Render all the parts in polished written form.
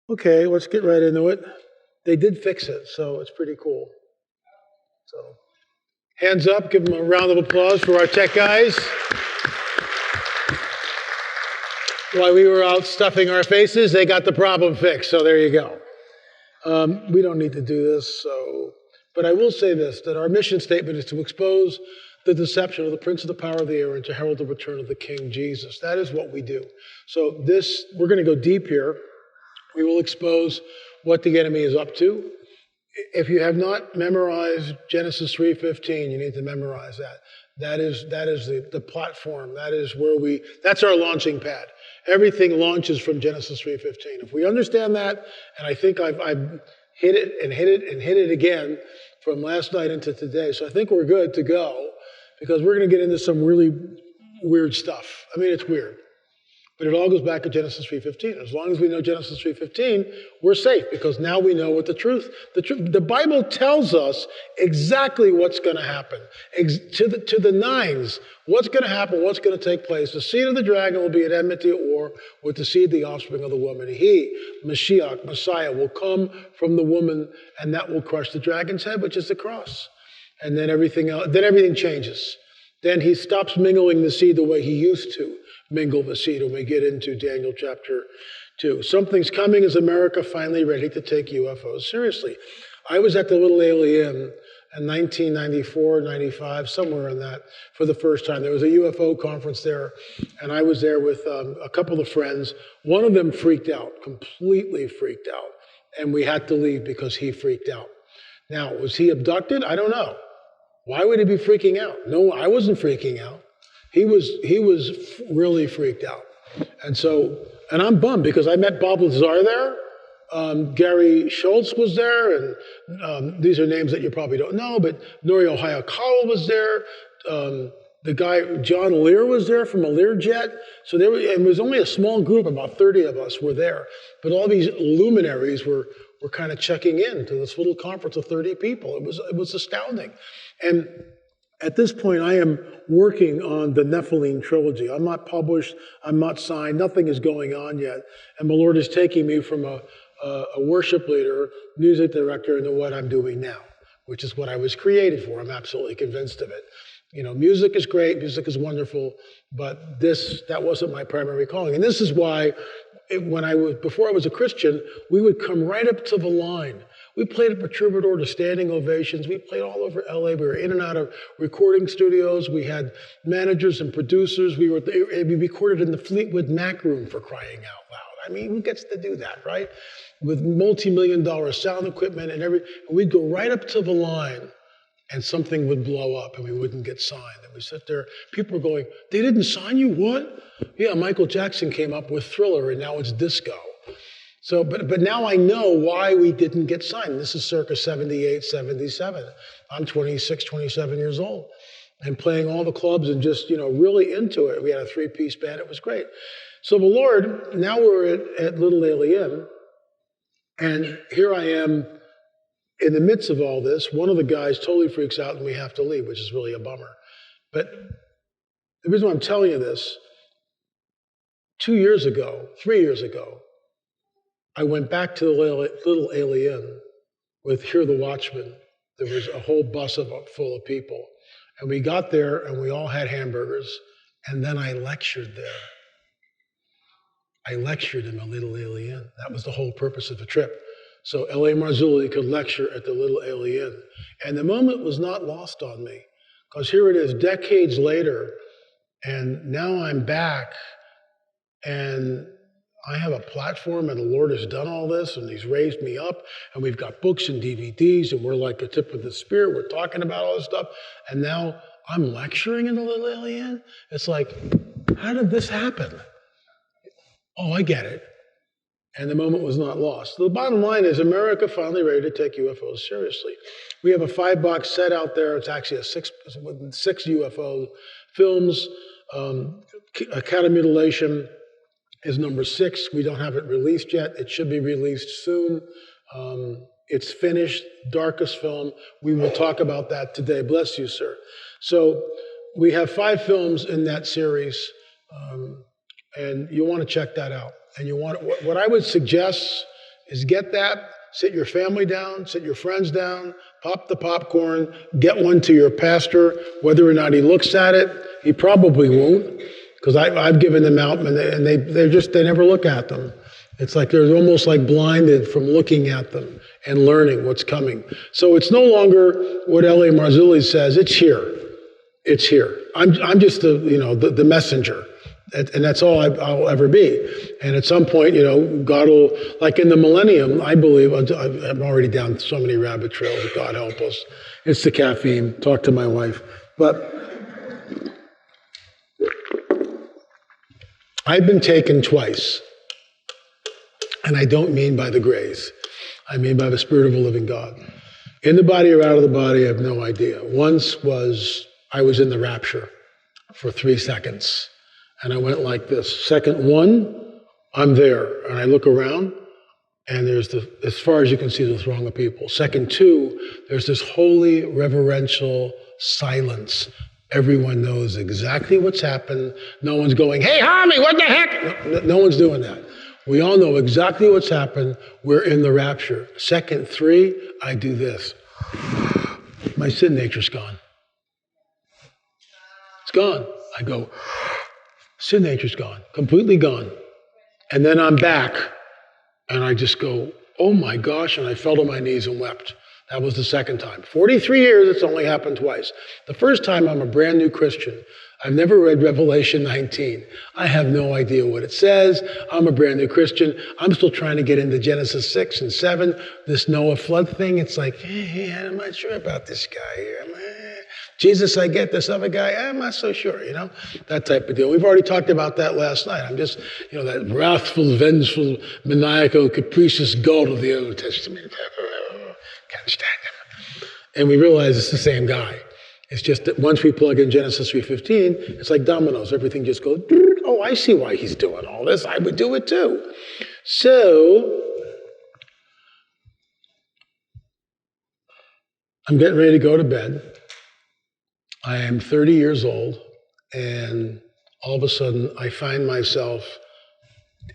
Okay, let's get right into it. They did fix it, so it's pretty cool. So, hands up, give them a round of applause for our tech guys. While we were out stuffing our faces, they got the problem fixed, so there you go. We don't need to do this, but I will say this, that our mission statement is to expose the deception of the prince of the power of the air and to herald the return of the King Jesus. That is what we do. So we're going to go deep here. We will expose what the enemy is up to. If you have not memorized Genesis 3:15, you need to memorize that. That is the platform. That's our launching pad. Everything launches from Genesis 3:15. If we understand that, and I think I've hit it and hit it and hit it again from last night into today, so I think we're good to go, because we're going to get into some really weird stuff. I mean, it's weird. But it all goes back to Genesis 3:15. As long as we know Genesis 3:15, we're safe, because now we know what the Bible tells us exactly what's going to happen. To the nines, what's going to happen, what's going to take place. The seed of the dragon will be at enmity at war with the seed, the offspring of the woman. He, Mashiach, Messiah, will come from the woman, and that will crush the dragon's head, which is the cross. And then everything changes. Then he stops mingling the seed the way he used to mingle the seed when we get into Daniel chapter 2. Something's coming. Is America finally ready to take UFOs seriously? I was at the Little Alien in 1994, 95, somewhere in that, for the first time. There was a UFO conference there, and I was there with a couple of friends. One of them freaked out, completely freaked out, and we had to leave because he freaked out. Now, was he abducted? I don't know. Why would he be freaking out? No, I wasn't freaking out. He was really freaked out. And I'm bummed, because I met Bob Lazar there. Gary Schultz was there, and these are names that you probably don't know, but Norio Hayakawa was there. The guy, John Lear, was there from a Learjet. So it was only a small group, about 30 of us were there. But all these luminaries were kind of checking in to this little conference of 30 people. It was astounding. And at this point, I am working on the Nephilim trilogy. I'm not published. I'm not signed. Nothing is going on yet. And the Lord is taking me from a worship leader, music director, into what I'm doing now, which is what I was created for. I'm absolutely convinced of it. You know, music is great. Music is wonderful. But that wasn't my primary calling. And this is why before I was a Christian, we would come right up to the line. We played at Perturbator to standing ovations. We played all over LA. We were in and out of recording studios. We had managers and producers. We recorded in the Fleetwood Mac room, for crying out loud. I mean, who gets to do that, right? With multi-million-dollar sound equipment and everything. And we'd go right up to the line, and something would blow up, and we wouldn't get signed. And we sit there. People were going, "They didn't sign you? What?" Yeah, Michael Jackson came up with Thriller, and now it's disco. So, but now I know why we didn't get signed. This is circa 78, 77. I'm 26, 27 years old, and playing all the clubs and just, really into it. We had a 3-piece band. It was great. So the Lord, now we're at Little Alien, and here I am in the midst of all this. One of the guys totally freaks out, and we have to leave, which is really a bummer. But the reason why I'm telling you this, 3 years ago, I went back to the Little Alien with Hear the Watchman. There was a whole bus full of people. And we got there, and we all had hamburgers. And then I lectured there. I lectured in the Little Alien. That was the whole purpose of the trip. So L.A. Marzulli could lecture at the Little Alien. And the moment was not lost on me, because here it is, decades later, and now I'm back, and I have a platform, and the Lord has done all this, and he's raised me up, and we've got books and DVDs, and we're like a tip of the spear. We're talking about all this stuff, and now I'm lecturing in the Little Alien. It's like, how did this happen? Oh, I get it. And the moment was not lost. The bottom line is, America finally ready to take UFOs seriously. We have a 5-box set out there. It's actually six UFO films. Academy Mutilation is number 6. We don't have it released yet. It should be released soon. It's finished, darkest film. We will talk about that today. Bless you, sir. So we have 5 films in that series, and you want to check that out. And what I would suggest is get that, sit your family down, sit your friends down, pop the popcorn, get one to your pastor. Whether or not he looks at it, he probably won't, because I've given them out and they never look at them. It's like they're almost like blinded from looking at them and learning what's coming. So it's no longer what L.A. Marzulli says. It's here. It's here. I'm just the messenger, and that's all I'll ever be. And at some point, God will, like in the millennium, I believe. I'm already down so many rabbit trails. God help us. It's the caffeine. Talk to my wife. But I've been taken twice. And I don't mean by the grace. I mean by the Spirit of the living God. In the body or out of the body, I have no idea. Once I was in the rapture for 3 seconds. And I went like this. Second one, I'm there. And I look around, and there's as far as you can see, the throng of people. Second two, there's this holy, reverential silence. Everyone knows exactly what's happened. No one's going, hey, Harvey, what the heck? No one's doing that. We all know exactly what's happened. We're in the rapture. Second three, I do this. My sin nature's gone. It's gone. I go, sin nature's gone, completely gone. And then I'm back, and I just go, oh my gosh, and I fell to my knees and wept. That was the second time. 43 years, it's only happened twice. The first time, I'm a brand new Christian. I've never read Revelation 19. I have no idea what it says. I'm a brand new Christian. I'm still trying to get into Genesis 6 and 7. This Noah flood thing, it's like, I'm not sure about this guy here. Jesus, I get. This other guy, I'm not so sure, that type of deal. We've already talked about that last night. I'm just, that wrathful, vengeful, maniacal, capricious God of the Old Testament. Can't stand him. And we realize it's the same guy. It's just that once we plug in Genesis 3:15, it's like dominoes. Everything just goes, oh, I see why he's doing all this. I would do it too. So, I'm getting ready to go to bed. I am 30 years old, and all of a sudden, I find myself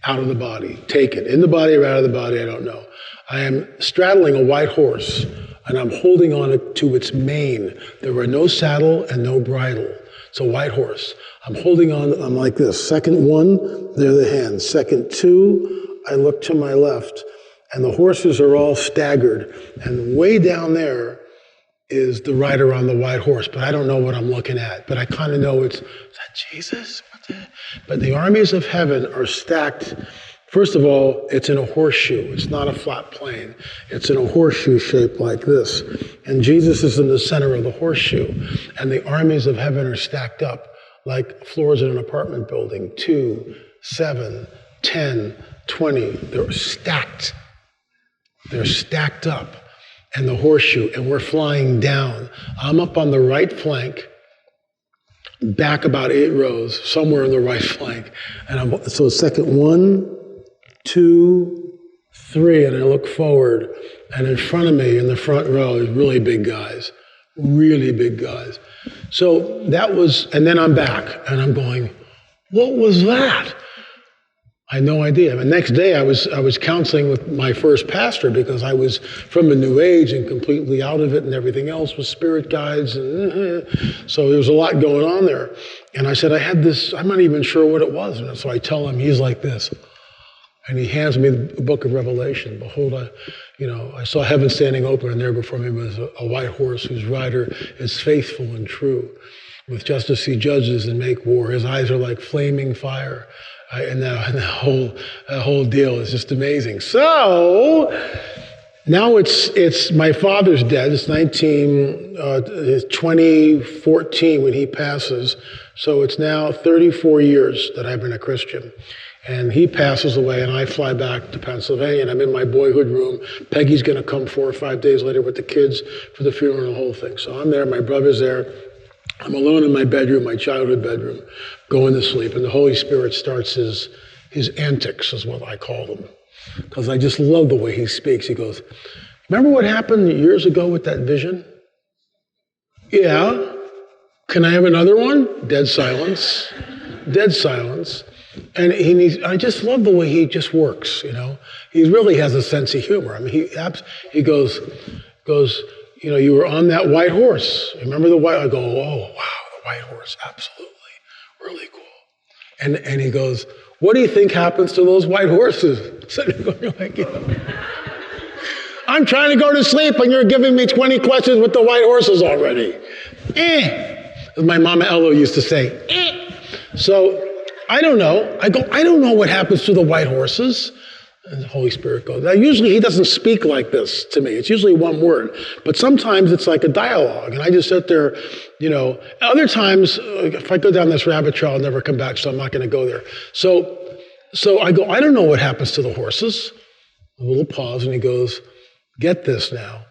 out of the body, taken. In the body or out of the body, I don't know. I am straddling a white horse, and I'm holding on to its mane. There were no saddle and no bridle. It's a white horse. I'm holding on, I'm like this. Second one, there are the hands. Second two, I look to my left, and the horses are all staggered. And way down there is the rider on the white horse, but I don't know what I'm looking at. But I kind of know is that Jesus? But the armies of heaven are stacked. First of all, it's in a horseshoe. It's not a flat plane. It's in a horseshoe shape like this. And Jesus is in the center of the horseshoe. And the armies of heaven are stacked up like floors in an apartment building. 2, 7, 10, 20. They're stacked. They're stacked up. And the horseshoe, and we're flying down. I'm up on the right flank, back about 8 rows, somewhere in the right flank. And so second 1, 2, 3, and I look forward, and in front of me, in the front row, is really big guys. So that was, and then I'm back, and I'm going, what was that? I had no idea. The next day, I was counseling with my first pastor because I was from the New Age and completely out of it, and everything else was spirit guides. And so there was a lot going on there. And I said, I had this, I'm not even sure what it was. And so I tell him, he's like this. And he hands me the book of Revelation. Behold, I saw heaven standing open, and there before me was a white horse whose rider is faithful and true. With justice he judges and make war. His eyes are like flaming fire. And the whole deal is just amazing. So now it's my father's dead. It's 2014 when he passes. So it's now 34 years that I've been a Christian. And he passes away, and I fly back to Pennsylvania, and I'm in my boyhood room. Peggy's going to come 4 or 5 days later with the kids for the funeral and the whole thing. So I'm there. My brother's there. I'm alone in my bedroom, my childhood bedroom, going to sleep, and the Holy Spirit starts his antics, is what I call them, because I just love the way he speaks. He goes, remember what happened years ago with that vision? Yeah. Can I have another one? Dead silence. dead silence. And I just love the way he just works, He really has a sense of humor. I mean, he goes, you were on that white horse. Remember the white? I go, oh, wow, the white horse, absolutely, really cool. And he goes, what do you think happens to those white horses? Sitting there going I'm trying to go to sleep and you're giving me 20 questions with the white horses already. As my mama Ella used to say. So I don't know. I don't know what happens to the white horses. And the Holy Spirit goes. Now, usually he doesn't speak like this to me. It's usually one word. But sometimes it's like a dialogue. And I just sit there, Other times, if I go down this rabbit trail, I'll never come back, so I'm not going to go there. So I go, I don't know what happens to the horses. A little pause, and he goes, get this now.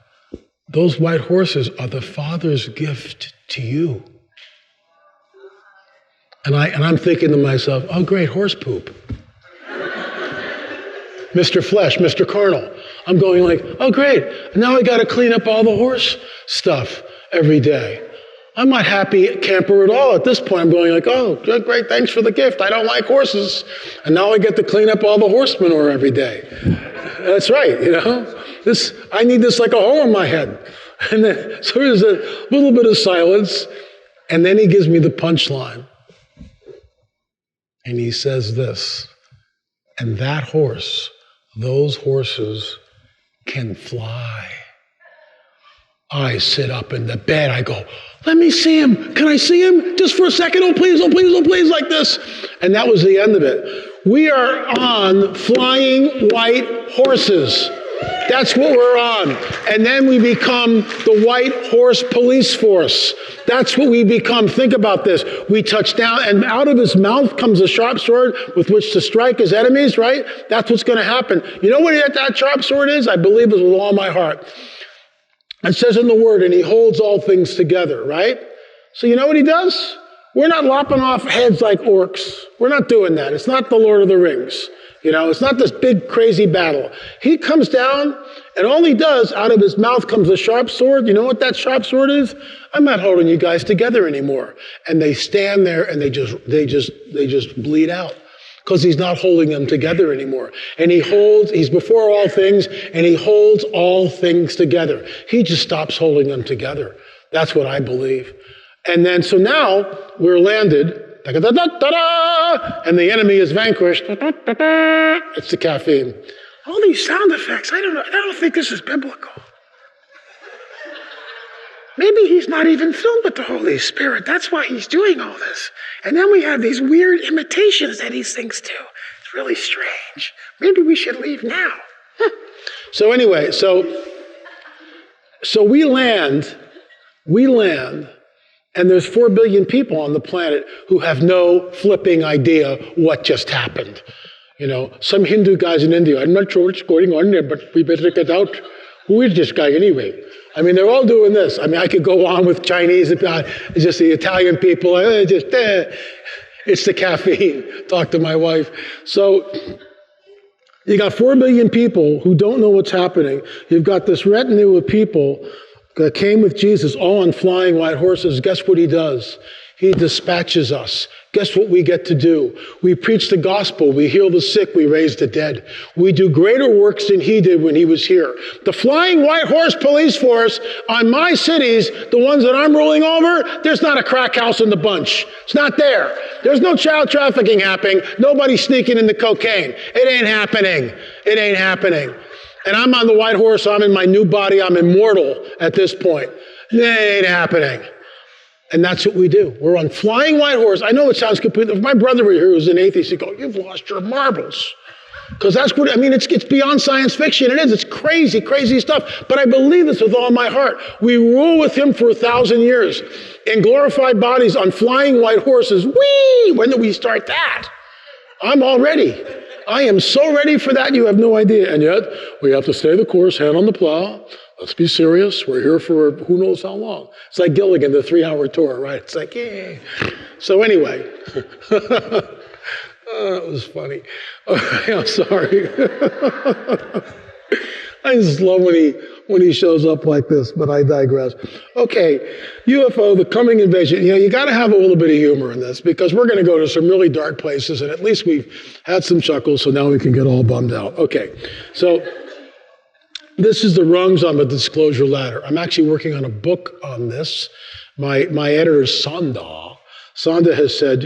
Those white horses are the Father's gift to you. And I'm thinking to myself, oh, great, horse poop. Mr. Flesh, Mr. Carnal. I'm going like, oh, great. Now I got to clean up all the horse stuff every day. I'm not happy camper at all. At this point, I'm going like, oh, great, thanks for the gift. I don't like horses. And now I get to clean up all the horse manure every day. That's right, I need this like a hole in my head. And then, so there's a little bit of silence. And then he gives me the punchline. And he says this, and that horse, those horses can fly. I sit up in the bed. I go, let me see him. Can I see him? Just for a second. Oh, please, oh, please, oh, please, like this. And that was the end of it. We are on flying white horses. That's what we're on. And then we become the white horse police force. That's what we become. Think about this. We touch down, and out of his mouth comes a sharp sword with which to strike his enemies, right? That's what's going to happen. You know what that sharp sword is? I believe it with all my heart. It says in the Word, and he holds all things together, right? So you know what he does? We're not lopping off heads like orcs. We're not doing that. It's not the Lord of the Rings. It's not this big, crazy battle. He comes down, and all he does, out of his mouth comes a sharp sword. You know what that sharp sword is? I'm not holding you guys together anymore. And they stand there, and they just bleed out because he's not holding them together anymore. And he's before all things, and he holds all things together. He just stops holding them together. That's what I believe. And then, so now we're landed. And the enemy is vanquished. It's the caffeine. All these sound effects, I don't think this is biblical. Maybe he's not even filled with the Holy Spirit. That's why he's doing all this. And then we have these weird imitations that he sings to. It's really strange. Maybe we should leave now. So anyway, so we land, and there's 4 billion people on the planet who have no flipping idea what just happened. Some Hindu guys in India, I'm not sure what's going on there, but we better get out. Who is this guy anyway? I mean, they're all doing this. I mean, I could go on with Chinese, it's just the Italian people, it's the caffeine. Talk to my wife. So you got 4 billion people who don't know what's happening. You've got this retinue of people that came with Jesus, all on flying white horses. Guess what he does? He dispatches us. Guess what we get to do? We preach the gospel. We heal the sick. We raise the dead. We do greater works than he did when he was here. The flying white horse police force on my cities, the ones that I'm ruling over, there's not a crack house in the bunch. It's not there. There's no child trafficking happening. Nobody's sneaking in the cocaine. It ain't happening. It ain't happening. And I'm on the white horse. I'm in my new body. I'm immortal at this point. It ain't happening. And that's what we do. We're on flying white horse. I know it sounds completely... If my brother were here who's an atheist, he'd go, you've lost your marbles. Because that's what... I mean, it's beyond science fiction. It is. It's crazy, crazy stuff. But I believe this with all my heart. We rule with him for 1,000 years in glorified bodies on flying white horses. Whee! When do we start that? I'm all ready. I am so ready for that, you have no idea. And yet, we have to stay the course, hand on the plow. Let's be serious. We're here for who knows how long. It's like Gilligan, the 3-hour tour, right? It's like, yeah. So anyway. It was funny. I'm sorry. I just love when he shows up like this, but I digress. Okay, UFO, the coming invasion. You got to have a little bit of humor in this because we're going to go to some really dark places, and at least we've had some chuckles, so now we can get all bummed out. Okay, so this is the rungs on the disclosure ladder. I'm actually working on a book on this. My editor, Sonda has said,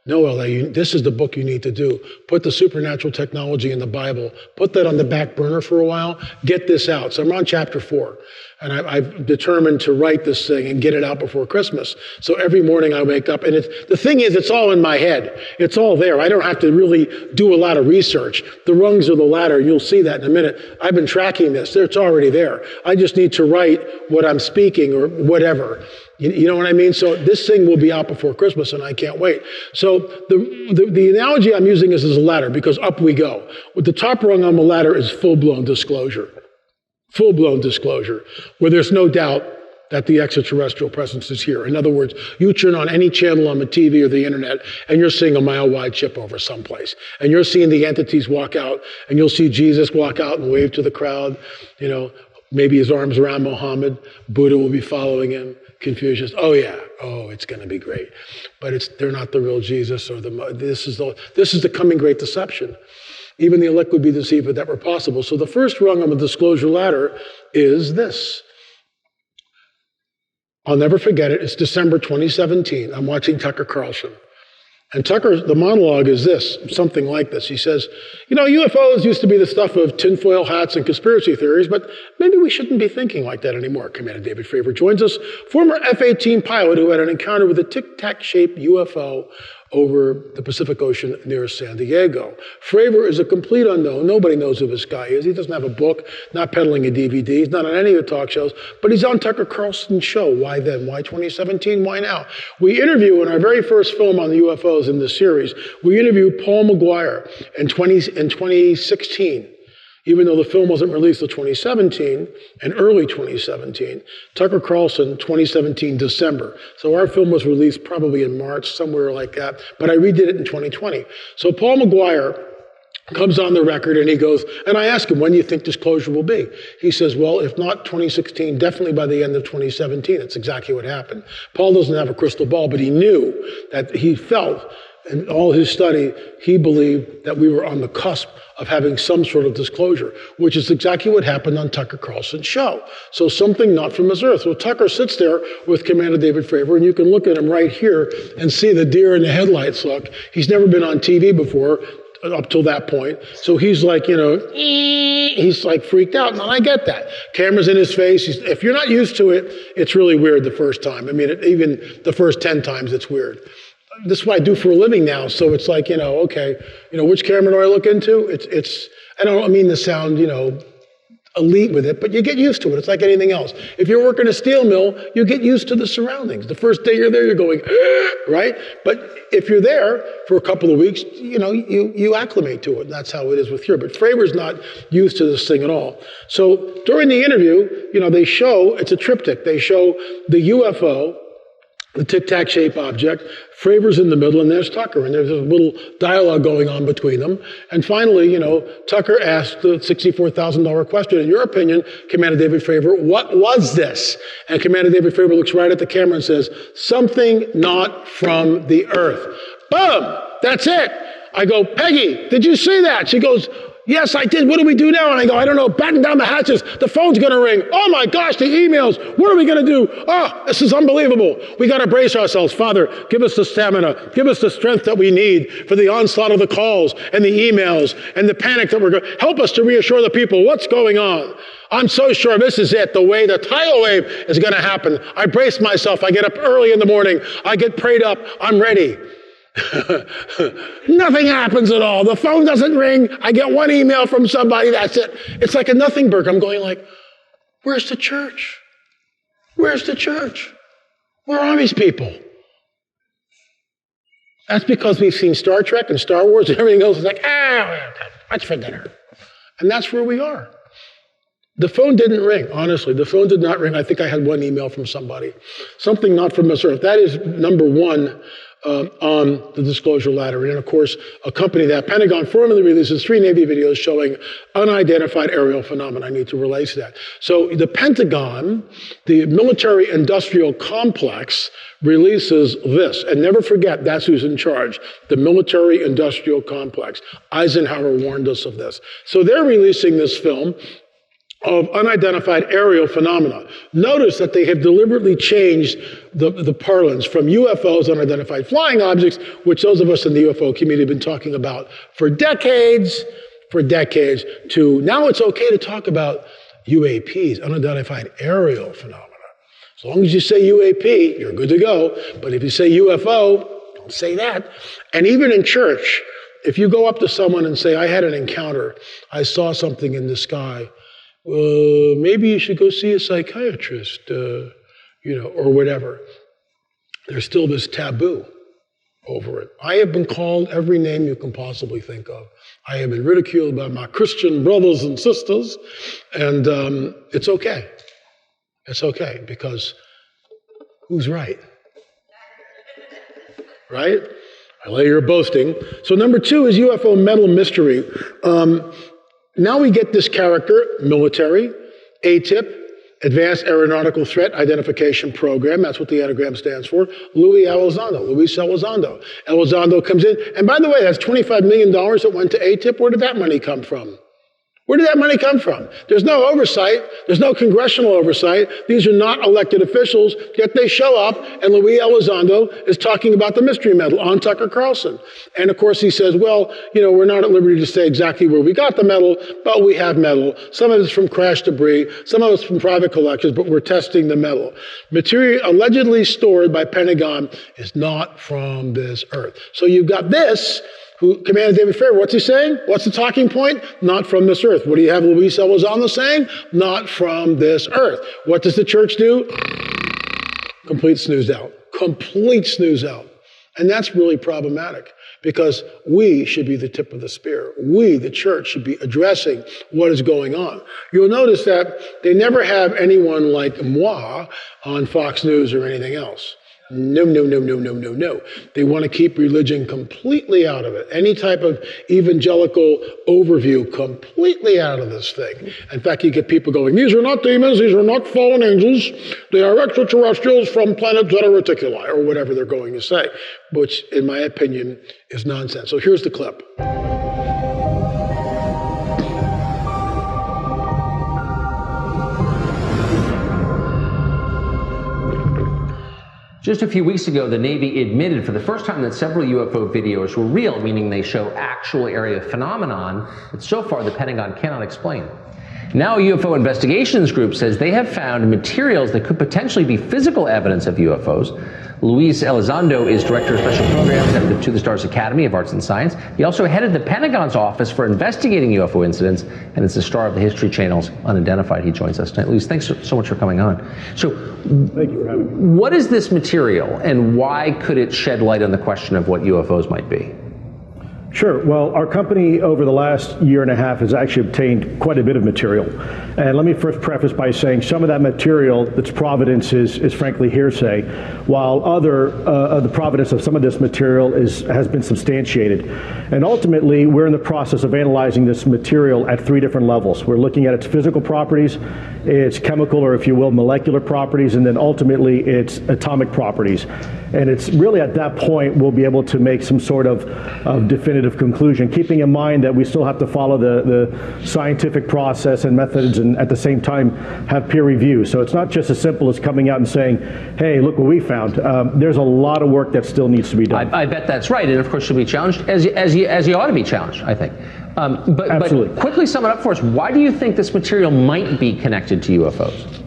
no, LA, this is the book you need to do. Put the supernatural technology in the Bible. Put that on the back burner for a while. Get this out. So I'm on chapter 4. And I've determined to write this thing and get it out before Christmas. So every morning I wake up, and the thing is, it's all in my head. It's all there. I don't have to really do a lot of research. The rungs of the ladder, you'll see that in a minute. I've been tracking this. It's already there. I just need to write what I'm speaking or whatever. You know what I mean? So this thing will be out before Christmas, and I can't wait. So the analogy I'm using is as a ladder, because up we go. With the top rung on the ladder is full-blown disclosure. Full-blown disclosure, where there's no doubt that the extraterrestrial presence is here. In other words, you turn on any channel on the TV or the internet, and you're seeing a mile-wide ship over someplace. And you're seeing the entities walk out, and you'll see Jesus walk out and wave to the crowd. Maybe his arms around Muhammad. Buddha will be following him. Confucius. Oh yeah. Oh, it's going to be great. But they're not the real Jesus, or this is the coming great deception. Even the elect would be deceived if that were possible. So the first rung on the disclosure ladder is this. I'll never forget it. It's December 2017. I'm watching Tucker Carlson. And the monologue is this, something like this. He says, UFOs used to be the stuff of tinfoil hats and conspiracy theories, but maybe we shouldn't be thinking like that anymore. Commander David Fravor joins us, former F-18 pilot who had an encounter with a tic-tac-shaped UFO over the Pacific Ocean near San Diego. Fravor is a complete unknown. Nobody knows who this guy is. He doesn't have a book, not peddling a DVD. He's not on any of the talk shows, but he's on Tucker Carlson's show. Why then? Why 2017? Why now? We interview in our very first film on the UFOs in this series, we interviewed Paul McGuire in 2016. Even though the film wasn't released until 2017 and early 2017, Tucker Carlson, 2017 December. So our film was released probably in March, somewhere like that, but I redid it in 2020. So Paul McGuire comes on the record and he goes, and I ask him, when do you think disclosure will be? He says, well, if not 2016, definitely by the end of 2017. That's exactly what happened. Paul doesn't have a crystal ball, but he knew that he felt, in all his study, he believed that we were on the cusp of having some sort of disclosure, which is exactly what happened on Tucker Carlson's show. So something not from this earth. So Tucker sits there with Commander David Fravor, and you can look at him right here and see the deer in the headlights look. He's never been on TV before up till that point. So he's like, he's like freaked out. And I get that. Camera's in his face. If you're not used to it, it's really weird the first time. I mean, even the first 10 times, it's weird. This is what I do for a living now. So it's like, okay, which camera do I look into? I don't mean to sound, elite with it, but you get used to it. It's like anything else. If you're working a steel mill, you get used to the surroundings. The first day you're there, you're going, right? But if you're there for a couple of weeks, you acclimate to it. And that's how it is with here. But Fravor's not used to this thing at all. So during the interview, they show, it's a triptych. They show the UFO, the tic-tac-shaped object. Fravor's in the middle, and there's Tucker, and there's a little dialogue going on between them. And finally, Tucker asked the $64,000 question. In your opinion, Commander David Fravor, what was this? And Commander David Fravor looks right at the camera and says, something not from the earth. Boom! That's it. I go, Peggy, did you see that? She goes, yes, I did. What do we do now? And I go, I don't know. Batten down the hatches. The phone's going to ring. Oh my gosh, the emails. What are we going to do? Oh, this is unbelievable. We got to brace ourselves. Father, give us the stamina. Give us the strength that we need for the onslaught of the calls and the emails and the panic that we're going to help us to reassure the people what's going on. I'm so sure this is it. The way the tidal wave is going to happen. I brace myself. I get up early in the morning. I get prayed up. I'm ready. Nothing happens at all. The phone doesn't ring. I get one email from somebody. That's it. It's like a nothing burger. I'm going like, where's the church? Where's the church? Where are these people? That's because we've seen Star Trek and Star Wars and everything else. It's like, what's for dinner? And that's where we are. The phone didn't ring, honestly. The phone did not ring. I think I had one email from somebody. Something not from this earth. That is number one on the disclosure ladder. And of course, accompany that, Pentagon formally releases 3 Navy videos showing unidentified aerial phenomena. I need to relate to that. So the Pentagon, the military-industrial complex, releases this. And never forget, that's who's in charge, the military-industrial complex. Eisenhower warned us of this. So they're releasing this film of unidentified aerial phenomena. Notice that they have deliberately changed the parlance from UFOs, unidentified flying objects, which those of us in the UFO community have been talking about for decades, to now it's okay to talk about UAPs, unidentified aerial phenomena. As long as you say UAP, you're good to go. But if you say UFO, don't say that. And even in church, if you go up to someone and say, I had an encounter, I saw something in the sky, maybe you should go see a psychiatrist, or whatever. There's still this taboo over it. I have been called every name you can possibly think of. I have been ridiculed by my Christian brothers and sisters, and it's okay. It's okay, because who's right? Right? I lay your boasting. So number 2 is UFO metal mystery. Now we get this character, military, ATIP, Advanced Aeronautical Threat Identification Program. That's what the anagram stands for. Luis Elizondo. Elizondo comes in. And by the way, that's $25 million that went to ATIP. Where did that money come from? Where did that money come from? There's no oversight. There's no congressional oversight. These are not elected officials, yet they show up, and Luis Elizondo is talking about the mystery metal on Tucker Carlson. And of course he says, well, we're not at liberty to say exactly where we got the metal, but we have metal. Some of it's from crash debris, some of it's from private collections, but we're testing the metal. Material allegedly stored by Pentagon is not from this earth. So you've got this, who commanded David Fairweather. What's he saying? What's the talking point? Not from this earth. What do you have Luis Elizondo saying? Not from this earth. What does the church do? Complete snooze out. Complete snooze out. And that's really problematic, because we should be the tip of the spear. We, the church, should be addressing what is going on. You'll notice that they never have anyone like moi on Fox News or anything else. No. They want to keep religion completely out of it. Any type of evangelical overview completely out of this thing. In fact, you get people going, these are not demons, these are not fallen angels, they are extraterrestrials from planet Zeta Reticuli, or whatever they're going to say, which, in my opinion, is nonsense. So here's the clip. Just a few weeks ago, the Navy admitted for the first time that several UFO videos were real, meaning they show actual area phenomenon that so far the Pentagon cannot explain. Now a UFO investigations group says they have found materials that could potentially be physical evidence of UFOs. Luis Elizondo is Director of Special Programs at the To the Stars Academy of Arts and Science. He also headed the Pentagon's Office for Investigating UFO Incidents, and is the star of the History Channel's Unidentified. He joins us tonight. Luis, thanks so much for coming on. So, thank you for having me. What is this material, and why could it shed light on the question of what UFOs might be? Sure. Well, our company over the last year and a half has actually obtained quite a bit of material. And let me first preface by saying some of that material, its provenance is frankly hearsay, while the provenance of some of this material has been substantiated. And ultimately, we're in the process of analyzing this material at 3 different levels. We're looking at its physical properties, its chemical, or if you will, molecular properties, and then ultimately its atomic properties. And it's really at that point we'll be able to make some sort of definitive conclusion, keeping in mind that we still have to follow the scientific process and methods, and at the same time have peer review. So it's not just as simple as coming out and saying, hey, look what we found. There's a lot of work that still needs to be done. I bet that's right, and of course should be challenged, as you ought to be challenged, I think. But quickly sum it up for us. Why do you think this material might be connected to UFOs?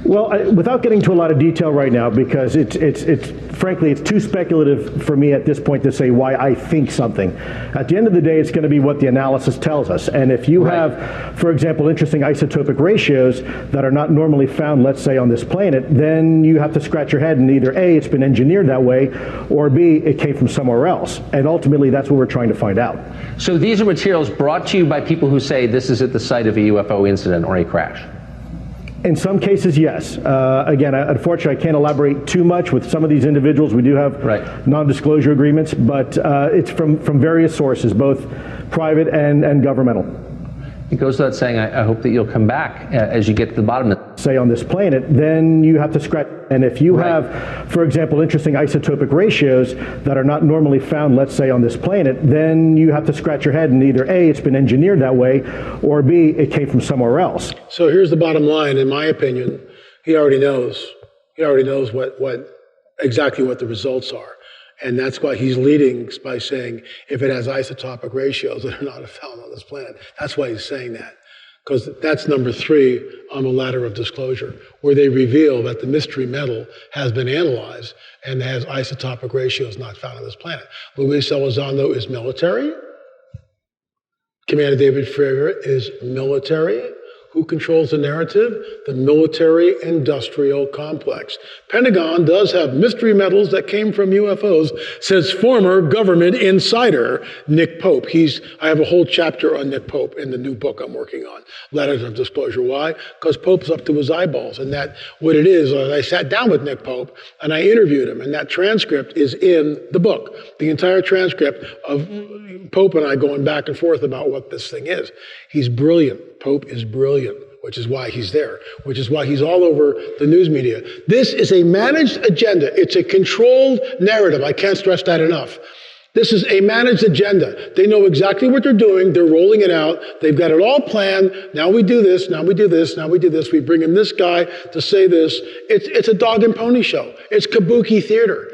Well, without getting into a lot of detail right now, because it's frankly, it's too speculative for me at this point to say why I think something. At the end of the day, it's going to be what the analysis tells us. And if you have, for example, interesting isotopic ratios that are not normally found, let's say, on this planet, then you have to scratch your head and either A, it's been engineered that way, or B, it came from somewhere else. And ultimately, that's what we're trying to find out. So these are materials brought to you by people who say this is at the site of a UFO incident or a crash? In some cases, yes. Again, unfortunately, I can't elaborate too much with some of these individuals. We do have non-disclosure agreements, but it's from various sources, both private and governmental. It goes without saying, I hope that you'll come back as you get to the bottom of it. Say on this planet, then you have to scratch. And if you have, for example, interesting isotopic ratios that are not normally found, let's say, on this planet, then you have to scratch your head and either A, it's been engineered that way, or B, it came from somewhere else. So here's the bottom line, in my opinion. He already knows. He already knows exactly what the results are. And that's why he's leading by saying if it has isotopic ratios that are not found on this planet. That's why he's saying that. Because that's number 3 on the ladder of disclosure, where they reveal that the mystery metal has been analyzed and has isotopic ratios not found on this planet. Luis Elizondo is military. Commander David Fravor is military. Who controls the narrative? The military-industrial complex. Pentagon does have mystery metals that came from UFOs, says former government insider Nick Pope. I have a whole chapter on Nick Pope in the new book I'm working on, Letters of Disclosure. Why? Because Pope's up to his eyeballs. And that, what it is, I sat down with Nick Pope and I interviewed him, and that transcript is in the book. The entire transcript of Pope and I going back and forth about what this thing is. He's brilliant. Pope is brilliant, which is why he's there, which is why he's all over the news media. This is a managed agenda. It's a controlled narrative. I can't stress that enough. This is a managed agenda. They know exactly what they're doing. They're rolling it out. They've got it all planned. Now we do this. Now we do this. Now we do this. We bring in this guy to say this. It's a dog and pony show. It's kabuki theater.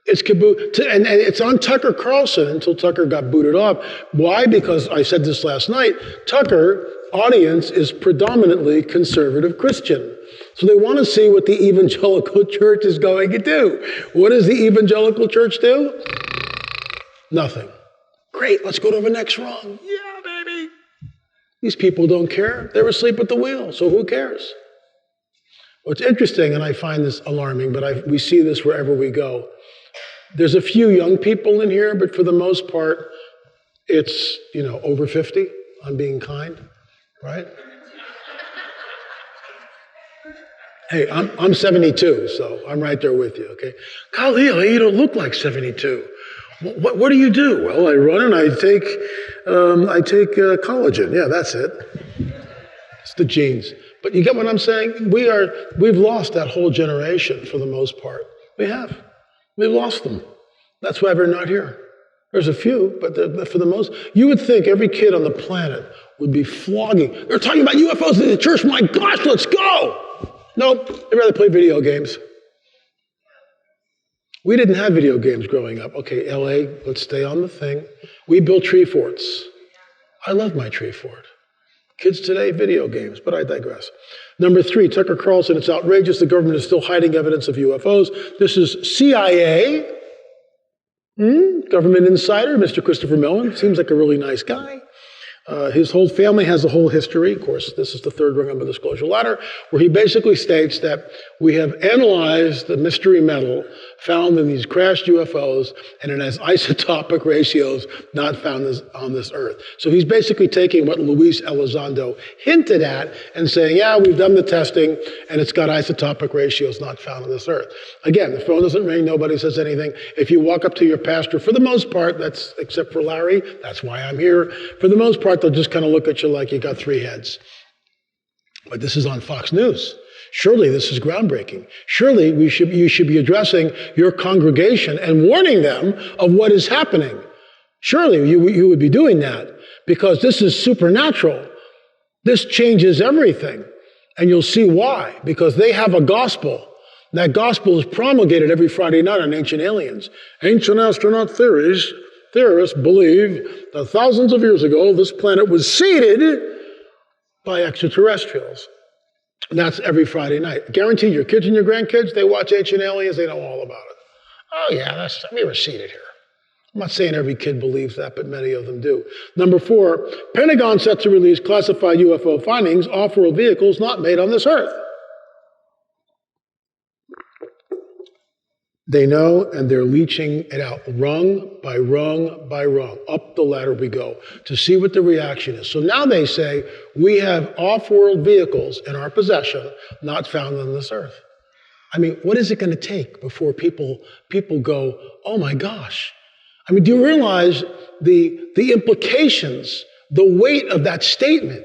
And it's on Tucker Carlson until Tucker got booted off. Why? Because I said this last night. Tucker audience is predominantly conservative Christian. So they want to see what the evangelical church is going to do. What does the evangelical church do? Nothing. Great, let's go to the next rung. Yeah, baby. These people don't care. They're asleep at the wheel, so who cares? What's interesting, and I find this alarming, but we see this wherever we go. There's a few young people in here, but for the most part, it's, over 50. I'm being kind. Right? Hey, I'm 72, so I'm right there with you, okay? Khalil, you don't look like 72. What do you do? Well, I run and I take collagen. Yeah, that's it. It's the genes. But you get what I'm saying? We've lost that whole generation for the most part. We have. We've lost them. That's why they're not here. There's a few, but for the most, you would think every kid on the planet would be flogging. They're talking about UFOs in the church. My gosh, let's go. Nope, they'd rather play video games. We didn't have video games growing up. Okay, LA, let's stay on the thing. We built tree forts. I love my tree fort. Kids today, video games, but I digress. Number 3, Tucker Carlson, it's outrageous the government is still hiding evidence of UFOs. This is CIA. Government insider, Mr. Christopher Mellon, seems like a really nice guy. His whole family has a whole history. Of course, this is the 3rd rung on the disclosure ladder, where he basically states that we have analyzed the mystery metal found in these crashed UFOs, and it has isotopic ratios not found on this Earth. So he's basically taking what Luis Elizondo hinted at and saying, yeah, we've done the testing, and it's got isotopic ratios not found on this Earth. Again, the phone doesn't ring, nobody says anything. If you walk up to your pastor, for the most part, that's except for Larry, that's why I'm here, for the most part, they'll just kind of look at you like you got 3 heads. But this is on Fox News. Surely this is groundbreaking. Surely you should be addressing your congregation and warning them of what is happening. Surely you would be doing that, because this is supernatural. This changes everything. And you'll see why. Because they have a gospel. That gospel is promulgated every Friday night on Ancient Aliens. Ancient astronaut theorists believe that thousands of years ago, this planet was seeded by extraterrestrials. And that's every Friday night. Guarantee your kids and your grandkids, they watch Ancient Aliens, they know all about it. Oh yeah, we were seeded here. I'm not saying every kid believes that, but many of them do. Number 4, Pentagon set to release classified UFO findings, off-world vehicles not made on this Earth. They know, and they're leeching it out, rung by rung by rung. Up the ladder we go to see what the reaction is. So now they say, we have off-world vehicles in our possession not found on this earth. I mean, what is it going to take before people go, oh my gosh? I mean, do you realize the implications, the weight of that statement?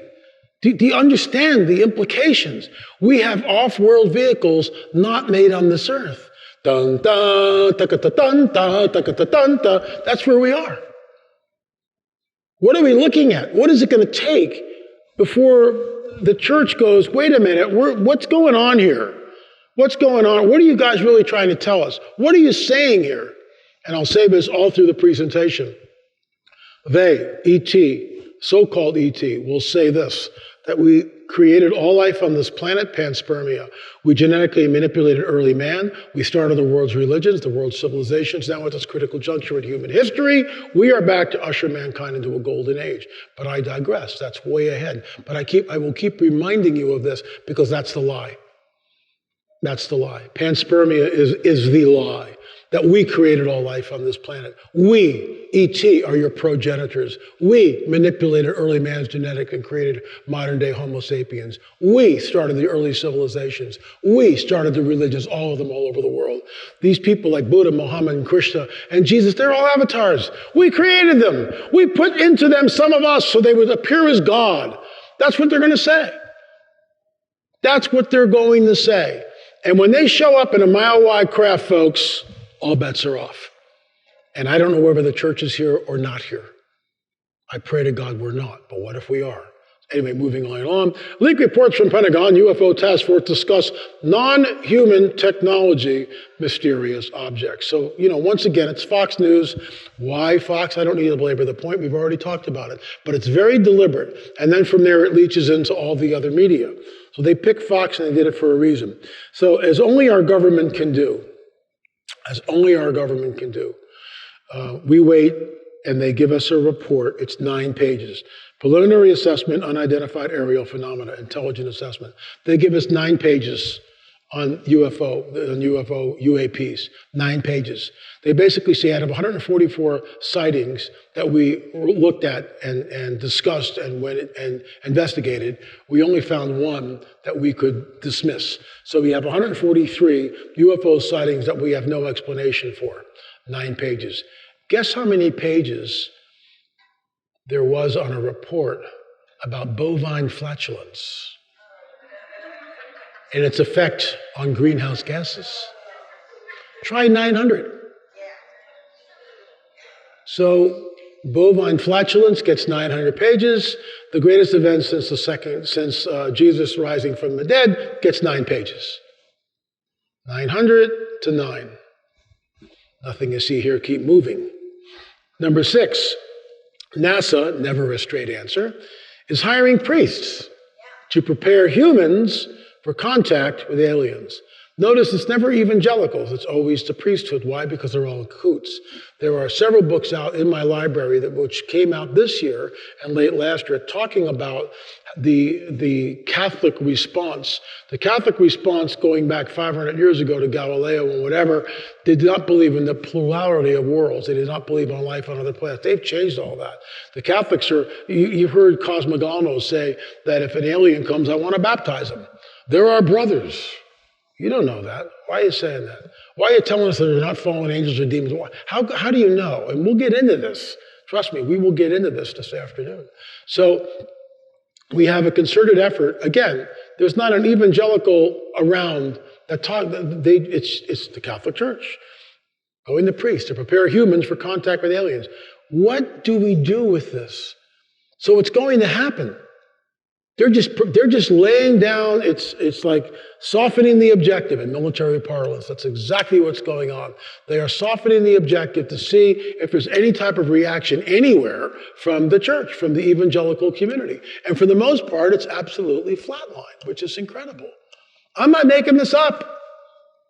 Do you understand the implications? We have off-world vehicles not made on this earth. Dun, dun, dun, dun, dun, dun, dun, dun, dun. That's where we are. What are we looking at? What is it going to take before the church goes, wait a minute, what's going on here? What's going on? What are you guys really trying to tell us? What are you saying here? And I'll say this all through the presentation. They, E.T., so-called E.T., will say this, that we created all life on this planet, panspermia. We genetically manipulated early man. We started the world's religions, the world's civilizations. Now at this critical juncture in human history, we are back to usher mankind into a golden age. But I digress. That's way ahead. But I will keep reminding you of this because that's the lie. That's the lie. Panspermia is the lie. That we created all life on this planet. We, E.T., are your progenitors. We manipulated early man's genetic and created modern-day Homo sapiens. We started the early civilizations. We started the religions, all of them all over the world. These people like Buddha, Muhammad, and Krishna, and Jesus, they're all avatars. We created them. We put into them some of us so they would appear as God. That's what they're going to say. That's what they're going to say. And when they show up in a mile-wide craft, folks, all bets are off. And I don't know whether the church is here or not here. I pray to God we're not, but what if we are? Anyway, moving on. Leaked reports from Pentagon, UFO task force discuss non-human technology, mysterious objects. So, once again, it's Fox News. Why Fox? I don't need to belabor the point. We've already talked about it. But it's very deliberate. And then from there, it leaches into all the other media. So they picked Fox and they did it for a reason. So as only our government can do, we wait and they give us a report. It's 9 pages. Preliminary assessment, unidentified aerial phenomena, intelligent assessment. They give us 9 pages on UAPs, 9 pages. They basically say out of 144 sightings that we looked at and discussed and investigated, we only found 1 that we could dismiss. So we have 143 UFO sightings that we have no explanation for, 9 pages. Guess how many pages there was on a report about bovine flatulence and its effect on greenhouse gases? Try 900. So bovine flatulence gets 900 pages. The greatest event since Jesus rising from the dead gets 9 pages. 900 to 9. Nothing you see here. Keep moving. Number 6. NASA, never a straight answer, is hiring priests to prepare humans for contact with aliens. Notice it's never evangelicals, it's always the priesthood. Why? Because they're all in cahoots. There are several books out in my library which came out this year and late last year talking about the Catholic response. The Catholic response going back 500 years ago to Galileo and whatever did not believe in the plurality of worlds. They did not believe in life on other planets. They've changed all that. The Catholics are, you've heard cosmogonos say that if an alien comes, I want to baptize him. They're our brothers. You don't know that. Why are you saying that? Why are you telling us that they're not fallen angels or demons? How do you know? And we'll get into this. Trust me, we will get into this afternoon. So we have a concerted effort. Again, there's not an evangelical around that talk. It's the Catholic Church going to priests to prepare humans for contact with aliens. What do we do with this? So it's going to happen. They're just laying down, it's like softening the objective in military parlance. That's exactly what's going on. They are softening the objective to see if there's any type of reaction anywhere from the church, from the evangelical community. And for the most part, it's absolutely flatlined, which is incredible. I'm not making this up.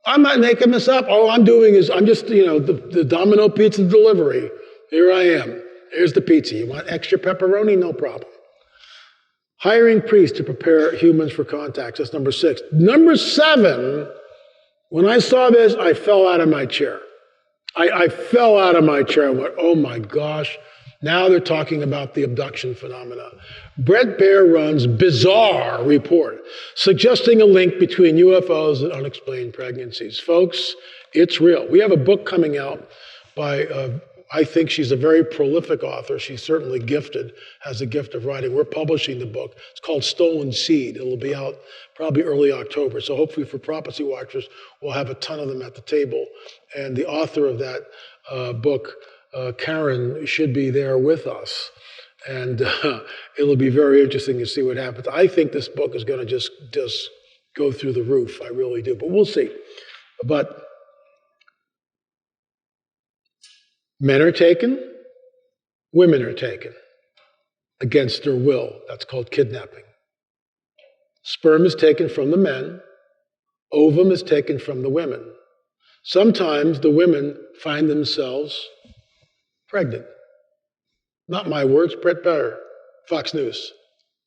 All I'm doing is I'm just, the Domino Pizza delivery. Here I am. Here's the pizza. You want extra pepperoni? No problem. Hiring priests to prepare humans for contacts. That's number 6. Number 7 When I saw this, I fell out of my chair. I fell out of my chair and went, oh my gosh, now they're talking about the abduction phenomena. Bret Baier runs bizarre report suggesting a link between UFOs and unexplained pregnancies. Folks, it's real. We have a book coming out by, I think she's a very prolific author. She's certainly gifted, has a gift of writing. We're publishing the book. It's called Stolen Seed. It'll be out probably early October. So hopefully for prophecy watchers, we'll have a ton of them at the table. And the author of that book, Karen, should be there with us. And it'll be very interesting to see what happens. I think this book is going to just go through the roof. I really do. But we'll see. But men are taken, women are taken against their will. That's called kidnapping. Sperm is taken from the men. Ovum is taken from the women. Sometimes the women find themselves pregnant. Not my words, Bret Baier, Fox News,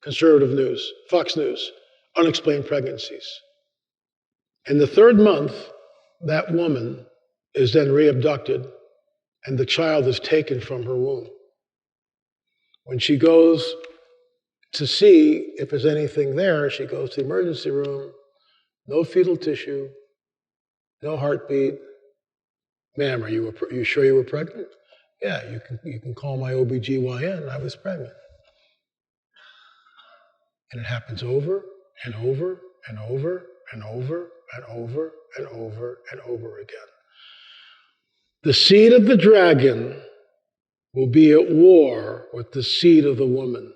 conservative news, Fox News, unexplained pregnancies. In the third month, that woman is then re-abducted and the child is taken from her womb. When she goes to see if there's anything there, she goes to the emergency room, no fetal tissue, no heartbeat. Ma'am, are you sure you were pregnant? Yeah, you can call my OBGYN, I was pregnant. And it happens over and over and over and over and over and over and over again. The seed of the dragon will be at war with the seed of the woman.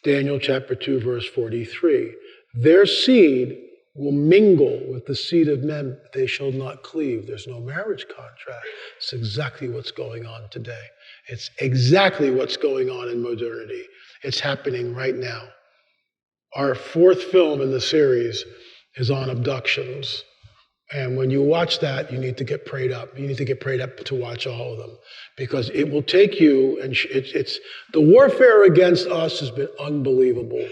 Daniel chapter 2, verse 43. Their seed will mingle with the seed of men, but they shall not cleave. There's no marriage contract. It's exactly what's going on today. It's exactly what's going on in modernity. It's happening right now. Our fourth film in the series is on abductions. And when you watch that, you need to get prayed up. You need to get prayed up to watch all of them, because it will take you, and it's the warfare against us has been unbelievable.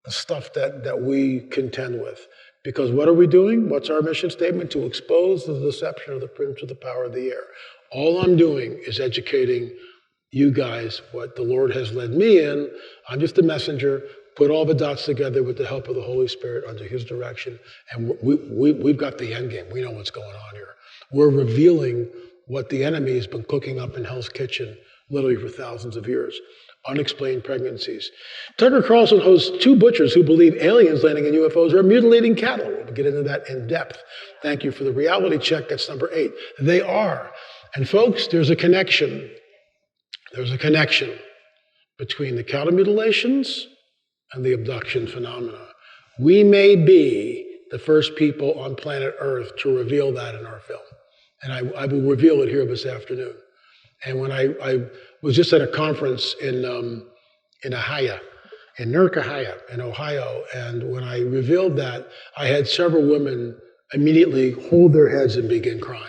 The stuff that we contend with. Because what are we doing? What's our mission statement? To expose the deception of the prince of the power of the air. All I'm doing is educating you guys what the Lord has led me in. I'm just a messenger. Put all the dots together with the help of the Holy Spirit under his direction. And we've got the end game. We know what's going on here. We're revealing what the enemy has been cooking up in Hell's Kitchen literally for thousands of years. Unexplained pregnancies. Tucker Carlson hosts two butchers who believe aliens landing in UFOs are mutilating cattle. We'll get into that in depth. Thank you for the reality check. That's number 8. They are. And folks, there's a connection. There's a connection between the cattle mutilations and the abduction phenomena. We may be the first people on planet Earth to reveal that in our film. And I will reveal it here this afternoon. And when I was just at a conference in Ohio, in Ohio, in Ohio, and when I revealed that, I had several women immediately hold their heads and begin crying.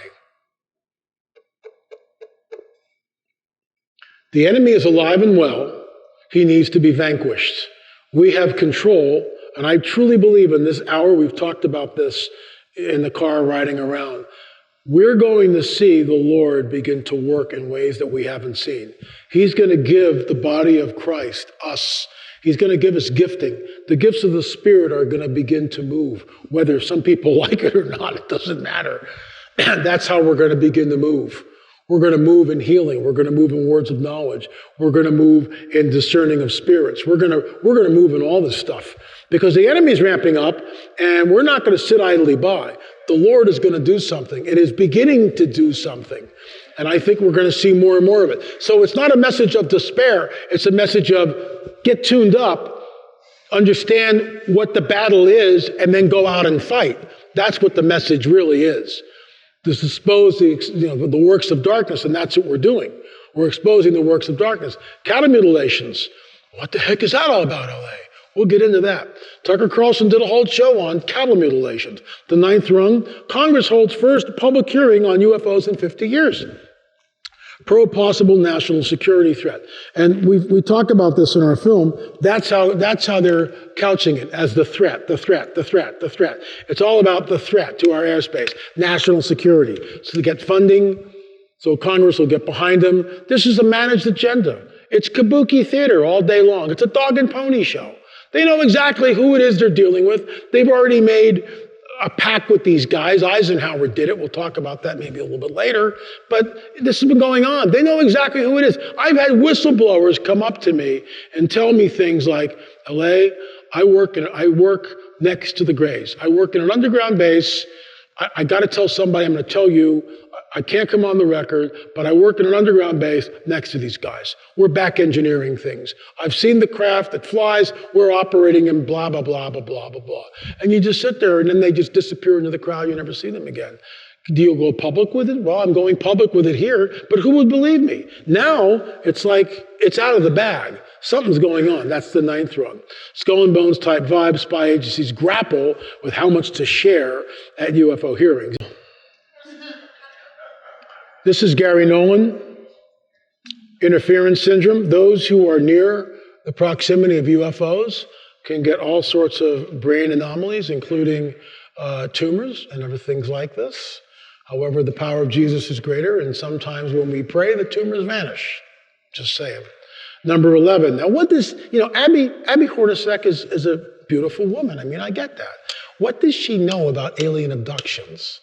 The enemy is alive and well. He needs to be vanquished. We have control, and I truly believe in this hour, we've talked about this in the car riding around, we're going to see the Lord begin to work in ways that we haven't seen. He's going to give the body of Christ, us, he's going to give us gifting. The gifts of the Spirit are going to begin to move. Whether some people like it or not, it doesn't matter. That's how we're going to begin to move. We're going to move in healing. We're going to move in words of knowledge. We're going to move in discerning of spirits. We're going to move in all this stuff because the enemy's ramping up and we're not going to sit idly by. The Lord is going to do something. It is beginning to do something. And I think we're going to see more and more of it. So it's not a message of despair. It's a message of get tuned up, understand what the battle is, and then go out and fight. That's what the message really is. To expose the works of darkness, and that's what we're doing. We're exposing the works of darkness. Cattle mutilations. What the heck is that all about, LA? We'll get into that. Tucker Carlson did a whole show on cattle mutilations. The 9th rung, Congress holds first public hearing on UFOs in 50 years. Possible national security threat. And we talk about this in our film. That's how they're couching it, as the threat, the threat, the threat, the threat. It's all about the threat to our airspace, national security. So they get funding, so Congress will get behind them. This is a managed agenda. It's kabuki theater all day long. It's a dog and pony show. They know exactly who it is they're dealing with. They've already made a pact with these guys. Eisenhower did it. We'll talk about that maybe a little bit later. But this has been going on. They know exactly who it is. I've had whistleblowers come up to me and tell me things like, LA, I work next to the Grays. I work in an underground base. I got to tell somebody, I'm going to tell you, I can't come on the record, but I work in an underground base next to these guys. We're back engineering things. I've seen the craft that flies. We're operating in blah, blah, blah, blah, blah, blah, blah. And you just sit there and then they just disappear into the crowd. You never see them again. Do you go public with it? Well, I'm going public with it here, but who would believe me? Now, it's like it's out of the bag. Something's going on. That's the ninth rung. Skull and bones type vibe. Spy agencies grapple with how much to share at UFO hearings. This is Gary Nolan. Interference syndrome. Those who are near the proximity of UFOs can get all sorts of brain anomalies, including tumors and other things like this. However, the power of Jesus is greater, and sometimes when we pray, the tumors vanish. Just saying. Number 11. Now, what does, Abby Hornacek is a beautiful woman. I mean, I get that. What does she know about alien abductions?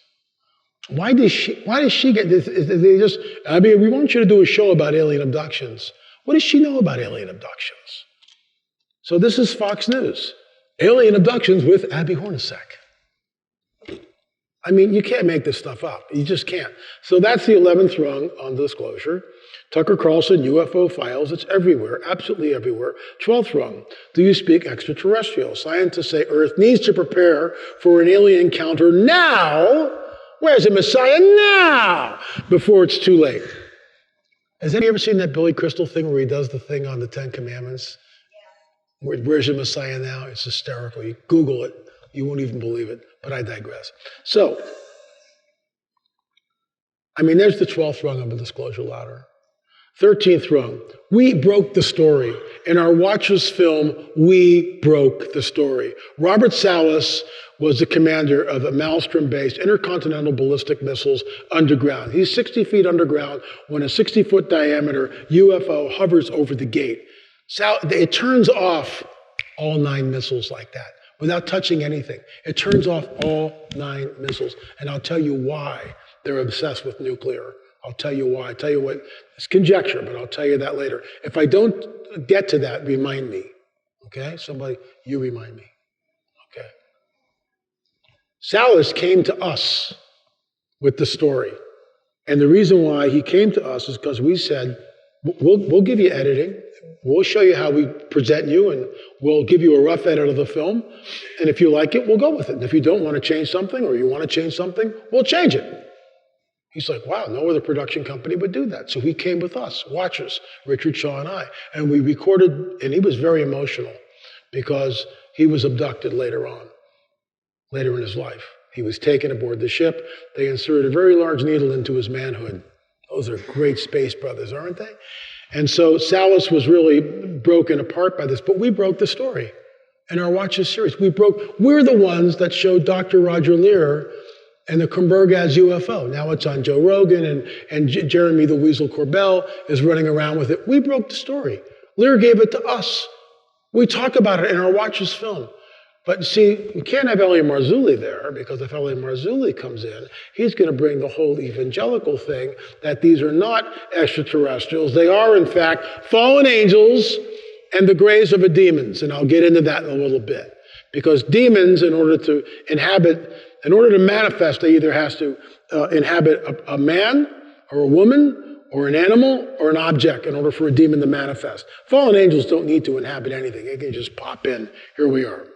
Why does she get this? They just, Abby, we want you to do a show about alien abductions. What does she know about alien abductions? So this is Fox News. Alien abductions with Abby Hornacek. I mean, you can't make this stuff up. You just can't. So that's the 11th rung on disclosure. Tucker Carlson, UFO files, it's everywhere, absolutely everywhere. 12th rung, do you speak extraterrestrial? Scientists say Earth needs to prepare for an alien encounter now. Where's the Messiah now? Before it's too late. Has anybody ever seen that Billy Crystal thing where he does the thing on the Ten Commandments? Where's the Messiah now? It's hysterical. You Google it. You won't even believe it, but I digress. So, there's the 12th rung of the disclosure ladder. 13th rung, we broke the story. In our Watchers film, we broke the story. Robert Soulless was the commander of a Maelstrom-based intercontinental ballistic missiles underground. He's 60 feet underground when a 60-foot diameter UFO hovers over the gate. It turns off all 9 missiles like that without touching anything. It turns off all 9 missiles. And I'll tell you why they're obsessed with nuclear. I'll tell you why. I'll tell you what. It's conjecture, but I'll tell you that later. If I don't get to that, remind me. Okay? Somebody, you remind me. Okay. Soulless came to us with the story. And the reason why he came to us is because we said, we'll give you editing. We'll show you how we present you, and we'll give you a rough edit of the film. And if you like it, we'll go with it. And if you don't want to change something, or you want to change something, we'll change it. He's like, wow, no other production company would do that. So he came with us, Watchers, Richard Shaw and I. And we recorded, and he was very emotional because he was abducted later in his life. He was taken aboard the ship. They inserted a very large needle into his manhood. Those are great space brothers, aren't they? And so Soulless was really broken apart by this, but we broke the story in our Watchers series. We're the ones that showed Dr. Roger Lear and the Kumbergaz UFO. Now it's on Joe Rogan, and Jeremy the Weasel Corbell is running around with it. We broke the story. Lear gave it to us. We talk about it in our Watchers film. But see, we can't have Elliot Marzulli there, because if Elliot Marzulli comes in, he's going to bring the whole evangelical thing that these are not extraterrestrials. They are, in fact, fallen angels and the graves of the demons. And I'll get into that in a little bit. Because demons, in order to manifest, they either has to inhabit a man or a woman or an animal or an object in order for a demon to manifest. Fallen angels don't need to inhabit anything. They can just pop in. Here we are.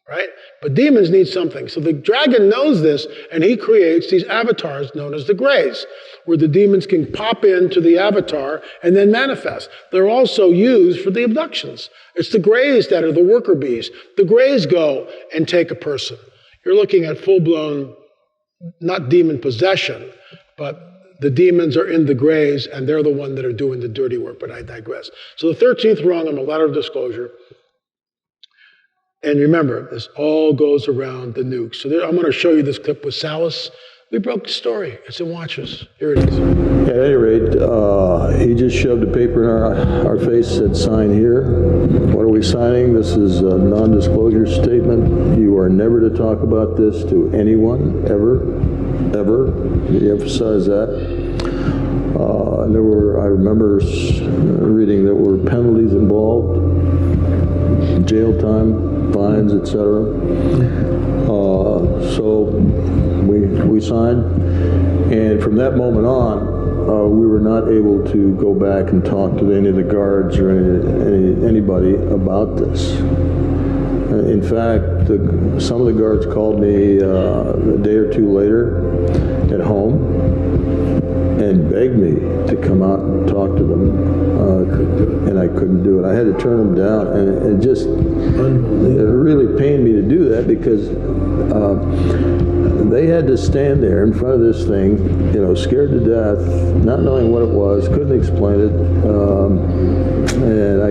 Right? But demons need something. So the dragon knows this, and he creates these avatars known as the Greys, where the demons can pop into the avatar and then manifest. They're also used for the abductions. It's the Greys that are the worker bees. The Greys go and take a person. You're looking at full-blown, not demon possession, but the demons are in the grays, and they're the one that are doing the dirty work, but I digress. So the 13th rung on the ladder of disclosure, and remember, this all goes around the nukes. So I'm going to show you this clip with Soulless. We broke the story. It's in Watchers. Here it is. At any rate, he just shoved a paper in our face, said sign here. What are we signing? This is a non-disclosure statement. You are never to talk about this to anyone, ever, ever. He emphasized that. And there were, I remember reading there were penalties involved, jail time, fines, etc. So we signed, and from that moment on, we were not able to go back and talk to any of the guards or anybody about this. In fact, some of the guards called me a day or two later at home and begged me to come out and talk to them, and I couldn't do it. I had to turn them down, and it really pained me to do that because they had to stand there in front of this thing, scared to death, not knowing what it was, couldn't explain it, and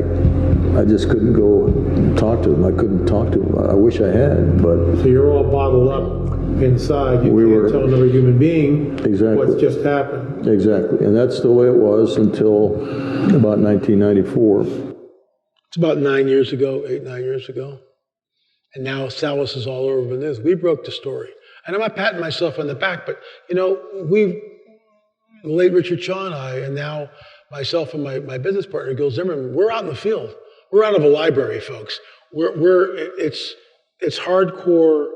I just couldn't go talk to them. I couldn't talk to them. I wish I had, but... So you're all bottled up inside. You can't tell another human being what's just happened. Exactly, and that's the way it was until about 1994. It's about 9 years ago, 9 years ago. And now Soulless is all over the news. We broke the story. And I'm not patting myself on the back, but, the late Richard Shaw and I, and now myself and my business partner, Gil Zimmerman, we're out in the field. We're out of a library, folks. It's hardcore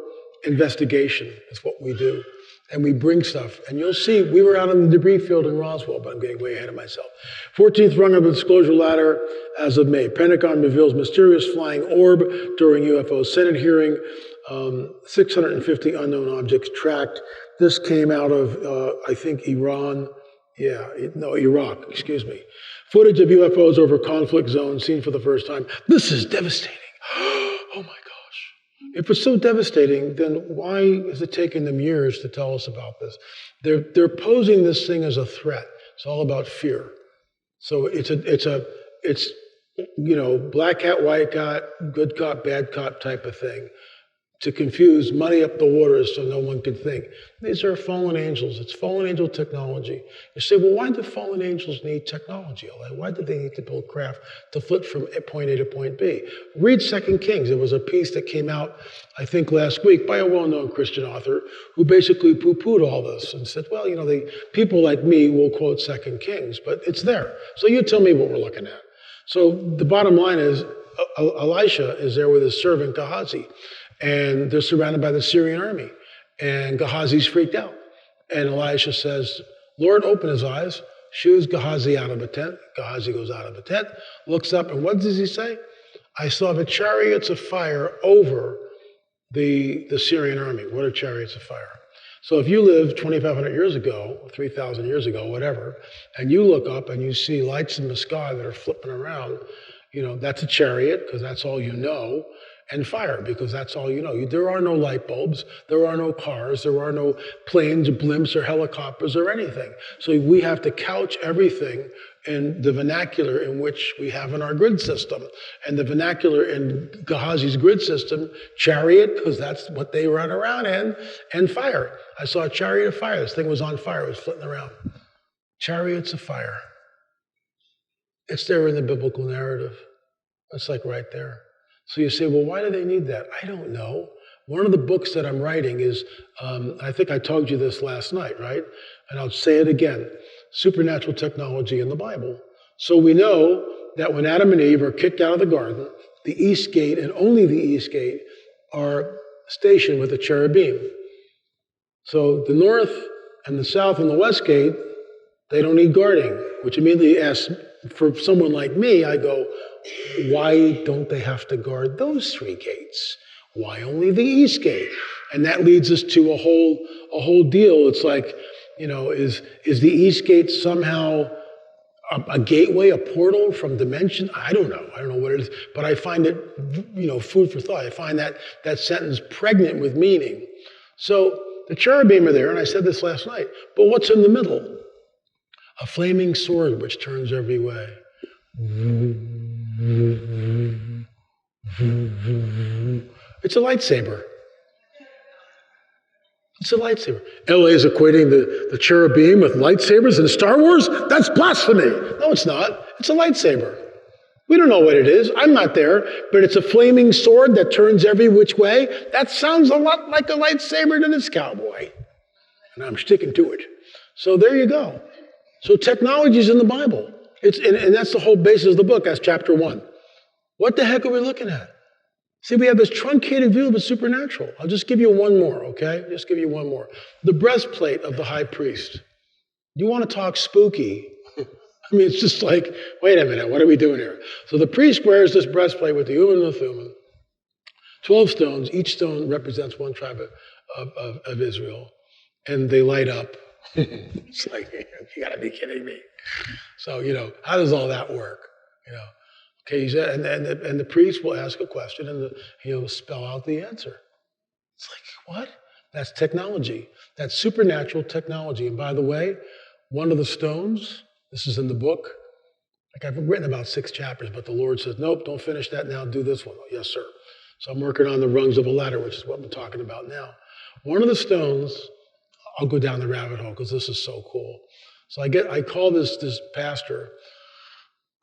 investigation is what we do. And we bring stuff. And you'll see, we were out on the debris field in Roswell, but I'm getting way ahead of myself. 14th rung of the disclosure ladder as of May. Pentagon reveals mysterious flying orb during UFO Senate hearing. 650 unknown objects tracked. This came out of, I think, Iraq, excuse me. Footage of UFOs over conflict zones seen for the first time. This is devastating. Oh my gosh. If it's so devastating, then why is it taking them years to tell us about this? They're posing this thing as a threat. It's all about fear. So it's black cat, white cat, good cop, bad cop type of thing, to confuse, muddy up the waters so no one could think. These are fallen angels. It's fallen angel technology. You say, well, why do fallen angels need technology? Why did they need to build craft to flit from point A to point B? Read 2 Kings. It was a piece that came out, I think, last week by a well-known Christian author who basically poo-pooed all this and said, well, people like me will quote 2 Kings, but it's there. So you tell me what we're looking at. So the bottom line is, Elisha is there with his servant Gehazi. And they're surrounded by the Syrian army. And Gehazi's freaked out. And Elisha says, Lord, open his eyes, shoos Gehazi out of a tent. Gehazi goes out of the tent, looks up, and what does he say? I saw the chariots of fire over the Syrian army. What are chariots of fire? So if you lived 2,500 years ago, 3,000 years ago, whatever, and you look up and you see lights in the sky that are flipping around, that's a chariot, because that's all you know. And fire, because that's all you know. There are no light bulbs, there are no cars, there are no planes, blimps, or helicopters, or anything. So we have to couch everything in the vernacular in which we have in our grid system. And the vernacular in Gehazi's grid system, chariot, because that's what they run around in, and fire. I saw a chariot of fire. This thing was on fire, it was flitting around. Chariots of fire. It's there in the biblical narrative. It's like right there. So you say, well, why do they need that? I don't know. One of the books that I'm writing is, I think I told you this last night, right? And I'll say it again, supernatural technology in the Bible. So we know that when Adam and Eve are kicked out of the garden, the east gate and only the east gate are stationed with a cherubim. So the north and the south and the west gate, they don't need guarding, which immediately asks, for someone like me, I go, why don't they have to guard those 3 gates? Why only the east gate? And that leads us to a whole deal. It's like, is the east gate somehow a gateway, a portal from dimension? I don't know. I don't know what it is. But I find it, food for thought. I find that sentence pregnant with meaning. So the cherubim are there, and I said this last night. But what's in the middle? A flaming sword which turns every way. It's a lightsaber. It's a lightsaber. LA is equating the cherubim with lightsabers in Star Wars? That's blasphemy. No, it's not. It's a lightsaber. We don't know what it is. I'm not there. But it's a flaming sword that turns every which way. That sounds a lot like a lightsaber to this cowboy. And I'm sticking to it. So there you go. So technology is in the Bible. And that's the whole basis of the book. That's chapter 1. What the heck are we looking at? See, we have this truncated view of the supernatural. I'll just give you one more, okay? Just give you one more. The breastplate of the high priest. You want to talk spooky? I mean, it's just like, wait a minute, what are we doing here? So the priest wears this breastplate with the Urim and the Thummim. 12 stones. Each stone represents one tribe of Israel. And they light up. It's like, you got to be kidding me. So, how does all that work? Okay, and the priest will ask a question and he'll spell out the answer. It's like, what? That's technology. That's supernatural technology. And by the way, one of the stones, this is in the book, like I've written about 6 chapters, but the Lord says, nope, don't finish that now, do this one. Oh, yes, sir. So I'm working on the rungs of a ladder, which is what I'm talking about now. One of the stones, I'll go down the rabbit hole because this is so cool. So I call this pastor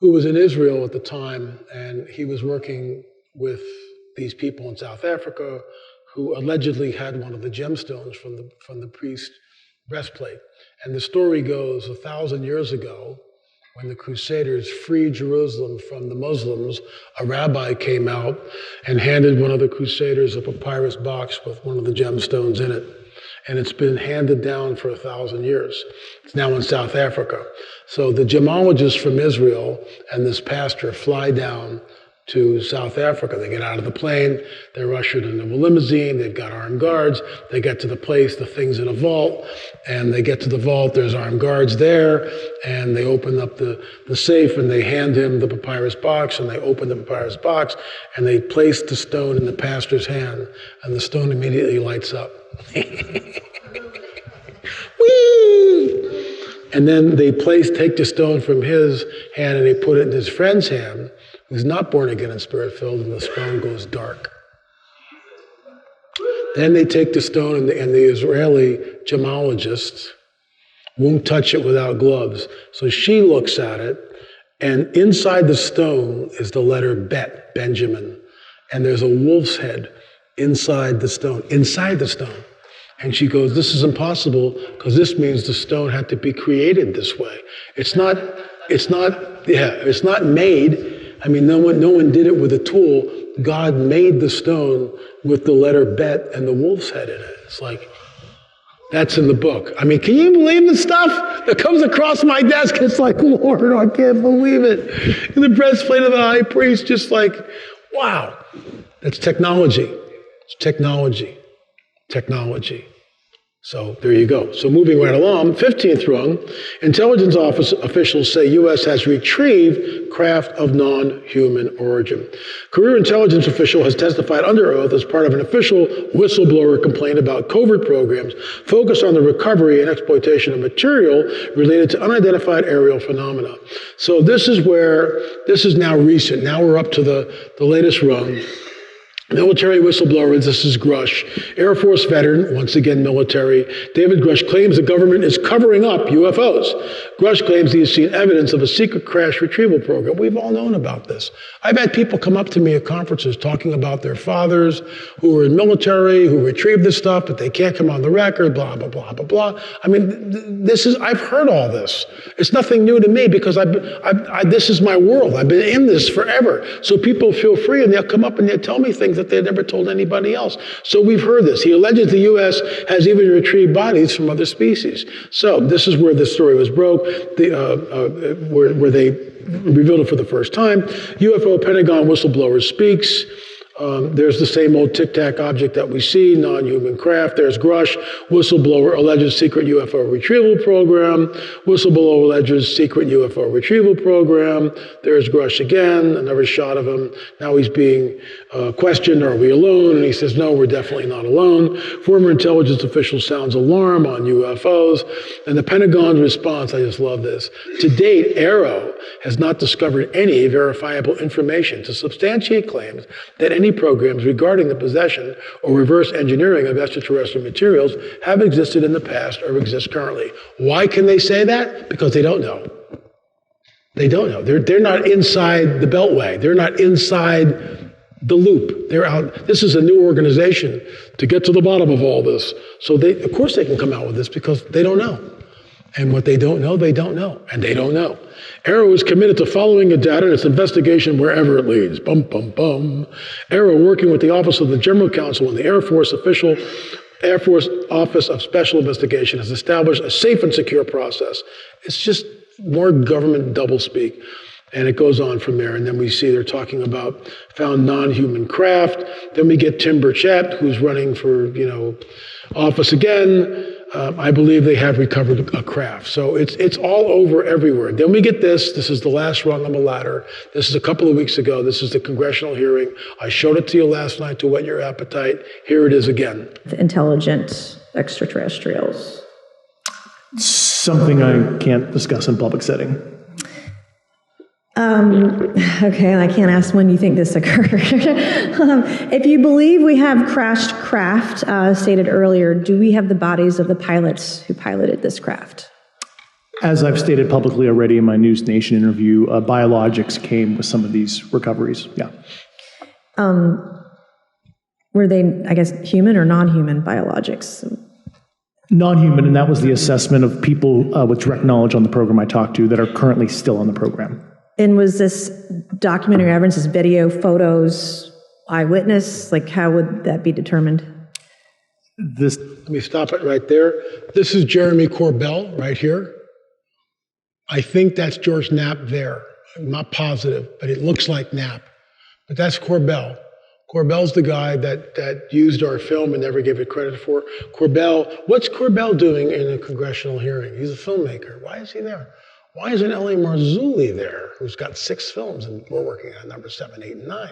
who was in Israel at the time, and he was working with these people in South Africa who allegedly had one of the gemstones from the priest's breastplate. And the story goes 1,000 years ago, when the Crusaders freed Jerusalem from the Muslims, a rabbi came out and handed one of the Crusaders a papyrus box with one of the gemstones in it. And it's been handed down for 1,000 years. It's now in South Africa. So the gemologists from Israel and this pastor fly down to South Africa. They get out of the plane, they're ushered into a limousine, they've got armed guards, they get to the place, the thing's in a vault, and they get to the vault, there's armed guards there, and they open up the safe and they hand him the papyrus box, and they open the papyrus box, and they place the stone in the pastor's hand, and the stone immediately lights up. Whee! And then they take the stone from his hand and they put it in his friend's hand, who's not born again and spirit-filled, and the stone goes dark. Then they take the stone, and the Israeli gemologist won't touch it without gloves. So she looks at it, and inside the stone is the letter Bet, Benjamin. And there's a wolf's head inside the stone. And she goes, this is impossible, because this means the stone had to be created this way. It's not made. I mean, no one did it with a tool. God made the stone with the letter Bet and the wolf's head in it. It's like, that's in the book. I mean, can you believe the stuff that comes across my desk? It's like, Lord, I can't believe it. And the breastplate of the high priest, just like, wow. That's technology. It's technology. So there you go. So moving right along, 15th rung, intelligence officials say U.S. has retrieved craft of non-human origin. Career intelligence official has testified under oath as part of an official whistleblower complaint about covert programs focused on the recovery and exploitation of material related to unidentified aerial phenomena. So this is now recent. Now we're up to the latest rung. Military whistleblower, this is Grush. Air Force veteran, once again military. David Grush claims the government is covering up UFOs. Grush claims he has seen evidence of a secret crash retrieval program. We've all known about this. I've had people come up to me at conferences talking about their fathers who were in military, who retrieved this stuff, but they can't come on the record, blah, blah, blah, blah, blah. I mean, I've heard all this. It's nothing new to me because this is my world. I've been in this forever. So people feel free and they'll come up and they'll tell me things that they never told anybody else. So we've heard this. He alleges the U.S. has even retrieved bodies from other species. So this is where the story was broke, where they revealed it for the first time. UFO Pentagon whistleblower speaks. There's the same old tic-tac object that we see, non-human craft. There's Grush, whistleblower alleges secret UFO retrieval program. Whistleblower alleges secret UFO retrieval program. There's Grush again, another shot of him. Now he's being questioned, are we alone? And he says, no, we're definitely not alone. Former intelligence official sounds alarm on UFOs. And the Pentagon's response, I just love this. To date, AARO has not discovered any verifiable information to substantiate claims that any programs regarding the possession or reverse engineering of extraterrestrial materials have existed in the past or exist currently. Why can they say that? Because they don't know. They don't know. They're not inside the Beltway. They're not inside the loop. They're out. This is a new organization to get to the bottom of all this. So of course they can come out with this because they don't know. And what they don't know, they don't know. And they don't know. AARO is committed to following the data in its investigation wherever it leads. Bum, bum, bum. AARO, working with the Office of the General Counsel and the Air Force Office of Special Investigation, has established a safe and secure process. It's just more government doublespeak. And it goes on from there. And then we see they're talking about found non-human craft. Then we get Tim Burchett, who's running for, office again. I believe they have recovered a craft. So it's all over everywhere. Then we get this. This is the last rung on the ladder. This is a couple of weeks ago. This is the congressional hearing. I showed it to you last night to whet your appetite. Here it is again. The intelligent extraterrestrials. Something I can't discuss in public setting. Okay, I can't ask when you think this occurred. If you believe we have crashed craft, stated earlier, do we have the bodies of the pilots who piloted this craft? As I've stated publicly already in my News Nation interview, biologics came with some of these recoveries, yeah. Were they, I guess, human or non-human biologics? Non-human, and that was the assessment of people with direct knowledge on the program I talked to that are currently still on the program. And was this documentary evidence, this video, photos, eyewitness? Like, how would that be determined? Let me stop it right there. This is Jeremy Corbell right here. I think that's George Knapp there. I'm not positive, but it looks like Knapp. But that's Corbell. Corbell's the guy that used our film and never gave it credit for. What's Corbell doing in a congressional hearing? He's a filmmaker. Why is he there? Why isn't L.A. Marzulli there, who's got 6 films, and we're working on number 7, 8, and 9?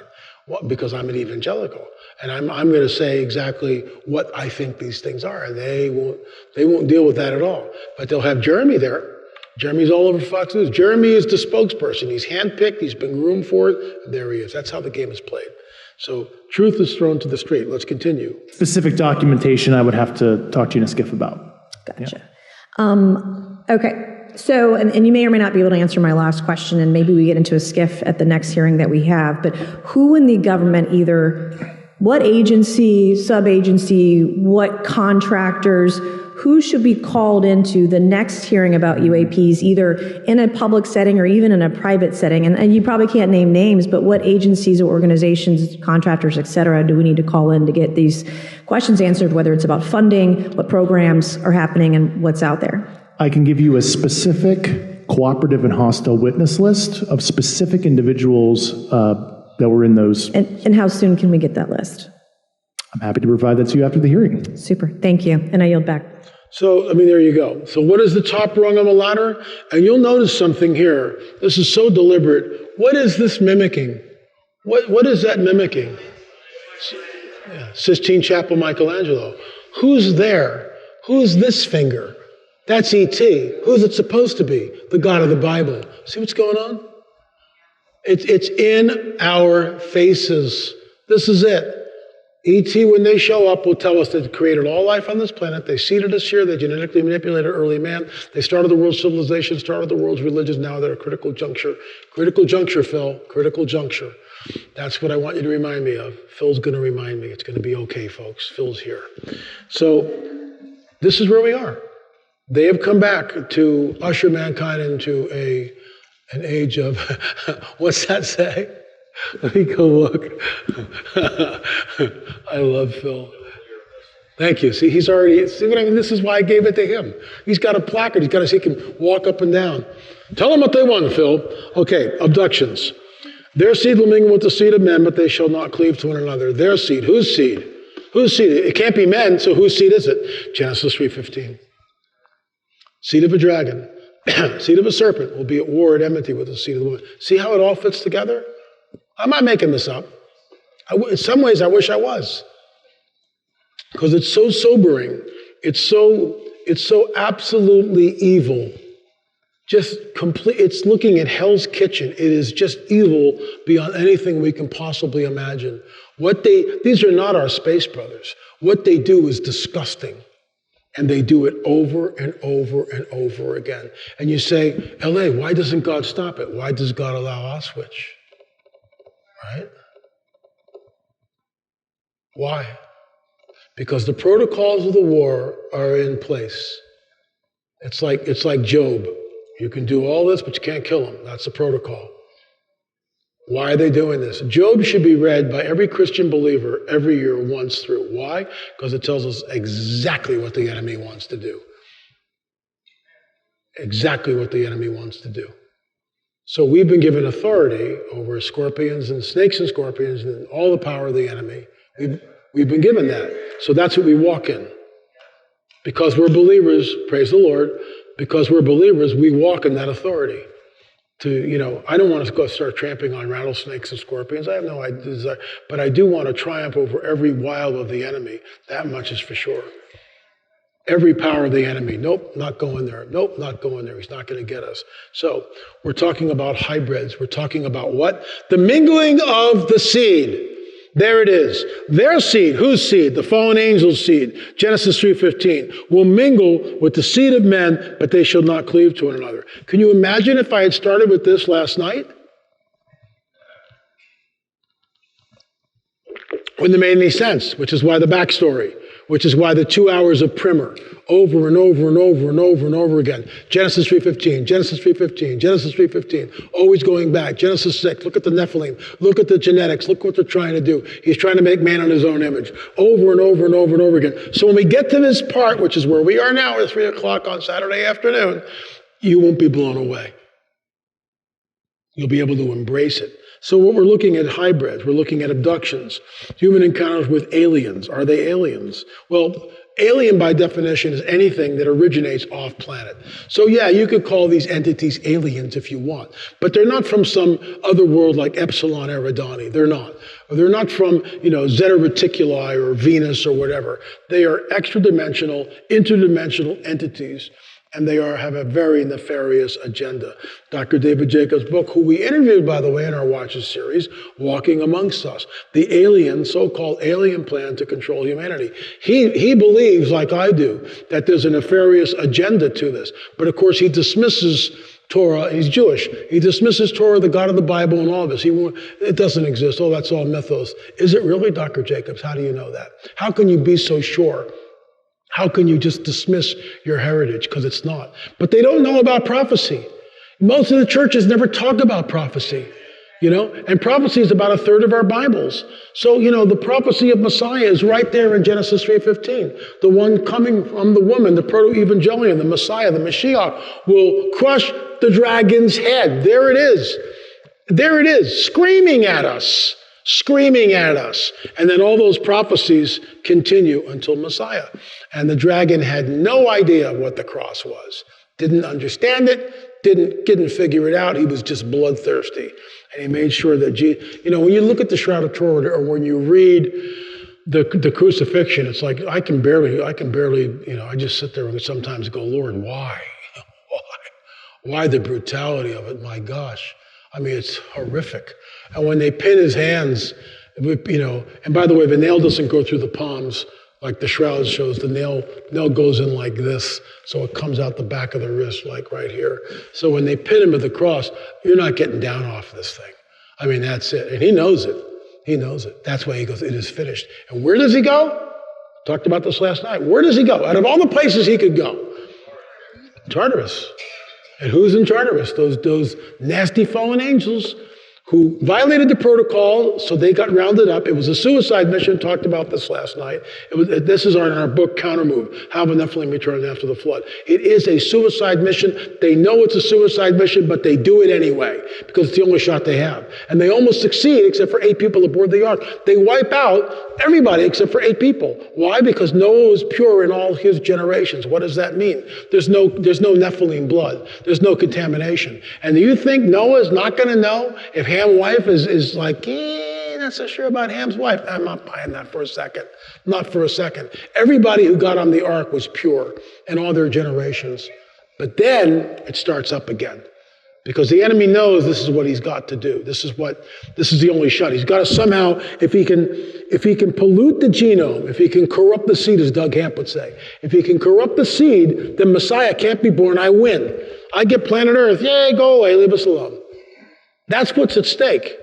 Well, because I'm an evangelical, and I'm going to say exactly what I think these things are, and they won't deal with that at all. But they'll have Jeremy there. Jeremy's all over Fox News. Jeremy is the spokesperson. He's handpicked. He's been groomed for it. And there he is. That's how the game is played. So truth is thrown to the street. Let's continue. Specific documentation I would have to talk to you in a skiff about. Gotcha. Yeah. Okay. So, and you may or may not be able to answer my last question, and maybe we get into a skiff at the next hearing that we have, but who in the government, either what agency, sub-agency, what contractors, who should be called into the next hearing about UAPs, either in a public setting or even in a private setting? And you probably can't name names, but what agencies or organizations, contractors, et cetera, do we need to call in to get these questions answered, whether it's about funding, what programs are happening, and what's out there? I can give you a specific cooperative and hostile witness list of specific individuals that were in those. And how soon can we get that list? I'm happy to provide that to you after the hearing. Super, thank you, and I yield back. So, there you go. So what is the top rung on the ladder? And you'll notice something here. This is so deliberate. What is this mimicking? What is that mimicking? Sistine Chapel, Michelangelo. Who's there? Who's this finger? That's E.T. Who's it supposed to be? The God of the Bible. See what's going on? It's in our faces. This is it. E.T., when they show up, will tell us that they created all life on this planet. They seeded us here. They genetically manipulated early man. They started the world's civilization, started the world's religions. Now they're at a critical juncture. Critical juncture, Phil. Critical juncture. That's what I want you to remind me of. Phil's going to remind me. It's going to be okay, folks. Phil's here. So this is where we are. They have come back to usher mankind into an age of, what's that say? Let me go look. I love Phil. Thank you. See, he's already, see what I mean? This is why I gave it to him. He's got a placard. He can walk up and down. Tell them what they want, Phil. Okay, abductions. Their seed will mingle with the seed of men, but they shall not cleave to one another. Their seed. Whose seed? Whose seed? It can't be men, so whose seed is it? Genesis 3:15. Seed of a dragon, seed of a serpent will be at war at enmity with the seed of the woman. See how it all fits together? I'm not making this up. In some ways, I wish I was. Because it's so sobering. It's so absolutely evil. Just complete. It's looking at hell's kitchen. It is just evil beyond anything we can possibly imagine. These are not our space brothers. What they do is disgusting. And they do it over and over and over again. And you say, LA, why doesn't God stop it? Why does God allow Auschwitz? Right? Why? Because the protocols of the war are in place. It's like Job. You can do all this, but you can't kill him. That's the protocol. Why are they doing this? Job should be read by every Christian believer every year once through. Why? Because it tells us exactly what the enemy wants to do. Exactly what the enemy wants to do. So we've been given authority over scorpions and snakes and scorpions and all the power of the enemy. We've been given that. So that's what we walk in. Because we're believers, praise the Lord, because we're believers, we walk in that authority. I don't want to go start trampling on rattlesnakes and scorpions. I have no idea, but I do want to triumph over every wile of the enemy. That much is for sure. Every power of the enemy. Nope, not going there. Nope, not going there. He's not going to get us. So we're talking about hybrids. We're talking about what? The mingling of the seed. There it is. Their seed, whose seed? The fallen angel's seed. Genesis 3:15 will mingle with the seed of men, but they shall not cleave to one another. Can you imagine if I had started with this last night? Wouldn't have made any sense, which is why the backstory, which is why the 2 hours of primer, over and over and over and over and over again. Genesis 3:15, Genesis 3:15, Genesis 3:15, always going back. Genesis 6, look at the Nephilim, look at the genetics, look what they're trying to do. He's trying to make man in his own image, over and over and over and over again. So when we get to this part, which is where we are now at 3 o'clock on Saturday afternoon, you won't be blown away. You'll be able to embrace it. So what we're looking at hybrids, we're looking at abductions, human encounters with aliens. Are they aliens? Well, alien by definition is anything that originates off planet. So yeah, you could call these entities aliens if you want, but they're not from some other world like Epsilon Eridani. They're not. Or they're not from, Zeta Reticuli or Venus or whatever. They are extra-dimensional, interdimensional entities. And they have a very nefarious agenda. Dr. David Jacobs' book, who we interviewed, by the way, in our Watches series, Walking Amongst Us, the alien, so-called alien plan to control humanity. He believes, like I do, that there's a nefarious agenda to this. But of course, he dismisses Torah. He's Jewish. He dismisses Torah, the God of the Bible, and all of this. It doesn't exist. Oh, that's all mythos. Is it really, Dr. Jacobs? How do you know that? How can you be so sure? How can you just dismiss your heritage? Because it's not. But they don't know about prophecy. Most of the churches never talk about prophecy, and prophecy is about a third of our Bibles. So, the prophecy of Messiah is right there in Genesis 3:15. The one coming from the woman, the proto-evangelion, the Messiah, the Mashiach, will crush the dragon's head. There it is. There it is, screaming at us. Screaming at us. And then all those prophecies continue until Messiah. And the dragon had no idea what the cross was. Didn't understand it, didn't figure it out. He was just bloodthirsty. And he made sure that, when you look at the Shroud of Turin or when you read the crucifixion, it's like, I can barely, I just sit there and sometimes go, Lord, why? Why the brutality of it? My gosh. I mean, it's horrific. And when they pin his hands, and by the way, the nail doesn't go through the palms like the shroud shows. The nail goes in like this, so it comes out the back of the wrist, like right here. So when they pin him to the cross, you're not getting down off this thing. I mean, that's it. And he knows it. He knows it. That's why he goes, it is finished. And where does he go? Talked about this last night. Where does he go? Out of all the places he could go, Tartarus. And who's in Tartarus? Those nasty fallen angels who violated the protocol, so they got rounded up. It was a suicide mission, talked about this last night. This is in our book, Countermove, How the Nephilim Returned After the Flood. It is a suicide mission. They know it's a suicide mission, but they do it anyway, because it's the only shot they have. And they almost succeed, except for 8 people aboard the ark. They wipe out everybody except for 8 people. Why? Because Noah was pure in all his generations. What does that mean? There's no Nephilim blood. There's no contamination. And do you think Noah is not going to know if Ham's wife is like, not so sure about Ham's wife? I'm not buying that for a second. Not for a second. Everybody who got on the ark was pure in all their generations. But then it starts up again. Because the enemy knows this is what he's got to do. This is the only shot. He's got to somehow, if he can pollute the genome, if he can corrupt the seed, as Doug Hamp would say, if he can corrupt the seed, then Messiah can't be born. I win. I get planet Earth. Yay, go away, leave us alone. That's what's at stake.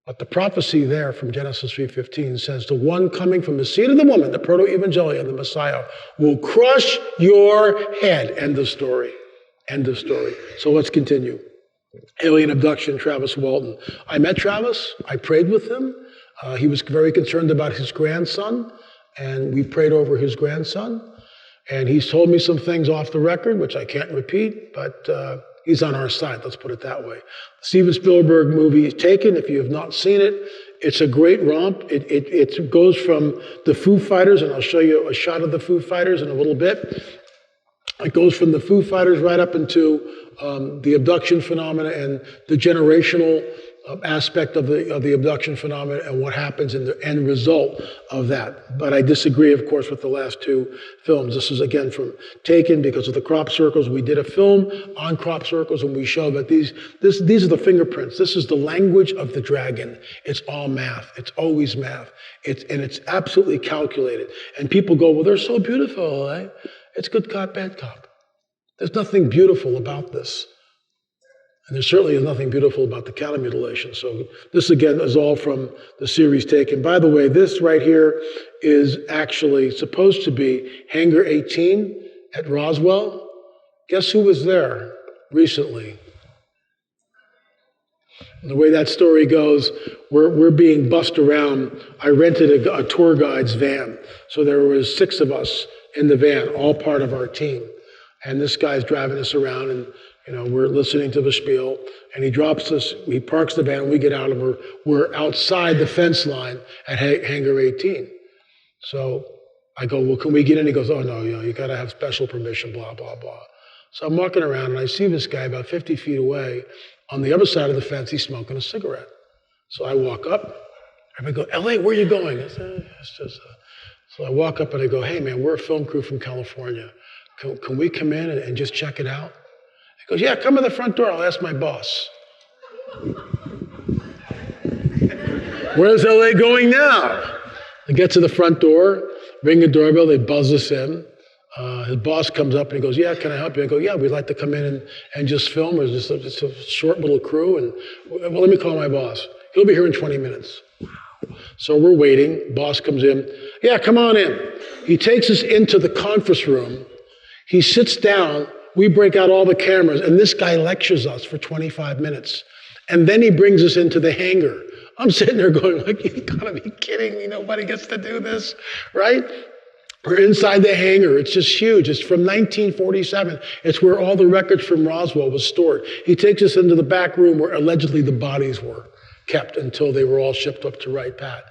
But the prophecy there from Genesis 3:15 says, the one coming from the seed of the woman, the proto-evangelion, the Messiah, will crush your head. End of story. End of story. So let's continue. Alien abduction, Travis Walton. I met Travis. I prayed with him. He was very concerned about his grandson, and we prayed over his grandson. And he's told me some things off the record, which I can't repeat, but he's on our side, let's put it that way. Steven Spielberg movie, Taken, if you have not seen it, it's a great romp. It goes from the Foo Fighters, and I'll show you a shot of the Foo Fighters in a little bit. It goes from the Foo Fighters right up into the abduction phenomena and the generational aspect of the abduction phenomena and what happens in the end result of that. But I disagree, of course, with the last 2 films. This is, again, from Taken because of the crop circles. We did a film on crop circles, and we show that these are the fingerprints. This is the language of the dragon. It's all math. It's always math. It's absolutely calculated. And people go, well, they're so beautiful, eh? It's good cop, bad cop. There's nothing beautiful about this. And there certainly is nothing beautiful about the cattle mutilation. So this, again, is all from the series Taken. By the way, this right here is actually supposed to be Hangar 18 at Roswell. Guess who was there recently? And the way that story goes, we're being bussed around. I rented a tour guide's van. So there was 6 of us in the van, all part of our team. And this guy's driving us around, and we're listening to the spiel, and he drops us, he parks the van, and we get out, and we're outside the fence line at Hangar 18. So I go, well, can we get in? He goes, oh, no, you got to have special permission, blah, blah, blah. So I'm walking around, and I see this guy about 50 feet away. On the other side of the fence, he's smoking a cigarette. So I walk up, and I go, L.A., where are you going? I said, it's just So I walk up and I go, hey, man, we're a film crew from California. Can we come in and just check it out? He goes, yeah, come to the front door. I'll ask my boss. Where's LA going now? I get to the front door, ring the doorbell, they buzz us in. His boss comes up and he goes, yeah, can I help you? I go, yeah, we'd like to come in and just film. We're just a short little crew. And well, let me call my boss. He'll be here in 20 minutes. So we're waiting. Boss comes in. Yeah, come on in. He takes us into the conference room. He sits down. We break out all the cameras, and this guy lectures us for 25 minutes. And then he brings us into the hangar. I'm sitting there going, like, you gotta be kidding me. Nobody gets to do this, right? We're inside the hangar. It's just huge. It's from 1947. It's where all the records from Roswell was stored. He takes us into the back room where allegedly the bodies were kept until they were all shipped up to Wright Pat.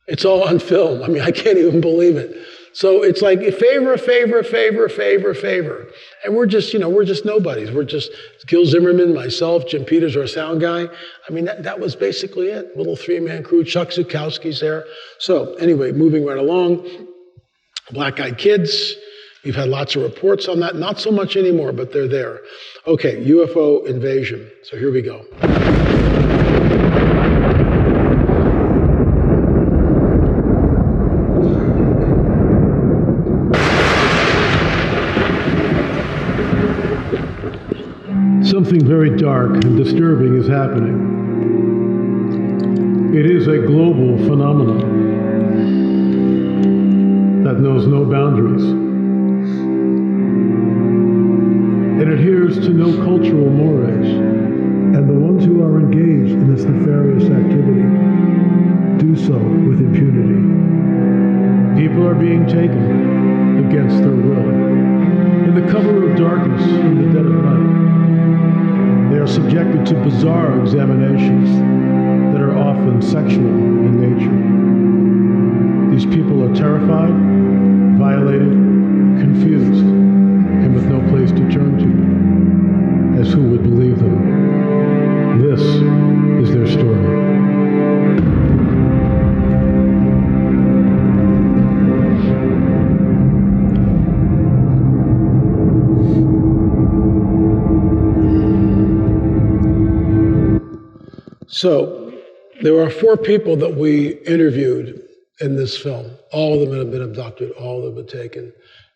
It's all on film. I mean, I can't even believe it. So it's like favor. And we're just nobodies. We're just Gil Zimmerman, myself, Jim Peters, our sound guy. I mean, that was basically it. Little 3-man crew. Chuck Zukowski's there. So anyway, moving right along. Black-eyed kids. We've had lots of reports on that. Not so much anymore, but they're there. Okay, UFO invasion. So here we go. Something very dark and disturbing is happening. It is a global phenomenon that knows no boundaries. It adheres to no cultural mores. And the ones who are engaged in this nefarious activity do so with impunity. People are being taken against their will, in the cover of darkness, in the dead of night. They are subjected to bizarre examinations that are often sexual in nature. These people are terrified, violated, confused, and with no place to turn to, as who would believe them? This is their story. So, there are 4 people that we interviewed in this film. All of them have been abducted, all of them have been taken.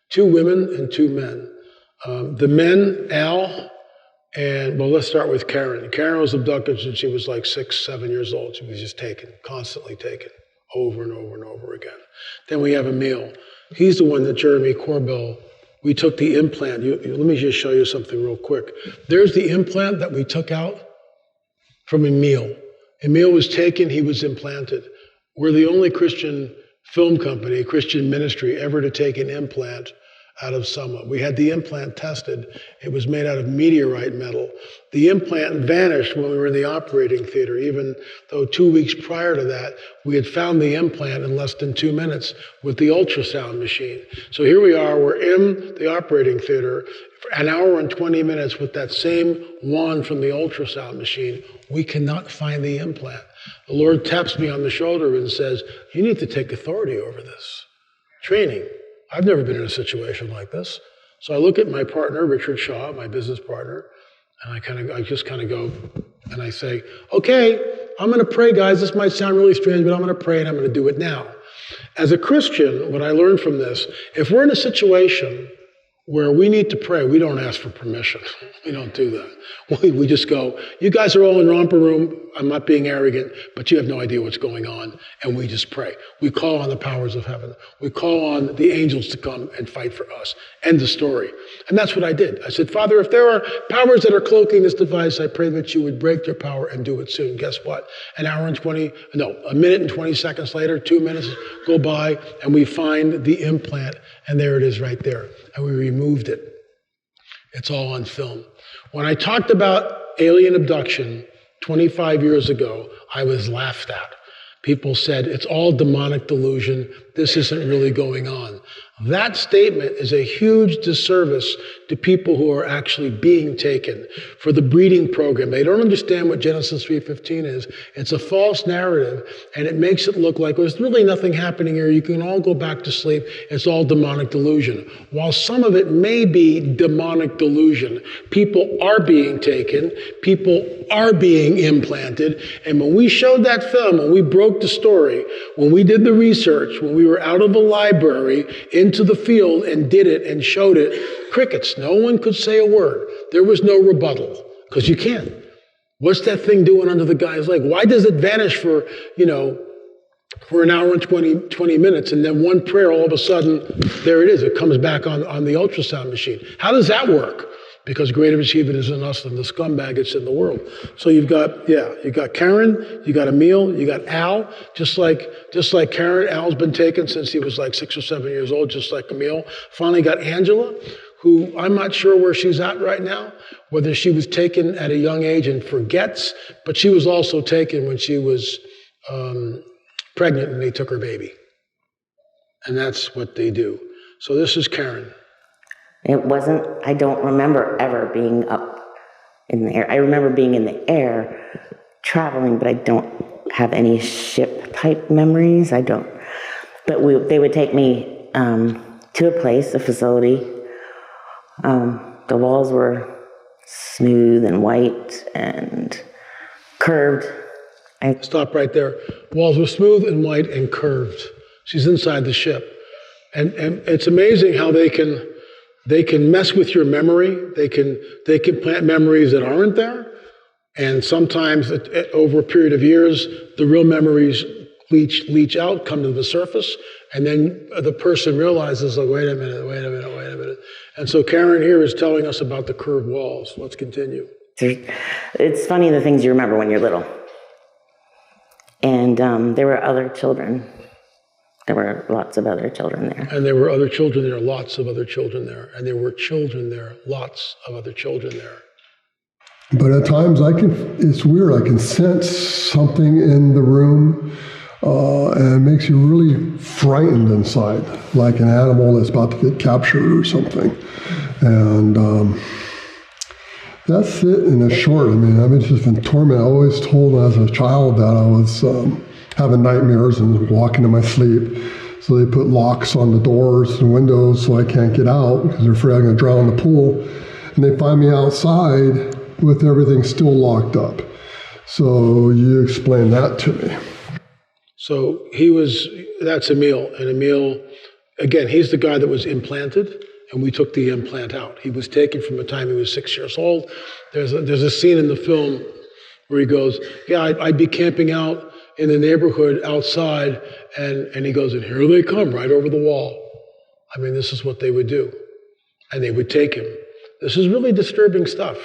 2 women and 2 men. The men, Al, and, well, let's start with Karen. Karen was abducted since she was like 6, 7 years old. She was just taken, constantly taken, over and over and over again. Then we have Emil. He's the one that Jeremy Corbell, we took the implant. Let me just show you something real quick. There's the implant that we took out from Emil. Emil was taken, he was implanted. We're the only Christian film company, Christian ministry, ever to take an implant out of someone. We had the implant tested. It was made out of meteorite metal. The implant vanished when we were in the operating theater, even though 2 weeks prior to that, we had found the implant in less than 2 minutes with the ultrasound machine. So here we are, we're in the operating theater for an hour and 20 minutes with that same wand from the ultrasound machine. We cannot find the implant. The Lord taps me on the shoulder and says, you need to take authority over this. Training. I've never been in a situation like this. So I look at my partner, Richard Shaw, my business partner, and I just kind of go, and I say, okay, I'm going to pray, guys. This might sound really strange, but I'm going to pray and I'm going to do it now. As a Christian, what I learned from this, if we're in a situation where we need to pray, we don't ask for permission. We don't do that. We just go, you guys are all in romper room. I'm not being arrogant, but you have no idea what's going on. And we just pray. We call on the powers of heaven. We call on the angels to come and fight for us. End of story. And that's what I did. I said, Father, if there are powers that are cloaking this device, I pray that you would break their power and do it soon. Guess what? A minute and 20 seconds later, 2 minutes go by, and we find the implant, and there it is right there. And we removed it. It's all on film. When I talked about alien abduction 25 years ago, I was laughed at. People said, it's all demonic delusion. This isn't really going on. That statement is a huge disservice to people who are actually being taken for the breeding program. They don't understand what Genesis 3:15 is. It's a false narrative, and it makes it look like there's really nothing happening here. You can all go back to sleep. It's all demonic delusion. While some of it may be demonic delusion, people are being taken, people are being implanted, and when we showed that film, when we broke the story, when we did the research, when we were out of the library into the field and did it and showed it, crickets. No one could say a word. There was no rebuttal, because you can't. What's that thing doing under the guy's leg? Why does it vanish for an hour and 20 minutes, and then one prayer, all of a sudden, there it is. It comes back on the ultrasound machine. How does that work? Because greater is he that is in us than the scumbag that's in the world. So you've got Karen, you got Emil, you got Al, just like Karen. Al's been taken since he was like 6 or 7 years old, just like Emil. Finally got Angela, who I'm not sure where she's at right now, whether she was taken at a young age and forgets, but she was also taken when she was pregnant and they took her baby. And that's what they do. So this is Karen. I don't remember ever being up in the air. I remember being in the air, traveling, but I don't have any ship-type memories. I don't. But they would take me to a place, a facility. The walls were smooth and white and curved. Stop right there. Walls were smooth and white and curved. She's inside the ship. And it's amazing how they can mess with your memory. They can plant memories that aren't there. And sometimes over a period of years, the real memories leach out, come to the surface. And then the person realizes, like, wait a minute. And so Karen here is telling us about the curved walls. Let's continue. It's funny the things you remember when you're little. And there were other children. There were lots of other children there. And there were other children there, lots of other children there. And there were children there, lots of other children there. But at times it's weird, I can sense something in the room, and it makes you really frightened inside, like an animal that's about to get captured or something. And that's it in a short. I mean, I've just been tormented. I always told as a child that I was having nightmares and walking in my sleep. So they put locks on the doors and windows so I can't get out because they're afraid I'm going to drown in the pool. And they find me outside with everything still locked up. So you explain that to me. So that's Emil. And Emil, again, he's the guy that was implanted, and we took the implant out. He was taken from the time he was 6 years old. There's a scene in the film where he goes, yeah, I'd be camping out in the neighborhood outside, and he goes, and here they come, right over the wall. I mean, this is what they would do. And they would take him. This is really disturbing stuff.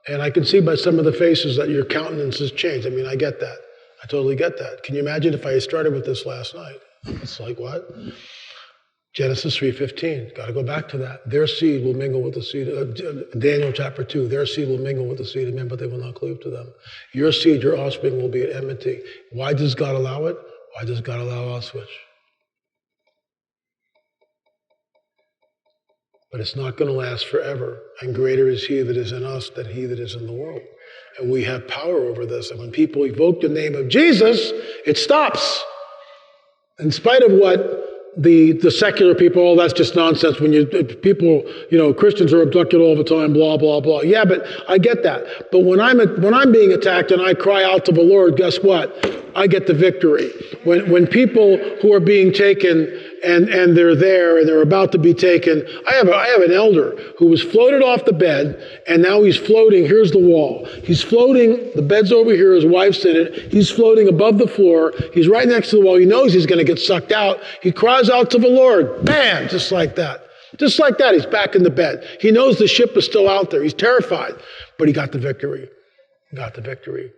And I can see by some of the faces that your countenance has changed. I mean, I get that. I totally get that. Can you imagine if I had started with this last night? It's like, what? Genesis 3:15. Got to go back to that. Their seed will mingle with the seed. Daniel chapter 2. Their seed will mingle with the seed of men, but they will not cleave to them. Your seed, your offspring, will be at enmity. Why does God allow it? Why does God allow Auschwitz? But it's not going to last forever. And greater is he that is in us than he that is in the world. And we have power over this. And when people evoke the name of Jesus, it stops. In spite of what the secular people, oh, that's just nonsense. When people, Christians are abducted all the time, blah, blah, blah. Yeah, but I get that. But when I'm being attacked and I cry out to the Lord, guess what? I get the victory. When people who are being taken and they're there and they're about to be taken, I have an elder who was floated off the bed, and now he's floating. Here's the wall. He's floating. The bed's over here. His wife's in it. He's floating above the floor. He's right next to the wall. He knows he's going to get sucked out. He cries out to the Lord. Bam! Just like that. Just like that, he's back in the bed. He knows the ship is still out there. He's terrified, but he got the victory. He got the victory.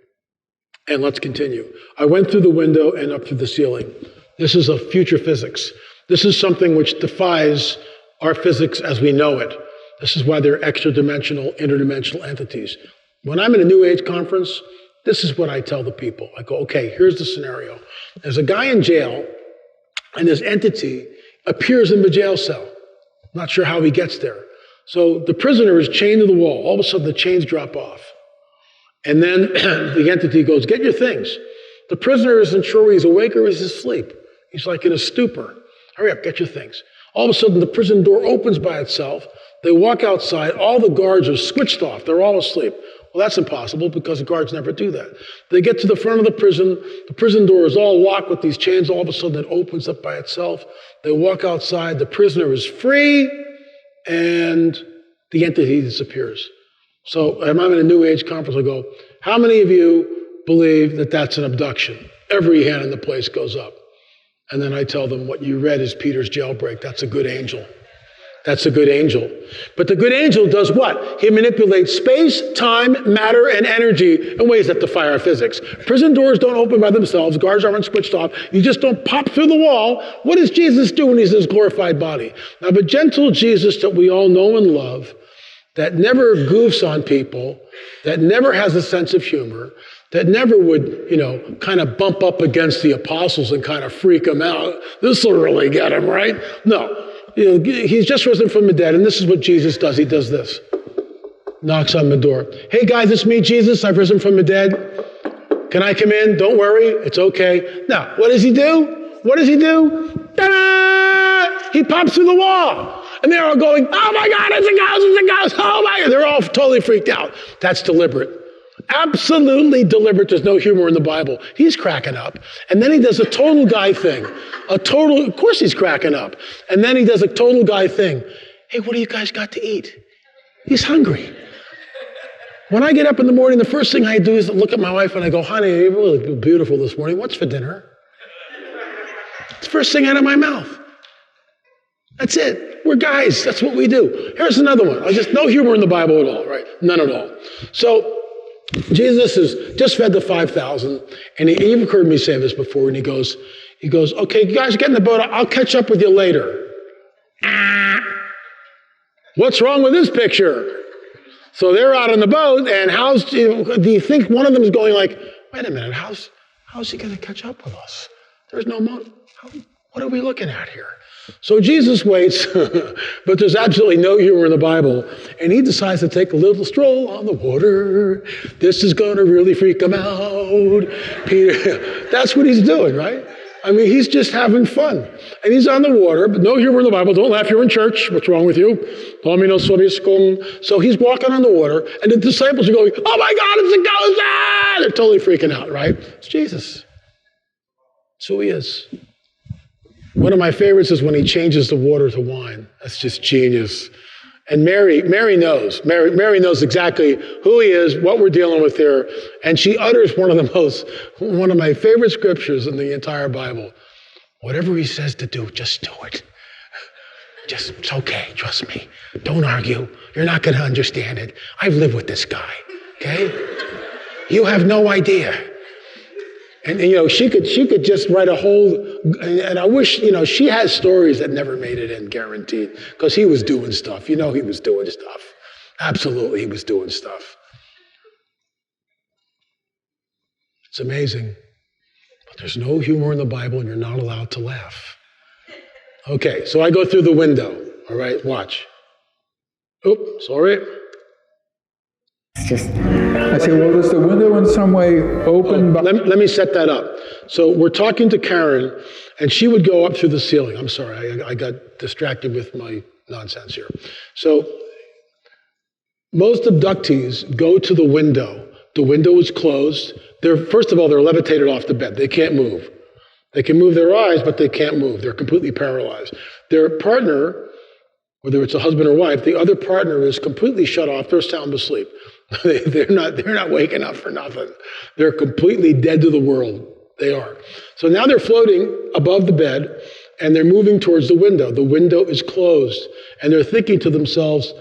And let's continue. I went through the window and up through the ceiling. This is a future physics. This is something which defies our physics as we know it. This is why they're extra-dimensional, interdimensional entities. When I'm in a New Age conference, this is what I tell the people. I go, okay, here's the scenario. There's a guy in jail, and this entity appears in the jail cell. Not sure how he gets there. So the prisoner is chained to the wall. All of a sudden, the chains drop off. And then the entity goes, get your things. The prisoner isn't sure he's awake or he's asleep. He's like in a stupor. Hurry up, get your things. All of a sudden, the prison door opens by itself. They walk outside. All the guards are switched off. They're all asleep. Well, that's impossible because the guards never do that. They get to the front of the prison door is all locked with these chains. All of a sudden, it opens up by itself. They walk outside. The prisoner is free, and the entity disappears. So I'm in a New Age conference. I go, how many of you believe that that's an abduction? Every hand in the place goes up. And then I tell them what you read is Peter's jailbreak. That's a good angel. That's a good angel. But the good angel does what? He manipulates space, time, matter, and energy in ways that defy our physics. Prison doors don't open by themselves. Guards aren't switched off. You just don't pop through the wall. What does Jesus do when he's in his glorified body? Now, the gentle Jesus that we all know and love, that never goofs on people, that never has a sense of humor, that never would, kind of bump up against the apostles and kind of freak them out. This will really get him, right? No. He's just risen from the dead, and this is what Jesus does. He does this. Knocks on the door. Hey, guys, it's me, Jesus. I've risen from the dead. Can I come in? Don't worry. It's okay. Now, what does he do? What does he do? Ta-da! He pops through the wall. And they're all going, oh, my God, it's a ghost, it's a ghost. Oh, my God. They're all totally freaked out. That's deliberate. Absolutely deliberate. There's no humor in the Bible. He's cracking up. And then he does a total guy thing. Of course he's cracking up. And then he does a total guy thing. Hey, what do you guys got to eat? He's hungry. When I get up in the morning, the first thing I do is look at my wife and I go, honey, you really look beautiful this morning. What's for dinner? It's the first thing out of my mouth. That's it. We're guys. That's what we do. Here's another one. No humor in the Bible at all, right? None at all. So Jesus has just fed the 5,000, and you've heard me say this before, and he goes, okay, you guys get in the boat. I'll catch up with you later. What's wrong with this picture? So they're out on the boat, and do you think one of them is going like, wait a minute, how's he going to catch up with us? There's no motive. What are we looking at here? So Jesus waits, but there's absolutely no humor in the Bible, and he decides to take a little stroll on the water. This is going to really freak him out. Peter, that's what he's doing, right? I mean, he's just having fun. And he's on the water, but no humor in the Bible. Don't laugh, you're in church. What's wrong with you? So he's walking on the water, and the disciples are going, oh my God, it's a ghost! Ah! They're totally freaking out, right? It's Jesus. That's who he is. One of my favorites is when he changes the water to wine. That's just genius. And Mary knows. Mary knows exactly who he is, what we're dealing with here. And she utters one of my favorite scriptures in the entire Bible. Whatever he says to do, just do it. It's okay, trust me. Don't argue. You're not going to understand it. I've lived with this guy, okay? You have no idea. And she could just write a whole, and I wish, she has stories that never made it in, guaranteed, because he was doing stuff. He was doing stuff. Absolutely, he was doing stuff. It's amazing. But there's no humor in the Bible, and you're not allowed to laugh. Okay, so I go through the window. All right, watch. Oh, sorry. I say, well, is the window in some way open? Let me set that up. So we're talking to Karen, and she would go up through the ceiling. I'm sorry, I got distracted with my nonsense here. So most abductees go to the window. The window is closed. First of all, they're levitated off the bed. They can't move. They can move their eyes, but they can't move. They're completely paralyzed. Their partner, whether it's a husband or wife, the other partner is completely shut off. They're sound asleep. They're not waking up for nothing. They're completely dead to the world. They are. So now they're floating above the bed, and they're moving towards the window. The window is closed, and they're thinking to themselves,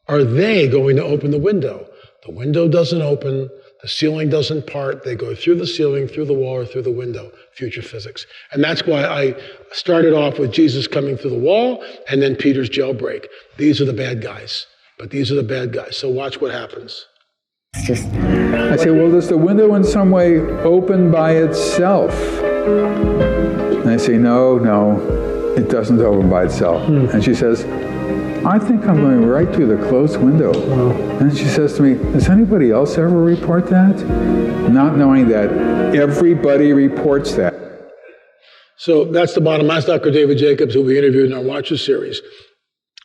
are they going to open the window? The window doesn't open. The ceiling doesn't part. They go through the ceiling, through the wall, or through the window. Future physics. And that's why I started off with Jesus coming through the wall, and then Peter's jailbreak. These are the bad guys. But these are the bad guys. So watch what happens. I say, well, does the window in some way open by itself? And I say, no, it doesn't open by itself. And she says, I think I'm going right through the closed window. And she says to me, does anybody else ever report that? Not knowing that everybody reports that. So that's the bottom. That's Dr. David Jacobs, who we interviewed in our Watcher series.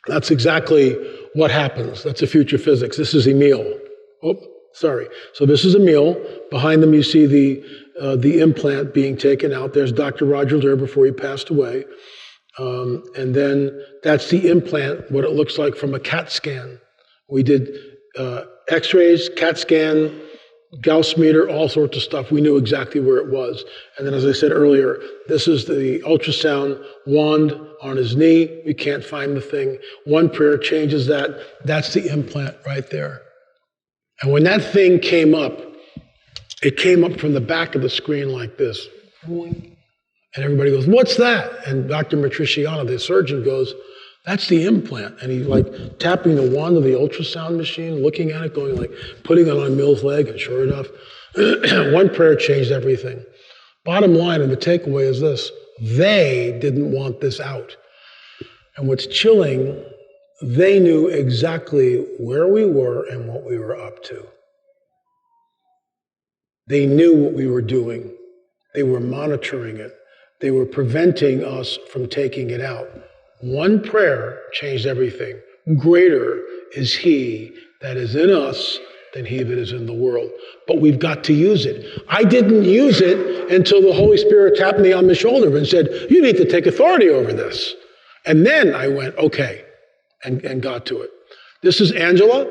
That's exactly what happens. That's a future physics. This is Emil. Oh, sorry. So this is Emil. Behind them, you see the implant being taken out. There's Dr. Roger there before he passed away. And then that's the implant, what it looks like from a CAT scan. We did x-rays, CAT scan, Gauss meter, all sorts of stuff. We knew exactly where it was. And then, as I said earlier, this is the ultrasound wand on his knee. We can't find the thing. One prayer changes that. That's the implant right there. And when that thing came up, it came up from the back of the screen like this. And everybody goes, what's that? And Dr. Matriciano, the surgeon, goes, that's the implant. And he's like tapping the wand of the ultrasound machine, looking at it, going like, putting it on Emil's leg, and sure enough, one prayer changed everything. Bottom line, and the takeaway is this: they didn't want this out. And what's chilling, they knew exactly where we were and what we were up to. They knew what we were doing. They were monitoring it. They were preventing us from taking it out. One prayer changed everything. Greater is he that is in us than he that is in the world. But we've got to use it. I didn't use it until the Holy Spirit tapped me on the shoulder and said, you need to take authority over this. And then I went, okay, and got to it. This is Angela,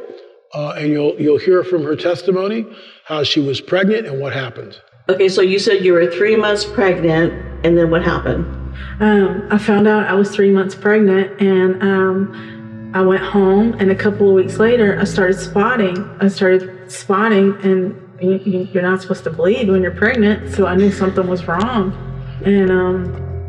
and you'll hear from her testimony how she was pregnant and what happened. Okay, so you said you were 3 months pregnant, and then what happened? I found out I was 3 months pregnant, and I went home, and a couple of weeks later, I started spotting, and you're not supposed to bleed when you're pregnant, so I knew something was wrong. And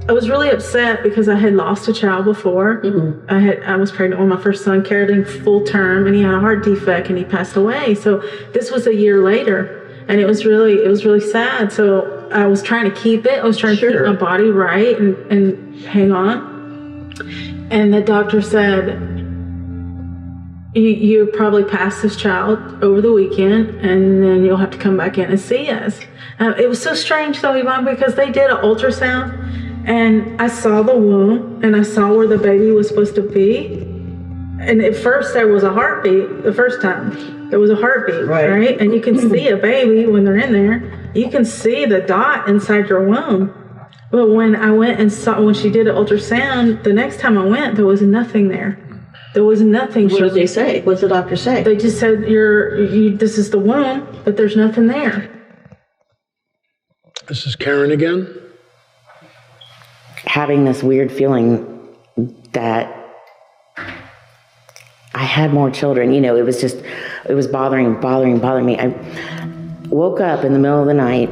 I was really upset because I had lost a child before. I was pregnant with my first son, carried him full term, and he had a heart defect, and he passed away. So this was a year later, and it was really sad. So I was trying to keep it. I was trying to keep my body right and hang on. And the doctor said, you probably passed this child over the weekend, and then you'll have to come back in and see us. It was so strange though, Yvonne, because they did an ultrasound, and I saw the womb, and I saw where the baby was supposed to be. And at first there was a heartbeat. The first time there was a heartbeat, right? And you can see a baby when they're in there. You can see the dot inside your womb. But when I went and saw, when she did an ultrasound, the next time I went, there was nothing there. There was nothing. What did they say? What did the doctor say? They just said, this is the womb, but there's nothing there. This is Karen again. Having this weird feeling that I had more children, it was bothering me. I woke up in the middle of the night,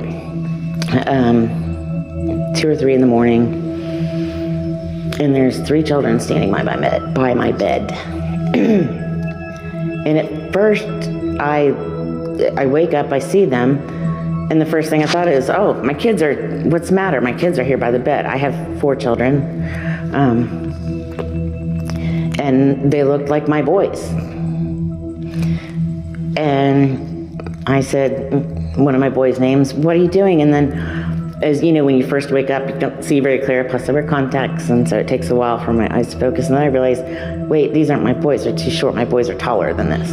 2 or 3 in the morning, and there's 3 children standing by my bed. And at first, I wake up, I see them, and the first thing I thought is, oh, what's the matter? My kids are here by the bed. I have 4 children, and they looked like my boys. And I said, one of my boys' names, what are you doing? And then, as you know, when you first wake up, you don't see very clear, plus I wear contacts, and so it takes a while for my eyes to focus. And then I realized, wait, these aren't my boys, they're too short. My boys are taller than this.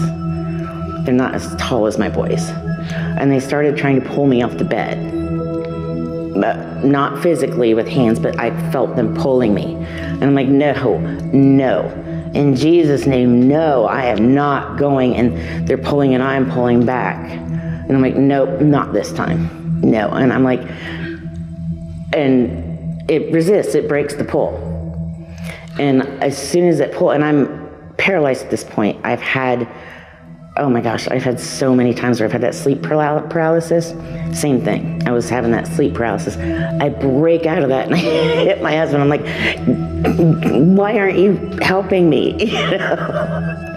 They're not as tall as my boys. And they started trying to pull me off the bed. But not physically with hands, but I felt them pulling me. And I'm like, no, in Jesus' name, no, I am not going. And they're pulling and I'm pulling back. And I'm like, nope, not this time, no. And I'm like, and it resists, it breaks the pull. And as soon as it pulls, and I'm paralyzed at this point, I've had so many times where I've had that sleep paralysis. Same thing. I was having that sleep paralysis. I break out of that and I hit my husband. I'm like, why aren't you helping me?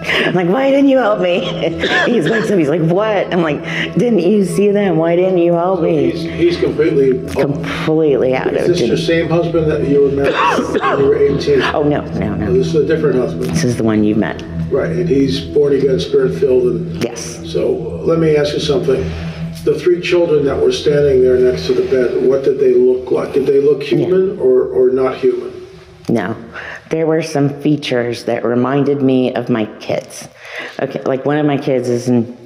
I'm like, why didn't you help me? He's like, what? I'm like, didn't you see them? Why didn't you help me? He's completely out of it. Is this your same husband that you met when you were 18? Oh, no. This is a different husband. This is the one you met. Right, and he's born again, spirit-filled. And yes. So let me ask you something. The 3 children that were standing there next to the bed, what did they look like? Did they look human or not human? No. There were some features that reminded me of my kids. Okay, like one of my kids is in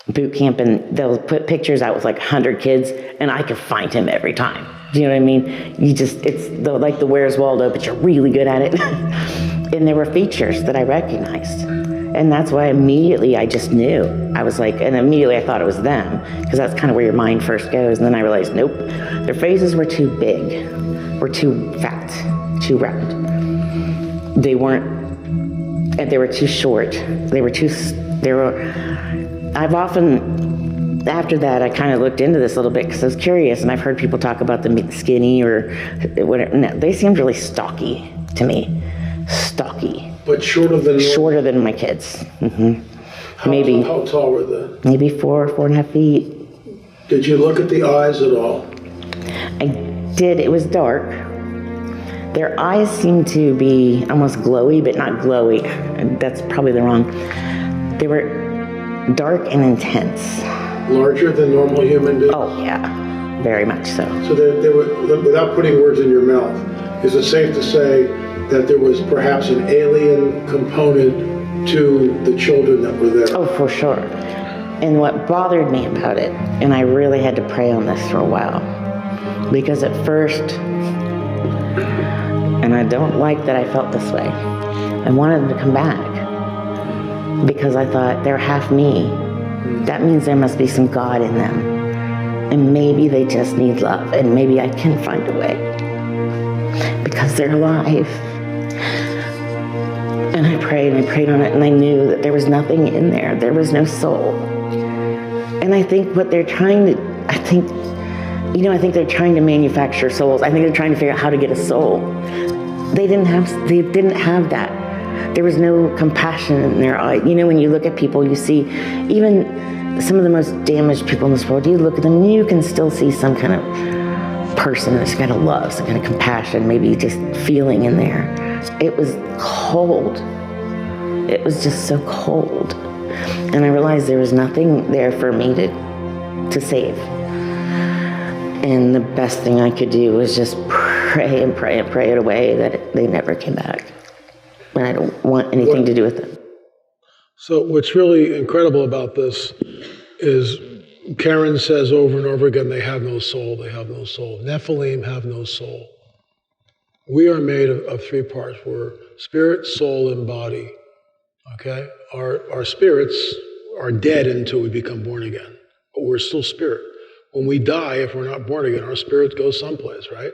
boot camp, and they'll put pictures out with like 100 kids, and I could find him every time. Do you know what I mean? It's like the Where's Waldo, but you're really good at it. And there were features that I recognized. And that's why immediately I just knew. I was like, and immediately I thought it was them, because that's kind of where your mind first goes. And then I realized, nope, their faces were too big, were too fat, too round. They were too short. I've often, after that, I kind of looked into this a little bit because I was curious, and I've heard people talk about them being skinny or whatever. No, they seemed really stocky to me. Stocky. But shorter than my kids. How tall were they? Maybe 4.5 feet. Did you look at the eyes at all? I did. It was dark. Their eyes seemed to be almost glowy, but not glowy. That's probably the wrong. They were dark and intense. Larger than normal human beings? Oh, yeah. Very much so. So they were, without putting words in your mouth, is it safe to say that there was perhaps an alien component to the children that were there? Oh, for sure. And what bothered me about it, and I really had to pray on this for a while, because at first, and I don't like that I felt this way, I wanted them to come back, because I thought, they're half me. That means there must be some God in them. And maybe they just need love, and maybe I can find a way. because they're alive. And I prayed on it, and I knew that there was nothing in there. There was no soul. And I think what they're trying to, I think they're trying to manufacture souls. I think they're trying to figure out how to get a soul. They didn't have that. There was no compassion in their eye. You know, when you look at people, you see even some of the most damaged people in this world, you look at them and you can still see some kind of person, some kind of love, some kind of compassion, maybe just feeling in there. It was cold. It was just so cold. And I realized there was nothing there for me to save. And the best thing I could do was just pray and pray and pray it away that they never came back. And I don't want anything to do with them. So what's really incredible about this is Karen says over and over again, they have no soul, they have no soul. Nephilim have no soul. We are made of three parts. We're spirit, soul, and body. Okay? Our spirits are dead until we become born again. But we're still spirit. When we die, if we're not born again, our spirit goes someplace, right?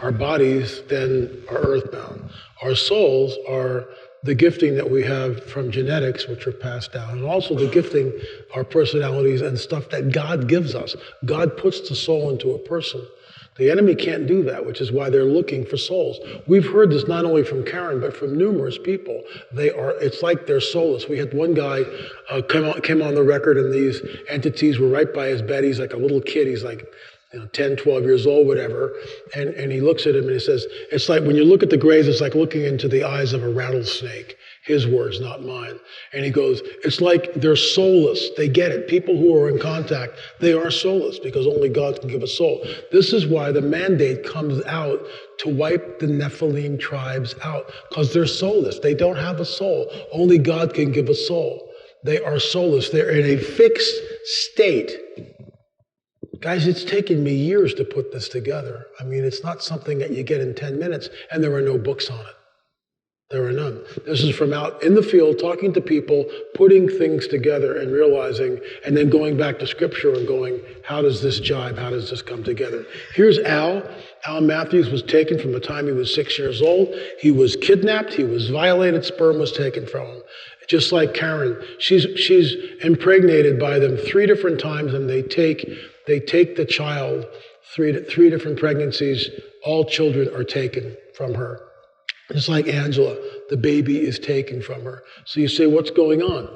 Our bodies then are earthbound. Our souls are the gifting that we have from genetics, which are passed down, and also the gifting, our personalities and stuff that God gives us. God puts the soul into a person. The enemy can't do that, which is why they're looking for souls. We've heard this not only from Karen, but from numerous people. It's like they're soulless. We had one guy came on the record, and these entities were right by his bed. He's like a little kid. He's like 10, 12 years old, whatever. And he looks at him and he says, it's like when you look at the graves, it's like looking into the eyes of a rattlesnake. His words, not mine. And he goes, it's like they're soulless. They get it. People who are in contact, they are soulless because only God can give a soul. This is why the mandate comes out to wipe the Nephilim tribes out, because they're soulless. They don't have a soul. Only God can give a soul. They are soulless. They're in a fixed state. Guys, it's taken me years to put this together. I mean, it's not something that you get in 10 minutes, and there are no books on it. There are none. This is from out in the field, talking to people, putting things together and realizing, and then going back to scripture and going, how does this jibe? How does this come together? Here's Al. Al Matthews was taken from the time he was 6 years old. He was kidnapped. He was violated. Sperm was taken from him. Just like Karen, she's impregnated by them 3 different times, and they take the child, three different pregnancies. All children are taken from her. Just like Angela, the baby is taken from her. So you say, what's going on?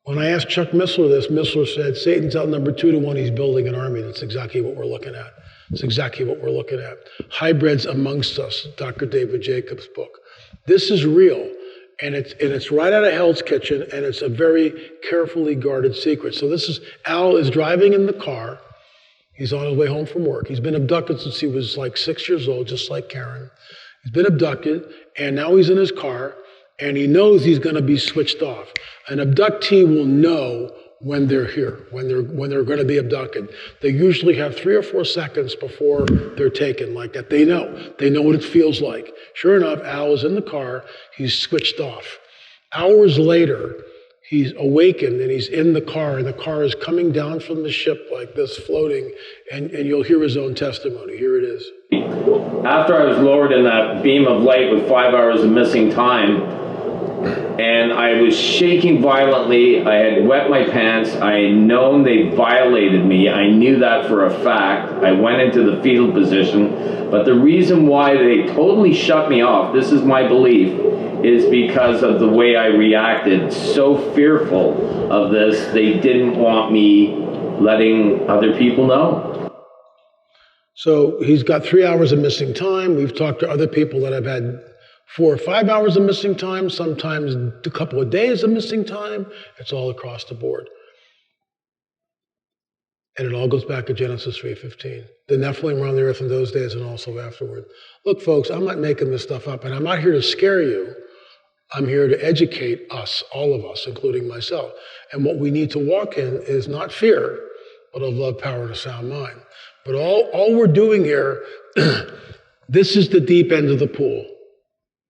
When I asked Chuck Missler this, Missler said, Satan's out number 2 to 1, he's building an army. That's exactly what we're looking at. It's exactly what we're looking at. Hybrids amongst us, Dr. David Jacobs' book. This is real, and it's right out of Hell's Kitchen, and it's a very carefully guarded secret. So Al is driving in the car. He's on his way home from work. He's been abducted since he was like 6 years old, just like Karen. He's been abducted, and now he's in his car, and he knows he's going to be switched off. An abductee will know when they're here, when they're going to be abducted. They usually have 3 or 4 seconds before they're taken like that. They know what it feels like. Sure enough, Al is in the car. He's switched off. Hours later, he's awakened, and he's in the car, and the car is coming down from the ship like this, floating, and you'll hear his own testimony. Here it is. After I was lowered in that beam of light with 5 hours of missing time, and I was shaking violently, I had wet my pants, I had known they violated me, I knew that for a fact. I went into the fetal position, but the reason why they totally shut me off, this is my belief, is because of the way I reacted. So fearful of this, they didn't want me letting other people know. So he's got 3 hours of missing time. We've talked to other people that have had 4 or 5 hours of missing time, sometimes a couple of days of missing time. It's all across the board. And it all goes back to Genesis 3:15. The Nephilim were on the earth in those days and also afterward. Look, folks, I'm not making this stuff up, and I'm not here to scare you. I'm here to educate us, all of us, including myself. And what we need to walk in is not fear, but of love, power, and a sound mind. But all we're doing here, this is the deep end of the pool.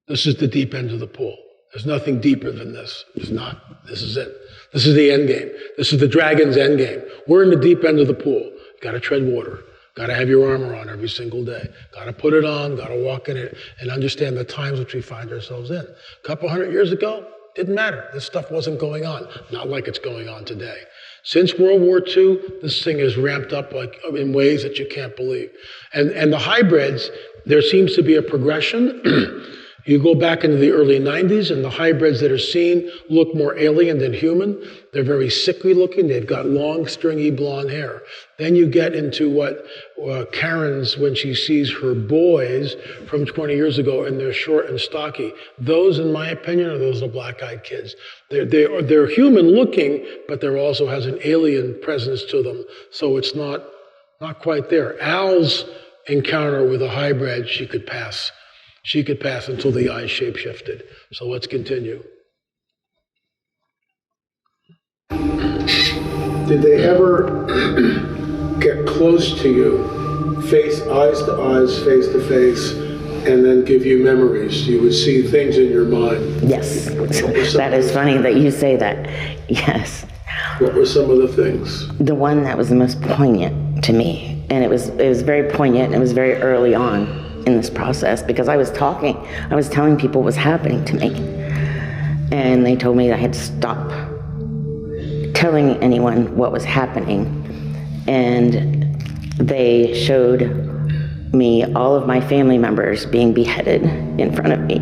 This is the deep end of the pool. There's nothing deeper than this. There's not. This is it. This is the end game. This is the dragon's end game. We're in the deep end of the pool. You got to tread water. Got to have your armor on every single day. Got to put it on, got to walk in it, and understand the times which we find ourselves in. A couple hundred years ago, didn't matter. This stuff wasn't going on. Not like it's going on today. Since World War II, this thing has ramped up like in ways that you can't believe. And the hybrids, there seems to be a progression. You go back into the early 90s, and the hybrids that are seen look more alien than human. They're very sickly looking. They've got long, stringy blonde hair. Then you get into what Karen's, when she sees her boys from 20 years ago, and they're short and stocky. Those, in my opinion, are those the black-eyed kids. They're human looking, but there also has an alien presence to them. So it's not quite there. Al's encounter with a hybrid, she could pass. She could pass until the eyes shape-shifted. So let's continue. Did they ever get close to you, eyes to eyes, face to face, and then give you memories? You would see things in your mind. Yes. That is funny that you say that. Yes. What were some of the things? The one that was the most poignant to me, and it was very poignant, and it was very early on in this process, because I was telling people what was happening to me, and they told me I had to stop telling anyone what was happening, and they showed me all of my family members being beheaded in front of me.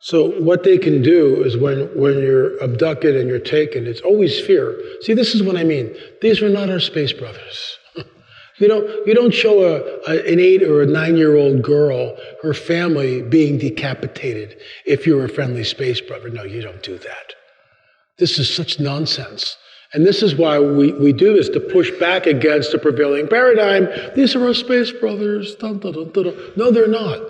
So what they can do is when you're abducted and you're taken, it's always fear. See, this is what I mean. These are not our space brothers. You don't show an 8 or a 9-year-old girl, her family being decapitated if you're a friendly space brother. No, you don't do that. This is such nonsense. And this is why we do this, to push back against the prevailing paradigm. These are our space brothers. Dun, dun, dun, dun, dun. No, they're not.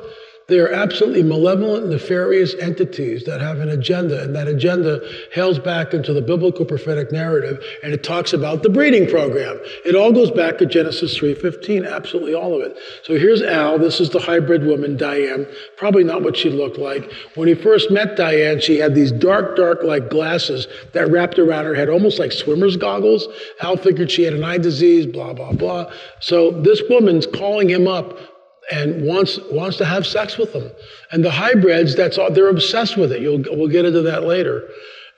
They are absolutely malevolent, nefarious entities that have an agenda, and that agenda hails back into the biblical prophetic narrative, and it talks about the breeding program. It all goes back to Genesis 3:15, absolutely all of it. So here's Al. This is the hybrid woman, Diane. Probably not what she looked like. When he first met Diane, she had these dark, like glasses that wrapped around her head, almost like swimmer's goggles. Al figured she had an eye disease, blah, blah, blah. So this woman's calling him up and wants to have sex with them. And the hybrids, that's all, they're obsessed with it. We'll get into that later.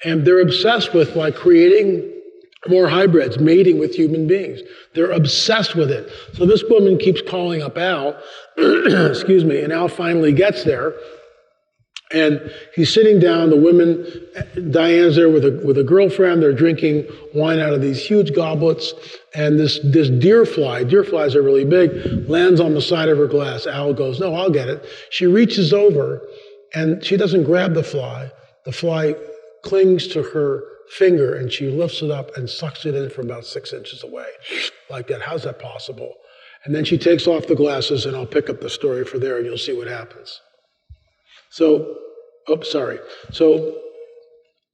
And they're obsessed with creating more hybrids, mating with human beings. They're obsessed with it. So this woman keeps calling up Al, excuse me, and Al finally gets there. And he's sitting down, Diane's there with a girlfriend, they're drinking wine out of these huge goblets, and this deer flies are really big, lands on the side of her glass. Al goes, no, I'll get it. She reaches over, and she doesn't grab the fly. The fly clings to her finger, and she lifts it up and sucks it in from about 6 inches away, like that. How's that possible? And then she takes off the glasses, and I'll pick up the story for there, and you'll see what happens. So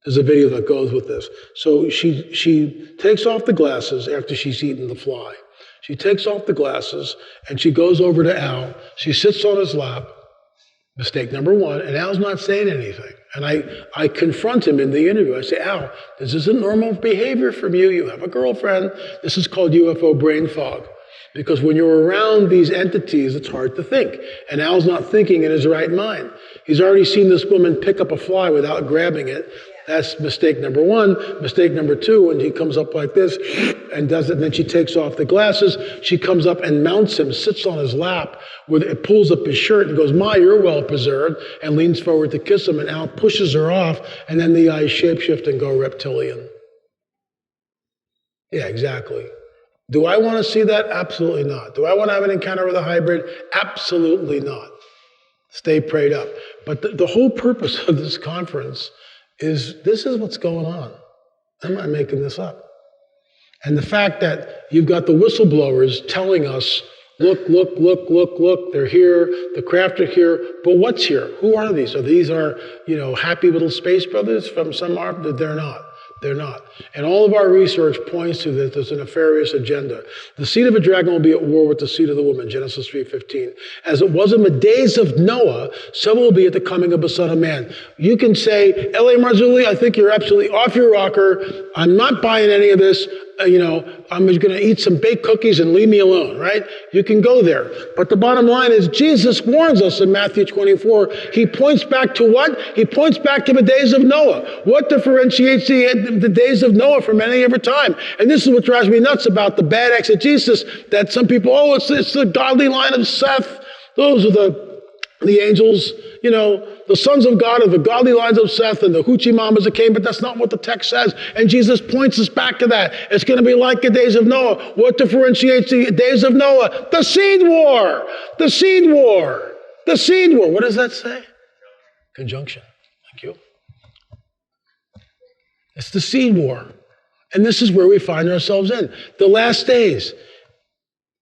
there's a video that goes with this. So she takes off the glasses after she's eaten the fly. She takes off the glasses and she goes over to Al. She sits on his lap, mistake number one, and Al's not saying anything. And I confront him in the interview. I say, Al, this isn't normal behavior from you. You have a girlfriend. This is called UFO brain fog. Because when you're around these entities, it's hard to think. And Al's not thinking in his right mind. He's already seen this woman pick up a fly without grabbing it. That's mistake number one. Mistake number two, when he comes up like this and does it, and then she takes off the glasses, she comes up and mounts him, sits on his lap, it pulls up his shirt and goes, "Ma, you're well preserved," and leans forward to kiss him, and Al pushes her off, and then the eyes shapeshift and go reptilian. Yeah, exactly. Do I want to see that? Absolutely not. Do I want to have an encounter with a hybrid? Absolutely not. Stay prayed up. But the whole purpose of this conference is this is what's going on. I'm not making this up. And the fact that you've got the whistleblowers telling us, look, they're here, the craft are here, but what's here? Who are these? So these are, happy little space brothers from some art? They're not. They're not. And all of our research points to that there's a nefarious agenda. The seed of a dragon will be at war with the seed of the woman, Genesis 3:15. As it was in the days of Noah, so will be at the coming of the Son of Man. You can say, L.A. Marzulli, I think you're absolutely off your rocker. I'm not buying any of this. I'm just going to eat some baked cookies and leave me alone, right? You can go there. But the bottom line is Jesus warns us in Matthew 24. He points back to what? He points back to the days of Noah. What differentiates the days of Noah from any other time? And this is what drives me nuts about the bad exegesis that some people, it's the godly line of Seth. Those are the angels, the sons of God are the godly lines of Seth and the hoochie mamas that came, but that's not what the text says. And Jesus points us back to that. It's going to be like the days of Noah. What differentiates the days of Noah? The seed war. The seed war. The seed war. What does that say? Conjunction. Thank you. It's the seed war. And this is where we find ourselves in. The last days.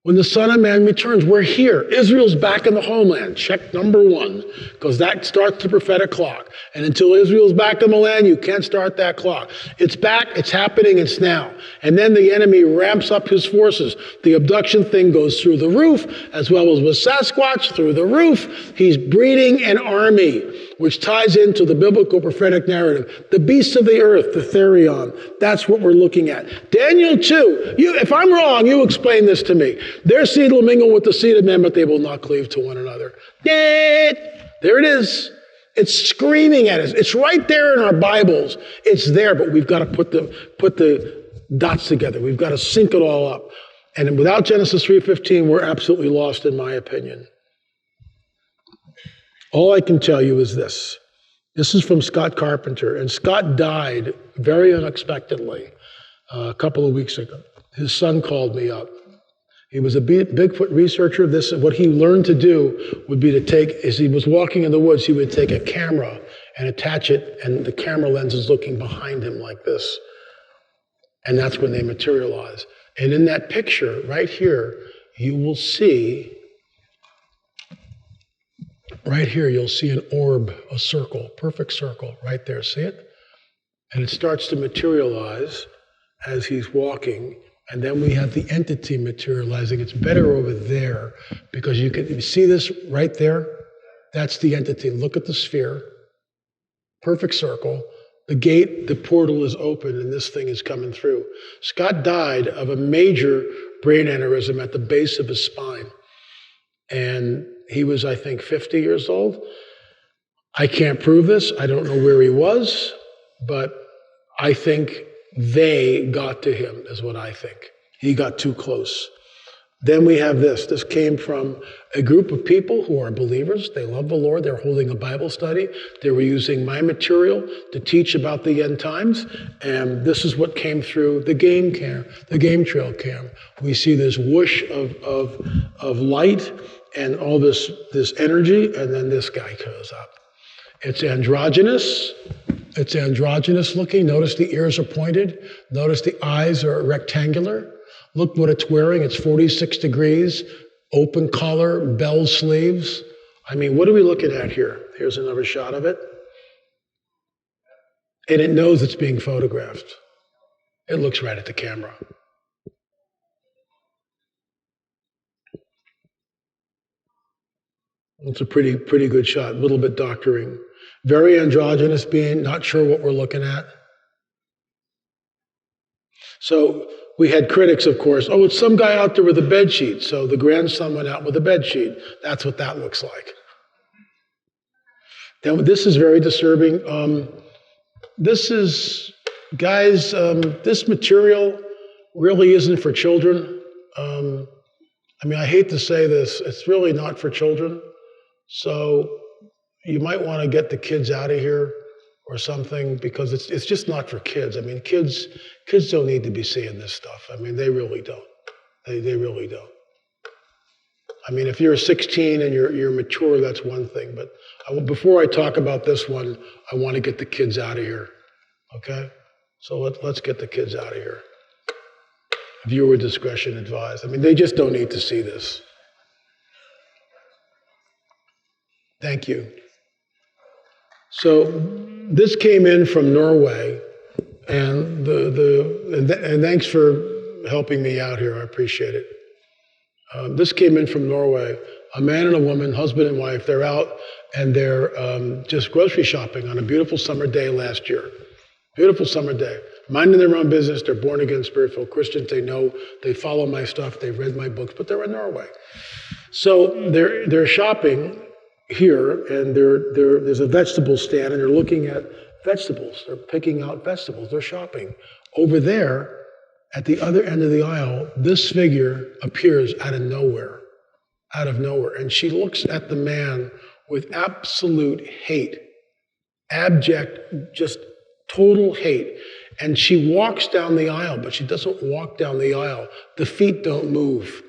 When the Son of Man returns, we're here. Israel's back in the homeland. Check number one, because that starts the prophetic clock. And until Israel's back in the land, you can't start that clock. It's back, it's happening, it's now. And then the enemy ramps up his forces. The abduction thing goes through the roof, as well as with Sasquatch through the roof. He's breeding an army, which ties into the biblical prophetic narrative. The beasts of the earth, the Therion. That's what we're looking at. Daniel 2, if I'm wrong, you explain this to me. Their seed will mingle with the seed of men, but they will not cleave to one another. There it is. It's screaming at us. It's right there in our Bibles. It's there, but we've got to put the dots together. We've got to sync it all up. And without Genesis 3:15, we're absolutely lost, in my opinion. All I can tell you is this. This is from Scott Carpenter, and Scott died very unexpectedly a couple of weeks ago. His son called me up. He was a Bigfoot researcher. What he learned to do would be to take, as he was walking in the woods, he would take a camera and attach it, and the camera lens is looking behind him like this. And that's when they materialize. And in that picture right here, you will see, right here, you'll see an orb, a circle, perfect circle, right there. See it? And it starts to materialize as he's walking. And then we have the entity materializing. It's better over there because you can see this right there. That's the entity. Look at the sphere. Perfect circle. The gate, the portal is open, and this thing is coming through. Scott died of a major brain aneurysm at the base of his spine. And he was, I think, 50 years old. I can't prove this. I don't know where he was, but I think they got to him, is what I think. He got too close. Then we have this. This came from a group of people who are believers. They love the Lord. They're holding a Bible study. They were using my material to teach about the end times. And this is what came through the game trail cam. We see this whoosh of light and all this energy, and then this guy goes up. It's androgynous. It's androgynous looking. Notice the ears are pointed. Notice the eyes are rectangular. Look what it's wearing. It's 46 degrees, open collar, bell sleeves. I mean, what are we looking at here? Here's another shot of it. And it knows it's being photographed. It looks right at the camera. It's a pretty good shot, a little bit doctoring. Very androgynous being, not sure what we're looking at. So we had critics, of course. Oh, it's some guy out there with a bed sheet. So the grandson went out with a bed sheet. That's what that looks like. Then this is very disturbing. This is, guys, this material really isn't for children. I mean, I hate to say this. It's really not for children. So you might want to get the kids out of here or something, because it's just not for kids. I mean, kids don't need to be seeing this stuff. I mean, they really don't. They really don't. I mean, if you're 16 and you're mature, that's one thing. But before I talk about this one, I want to get the kids out of here. Okay? So let's get the kids out of here. Viewer discretion advised. I mean, they just don't need to see this. Thank you. So this came in from Norway, and and thanks for helping me out here. I appreciate it. This came in from Norway. A man and a woman, husband and wife, they're out and they're just grocery shopping on a beautiful summer day last year. Beautiful summer day. minding their own business. They're born again, spirit-filled Christians. They know, they follow my stuff. They've read my books, but they're in Norway. So they're shopping here, and there's a vegetable stand, and they're looking at vegetables. They're picking out vegetables. They're shopping. Over there, at the other end of the aisle, this figure appears out of nowhere, and she looks at the man with absolute hate, abject, just total hate. And she walks down the aisle, but she doesn't walk down the aisle. The feet don't move.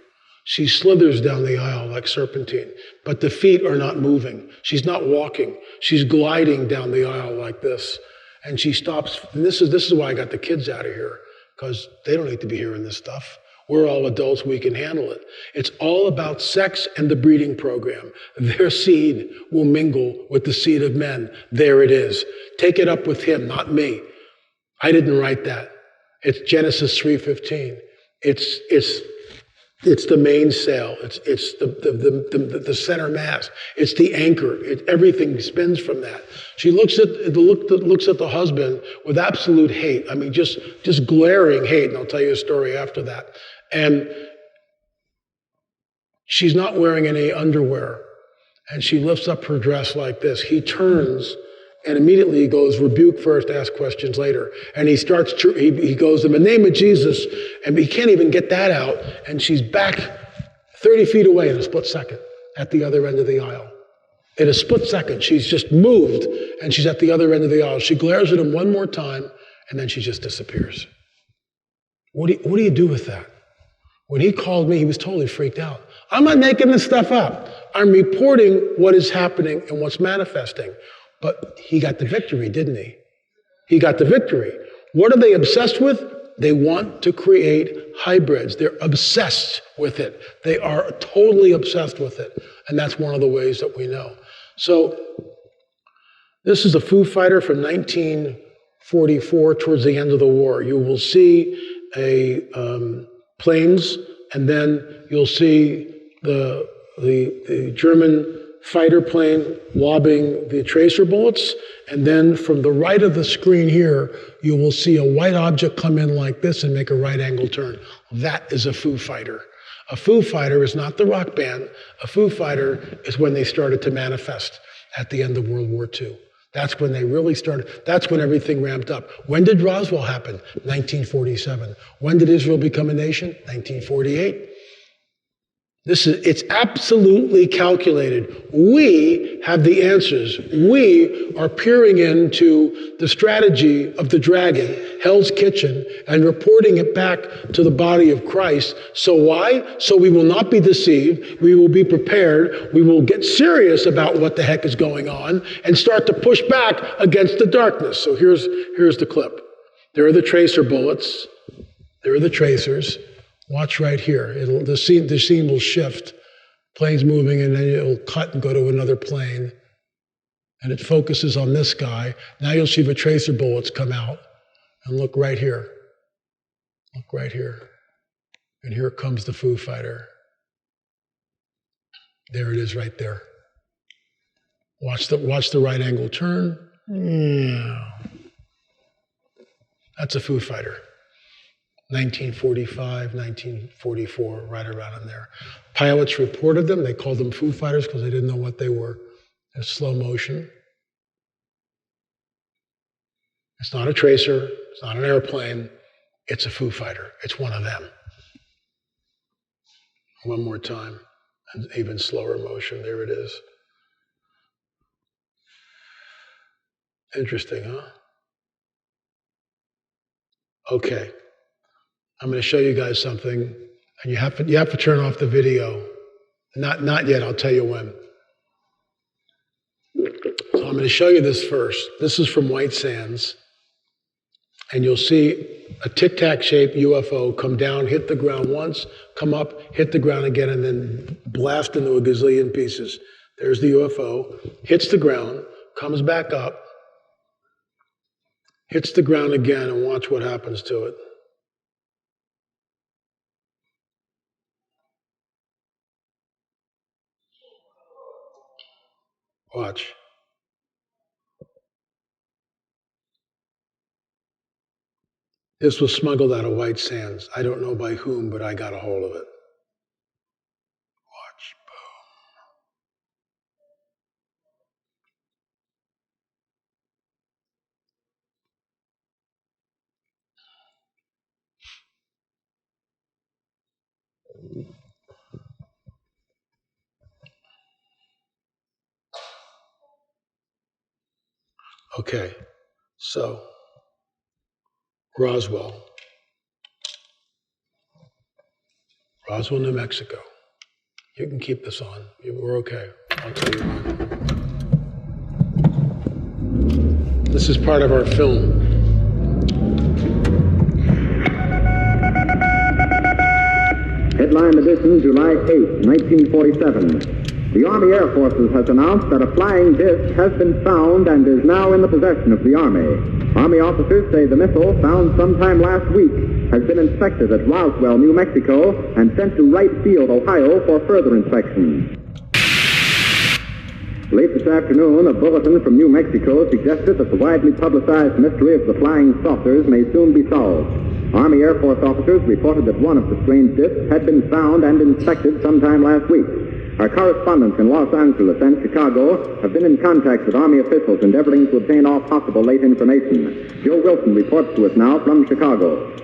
She slithers down the aisle like serpentine, but the feet are not moving. She's not walking. She's gliding down the aisle like this. And she stops. And this is why I got the kids out of here, because they don't need to be hearing this stuff. We're all adults. We can handle it. It's all about sex and the breeding program. Their seed will mingle with the seed of men. There it is. Take it up with him, not me. I didn't write that. It's Genesis 3:15. It's the mainsail. It's the center mass. It's the anchor. Everything spins from that. She looks at the husband with absolute hate. I mean, just glaring hate. And I'll tell you a story after that. And she's not wearing any underwear. And she lifts up her dress like this. He turns and immediately he goes, rebuke first, ask questions later. And he goes, in the name of Jesus, and he can't even get that out. And she's back 30 feet away in a split second at the other end of the aisle. In a split second, she's just moved and she's at the other end of the aisle. She glares at him one more time and then she just disappears. What do you do with that? When he called me, he was totally freaked out. I'm not making this stuff up. I'm reporting what is happening and what's manifesting. But he got the victory, didn't he? He got the victory. What are they obsessed with? They want to create hybrids. They're obsessed with it. They are totally obsessed with it. And that's one of the ways that we know. So this is a Foo Fighter from 1944, towards the end of the war. You will see planes, and then you'll see the German fighter plane lobbing the tracer bullets, and then from the right of the screen here, you will see a white object come in like this and make a right angle turn. That is a Foo Fighter. A Foo Fighter is not the rock band. A Foo Fighter is when they started to manifest at the end of World War II. That's when they really started. That's when everything ramped up. When did Roswell happen? 1947. When did Israel become a nation? 1948. It's absolutely calculated. We have the answers. We are peering into the strategy of the dragon, Hell's Kitchen, and reporting it back to the body of Christ. So why? So we will not be deceived. We will be prepared. We will get serious about what the heck is going on and start to push back against the darkness. So here's the clip. There are the tracer bullets. There are the tracers. Watch right here. The scene will shift. Plane's moving, and then it'll cut and go to another plane. And it focuses on this guy. Now you'll see the tracer bullets come out. And look right here. Look right here. And here comes the Foo Fighter. There it is right there. Watch the right angle turn. Yeah. That's a Foo Fighter. 1945, 1944, right around in there. Pilots reported them. They called them Foo Fighters because they didn't know what they were. In slow motion. It's not a tracer. It's not an airplane. It's a Foo Fighter. It's one of them. One more time. And even slower motion. There it is. Interesting, huh? Okay. I'm going to show you guys something, and you have to turn off the video. Not yet. I'll tell you when. So I'm going to show you this first. This is from White Sands, and you'll see a tic-tac-shaped UFO come down, hit the ground once, come up, hit the ground again, and then blast into a gazillion pieces. There's the UFO, hits the ground, comes back up, hits the ground again, and watch what happens to it. Watch. This was smuggled out of White Sands. I don't know by whom, but I got a hold of it. Watch, boom. Okay, so Roswell, New Mexico. You can keep this on. We're okay. I'll tell you why. This is part of our film. Headline edition, July 8, 1947. The Army Air Forces has announced that a flying disc has been found and is now in the possession of the Army. Army officers say the missile, found sometime last week, has been inspected at Roswell, New Mexico, and sent to Wright Field, Ohio, for further inspection. Late this afternoon, a bulletin from New Mexico suggested that the widely publicized mystery of the flying saucers may soon be solved. Army Air Force officers reported that one of the strange discs had been found and inspected sometime last week. Our correspondents in Los Angeles and Chicago have been in contact with Army officials endeavoring to obtain all possible late information. Joe Wilson reports to us now from Chicago.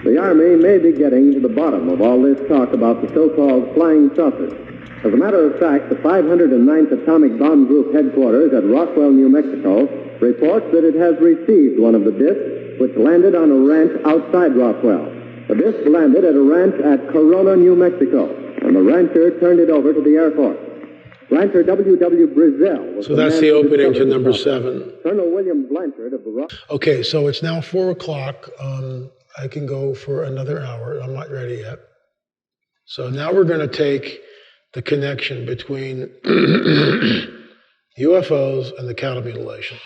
The Army may be getting to the bottom of all this talk about the so-called flying saucers. As a matter of fact, the 509th Atomic Bomb Group headquarters at Roswell, New Mexico, reports that it has received one of the discs, which landed on a ranch outside Roswell. The disc landed at a ranch at Corona, New Mexico, and the rancher turned it over to the Air Force. Rancher W.W. Brazil. So that's the opening to number 7. Colonel William Blanchard of the... Okay, so it's now 4 o'clock. I can go for another hour. I'm not ready yet. So now we're going to take the connection between UFOs and the cattle mutilations.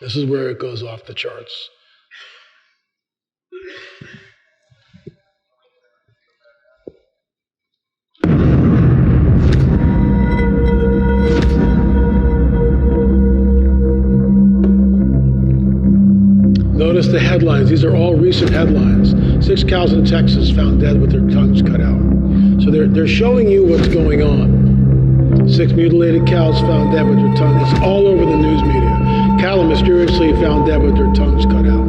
This is where it goes off the charts. Notice the headlines. These are all recent headlines. 6 cows in Texas found dead with their tongues cut out. So they're showing you what's going on. 6 mutilated cows found dead with their tongues. It's all over the news media. Cattle mysteriously found dead with their tongues cut out.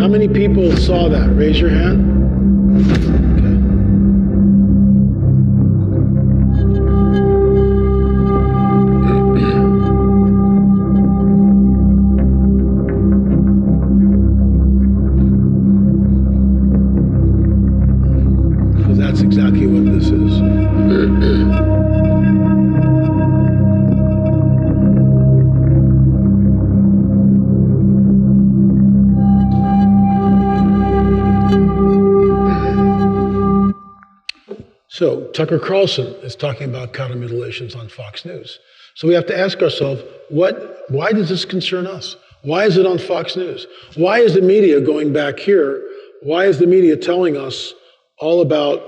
How many people saw that? Raise your hand. That's exactly what this is. So Tucker Carlson is talking about cattle mutilations on Fox News. So we have to ask ourselves, why does this concern us? Why is it on Fox News? Why is the media going back here? Why is the media telling us all about,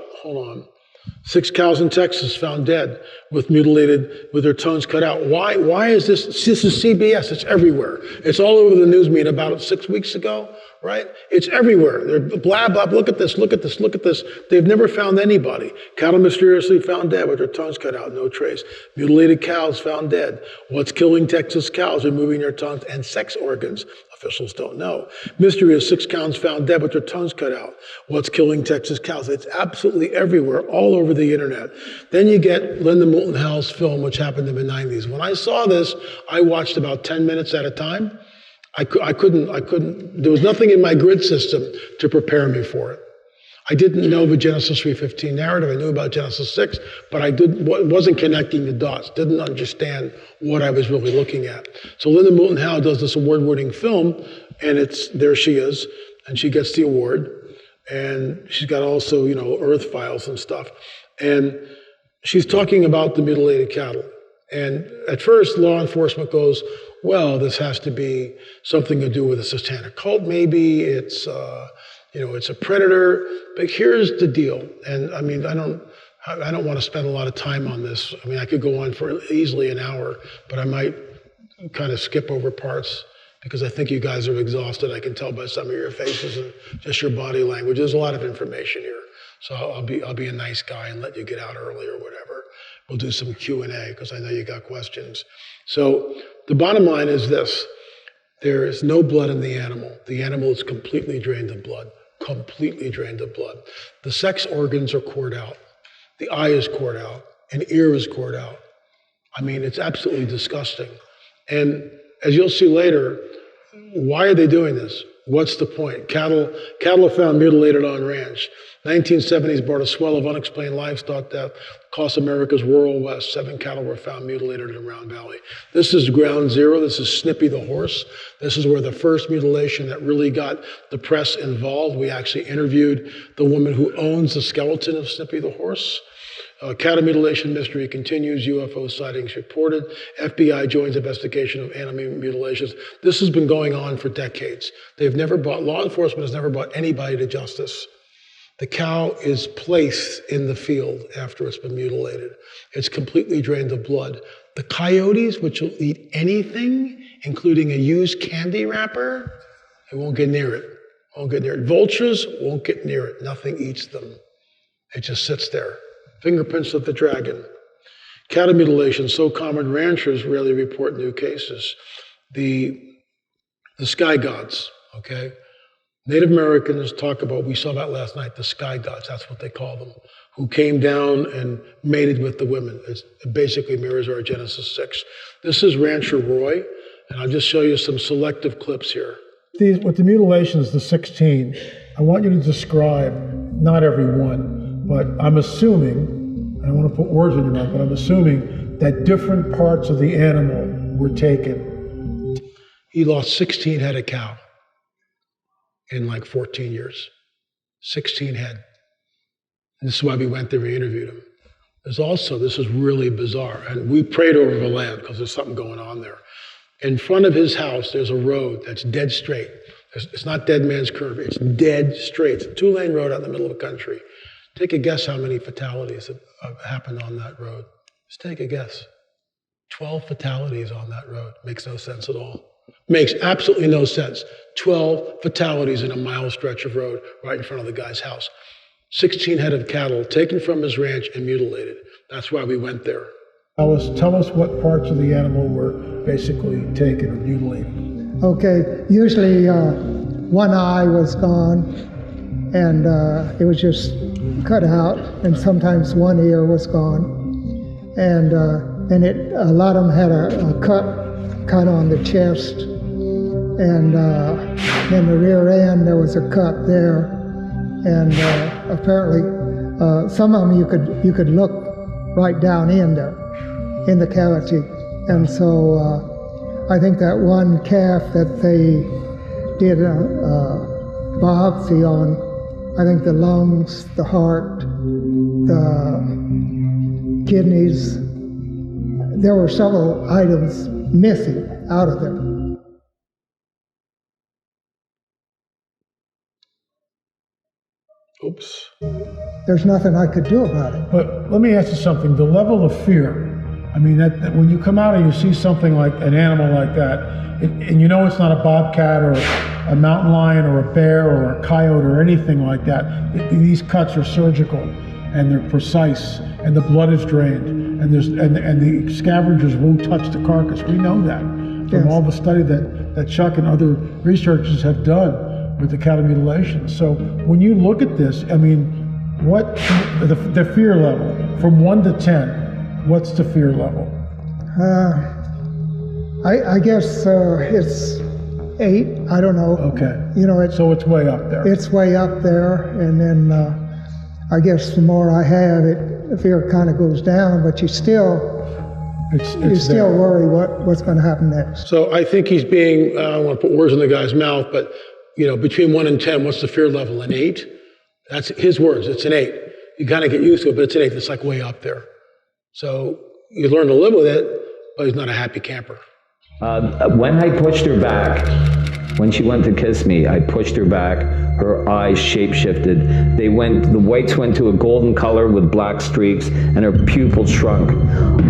6 cows in Texas found dead with their tongues cut out? Why is this? This is CBS. It's everywhere. It's all over the news media. About 6 weeks ago, right? It's everywhere. They're blah, blah, look at this, look at this, look at this. They've never found anybody. Cattle mysteriously found dead with their tongues cut out, no trace. Mutilated cows found dead. What's killing Texas cows? Removing their tongues and sex organs. Officials don't know. Mystery of 6 cows found dead with their tongues cut out. What's killing Texas cows? It's absolutely everywhere, all over the internet. Then you get Linda Moulton Howe's film, which happened in the 90s. When I saw this, I watched about 10 minutes at a time. I couldn't, there was nothing in my grid system to prepare me for it. I didn't know the Genesis 3:15 narrative. I knew about Genesis 6, but I wasn't connecting the dots, didn't understand what I was really looking at. So Linda Moulton Howe does this award-winning film, and there she is, and she gets the award, and she's got also, Earth Files and stuff. And she's talking about the mutilated cattle. And at first, law enforcement goes, well, this has to be something to do with a satanic cult, maybe. It's a predator. But here's the deal. And I mean, I don't want to spend a lot of time on this. I mean, I could go on for easily an hour, but I might kind of skip over parts because I think you guys are exhausted. I can tell by some of your faces and just your body language. There's a lot of information here. So I'll be a nice guy and let you get out early or whatever. We'll do some Q&A because I know you got questions. So the bottom line is this. There is no blood in the animal. The animal is completely drained of blood, completely drained of blood. The sex organs are cored out. The eye is cored out. An ear is cored out. I mean, it's absolutely disgusting. And as you'll see later, why are they doing this? What's the point? Cattle are found mutilated on ranch. 1970s brought a swell of unexplained livestock death across America's rural West. 7 cattle were found mutilated in Round Valley. This is ground zero. This is Snippy the horse. This is where the first mutilation that really got the press involved. We actually interviewed the woman who owns the skeleton of Snippy the horse. Cattle mutilation mystery continues. UFO sightings reported. FBI joins investigation of animal mutilations. This has been going on for decades. Law enforcement has never brought anybody to justice. The cow is placed in the field after it's been mutilated. It's completely drained of blood. The coyotes, which will eat anything, including a used candy wrapper, they won't get near it. Won't get near it. Vultures won't get near it. Nothing eats them. It just sits there. Fingerprints of the dragon. Cattle mutilation, so common, ranchers rarely report new cases. The sky gods, okay? Native Americans talk about, we saw that last night, the sky gods, that's what they call them, who came down and mated with the women. It basically mirrors our Genesis 6. This is Rancher Roy, and I'll just show you some selective clips here. With the mutilations, the 16, I want you to describe, not every one, but I'm assuming, I don't want to put words in your mouth, but I'm assuming that different parts of the animal were taken. He lost 16 head of cow in like 14 years. 16 head. And this is why we went there, we interviewed him. There's also, this is really bizarre, and we prayed over the land because there's something going on there. In front of his house, there's a road that's dead straight. It's not Dead Man's Curve, it's dead straight. It's a 2-lane road out in the middle of the country. Take a guess how many fatalities have happened on that road. Just take a guess. 12 fatalities on that road. Makes no sense at all. Makes absolutely no sense. 12 fatalities in a mile stretch of road right in front of the guy's house. 16 head of cattle taken from his ranch and mutilated. That's why we went there. Tell us what parts of the animal were basically taken or mutilated. Okay, usually one eye was gone and it was just cut out, and sometimes one ear was gone. And a lot of them had a cut on the chest, and in the rear end there was a cut there, and apparently some of them you could look right down in the cavity. And so I think that one calf that they did a biopsy on, I think the lungs, the heart, the kidneys, there were several items missing out of there. Oops. There's nothing I could do about it. But let me ask you something. The level of fear, I mean, that when you come out and you see something like an animal like that, and you know it's not a bobcat or a mountain lion or a bear or a coyote or anything like that, these cuts are surgical and they're precise and the blood is drained and the scavengers won't touch the carcass. We know that from all the study that Chuck and other researchers have done with the cattle mutilation. So when you look at this, I mean, what the fear level from 1 to 10, what's the fear level? I guess it's 8. I don't know. Okay. You know, so it's way up there. It's way up there, and then I guess the more I have it, the fear kind of goes down. But you still worry what's going to happen next. So I think he's being. I don't want to put words in the guy's mouth, but you know, between 1 and 10, what's the fear level? An 8? That's his words. It's an 8. You kind of get used to it, but it's an 8. It's like way up there. So you learn to live with it, but he's not a happy camper. When I pushed her back, when she went to kiss me, I pushed her back, her eyes shape-shifted. The whites went to a golden color with black streaks, and her pupils shrunk.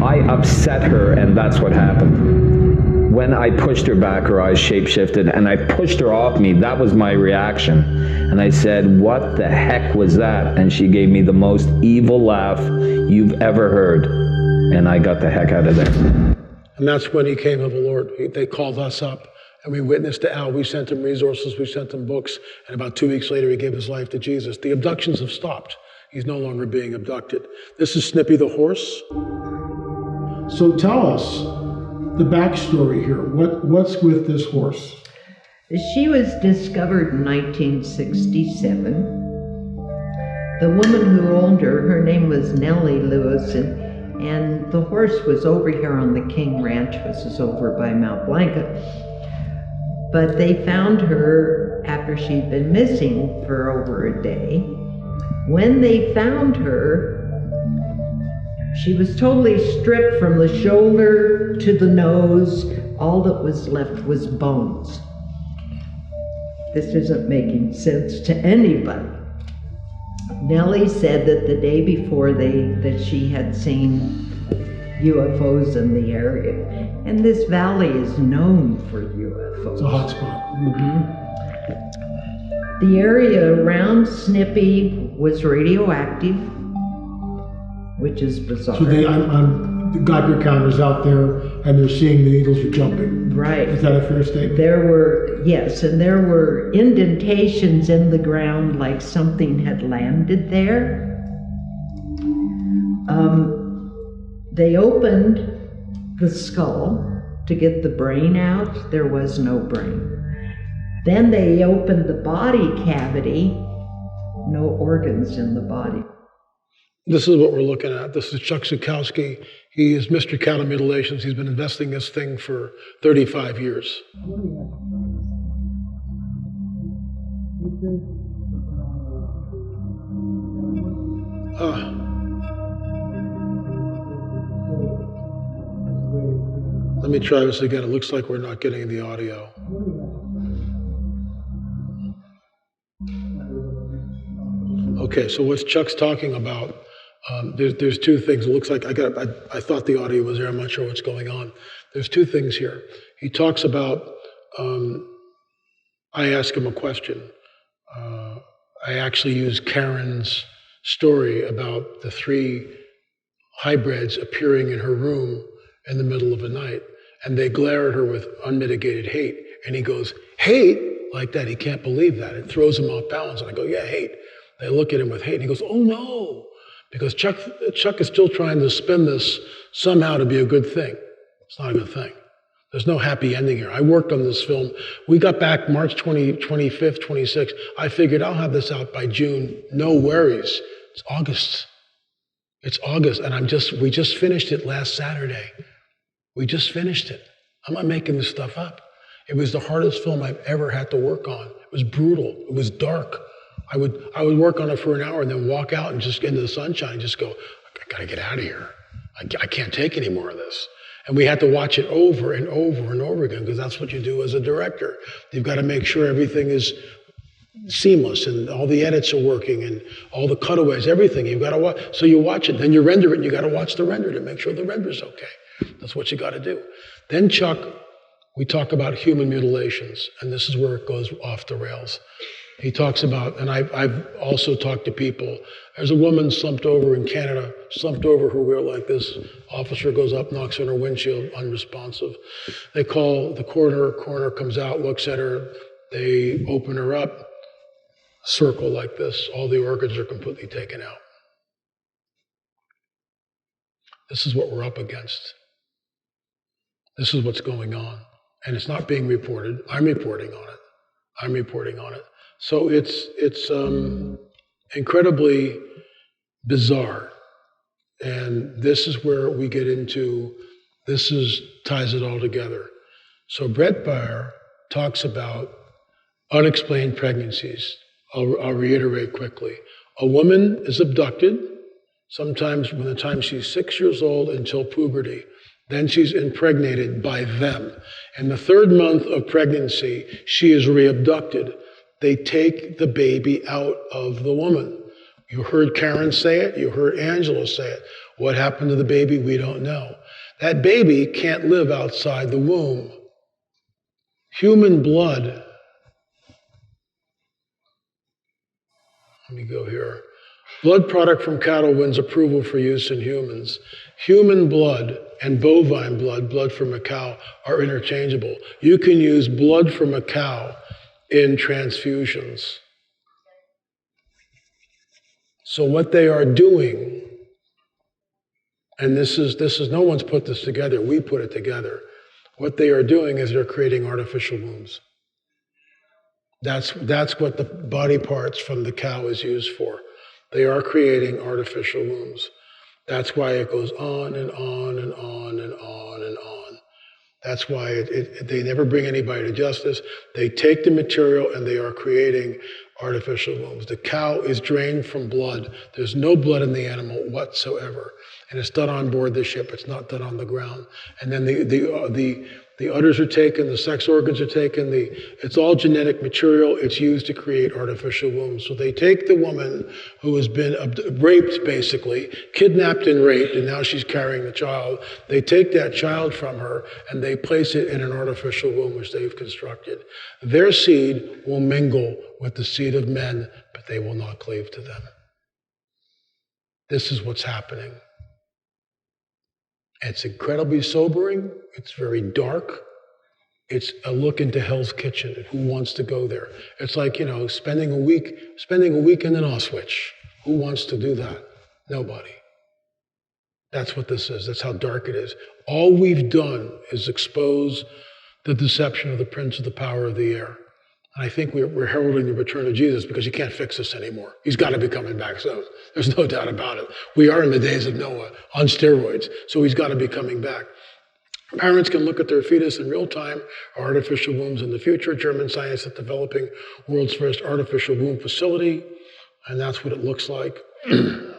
I upset her, and that's what happened. when I pushed her back, her eyes shape-shifted, and I pushed her off me. That was my reaction. And I said, what the heck was that? And she gave me the most evil laugh you've ever heard. And I got the heck out of there. And that's when he came to the Lord. They called us up, and we witnessed to Al. We sent him resources, we sent him books, and about 2 weeks later, he gave his life to Jesus. The abductions have stopped. He's no longer being abducted. This is Snippy the horse. So tell us the backstory here. What's with this horse? She was discovered in 1967. The woman who owned her, her name was Nellie Lewis, and the horse was over here on the King Ranch, which is over by Mount Blanca. But they found her after she'd been missing for over a day. When they found her, she was totally stripped from the shoulder to the nose. All that was left was bones. This isn't making sense to anybody. Nellie said that the day before that she had seen UFOs in the area. And this valley is known for UFOs. It's a hot spot. The area around Snippy was radioactive, which is bizarre. So the Geiger counters out there, and they're seeing the needles are jumping. Right. Is that a fair statement? There were, yes, and there were indentations in the ground like something had landed there. They opened the skull to get the brain out. There was no brain. Then they opened the body cavity. No organs in the body. This is what we're looking at. This is Chuck Zukowski. He is Mr. Cattle Mutilations. He's been investing this thing for 35 years. Let me try this again. It looks like we're not getting the audio. Okay, so what Chuck's talking about, there's two things. It looks like I thought the audio was there. I'm not sure what's going on. There's two things here. He talks about, I ask him a question. I actually use Karen's story about the 3 hybrids appearing in her room in the middle of the night, and they glare at her with unmitigated hate. And he goes, hate? Like that. He can't believe that. It throws him off balance. And I go, yeah, hate. They look at him with hate, and he goes, oh no, because Chuck is still trying to spin this somehow to be a good thing. It's not a good thing. There's no happy ending here. I worked on this film. We got back March 25th, 26th. I figured I'll have this out by June. No worries. It's August. It's August, and we just finished it last Saturday. We just finished it. I'm not making this stuff up. It was the hardest film I've ever had to work on. It was brutal. It was dark. I would work on it for an hour and then walk out and just get into the sunshine and just go, I gotta get out of here. I can't take any more of this. And we had to watch it over and over and over again, because that's what you do as a director. You've got to make sure everything is seamless and all the edits are working and all the cutaways, everything. You've got to watch. So you watch it, then you render it, and you got to watch the render to make sure the render's okay. That's what you got to do. Then Chuck, we talk about human mutilations, and this is where it goes off the rails. He talks about, and I've also talked to people, there's a woman slumped over in Canada, slumped over her wheel like this. Officer goes up, knocks on her windshield, unresponsive. They call the coroner comes out, looks at her, they open her up, circle like this. All the organs are completely taken out. This is what we're up against. This is what's going on. And it's not being reported. I'm reporting on it. So it's incredibly bizarre. And this is where we get into, ties it all together. So Brett Baer talks about unexplained pregnancies. I'll reiterate quickly. A woman is abducted, sometimes from the time she's 6 years old until puberty. Then she's impregnated by them. In the 3rd month of pregnancy, she is re-abducted. They take the baby out of the woman. You heard Karen say it. You heard Angela say it. What happened to the baby? We don't know. That baby can't live outside the womb Human blood, let me go here. Blood product from cattle wins approval for use in humans. Human blood and bovine blood, blood from a cow, are interchangeable. You can use blood from a cow in transfusions. So what they are doing, and this is no one's put this together, we put it together. What they are doing is they're creating artificial wombs. That's what the body parts from the cow is used for. They are creating artificial wombs. That's why it goes on and on and on and on and on. That's why they never bring anybody to justice. They take the material and they are creating artificial wombs. The cow is drained from blood. There's no blood in the animal whatsoever. And it's done on board the ship. It's not done on the ground. And then the udders are taken, the sex organs are taken, it's all genetic material. It's used to create artificial wombs. So they take the woman who has been raped, basically, kidnapped and raped, and now she's carrying the child. They take that child from her and they place it in an artificial womb which they've constructed. Their seed will mingle with the seed of men, but they will not cleave to them. This is what's happening. It's incredibly sobering. It's very dark. It's a look into Hell's Kitchen. Who wants to go there? It's like, spending a week in an Auschwitz. Who wants to do that? Nobody. That's what this is. That's how dark it is. All we've done is expose the deception of the prince of the power of the air. And I think we're heralding the return of Jesus because you can't fix this anymore. He's got to be coming back soon. There's no doubt about it. We are in the days of Noah on steroids, so he's got to be coming back. Parents can look at their fetus in real time, artificial wombs in the future. German scientists are developing world's first artificial womb facility, and that's what it looks like. The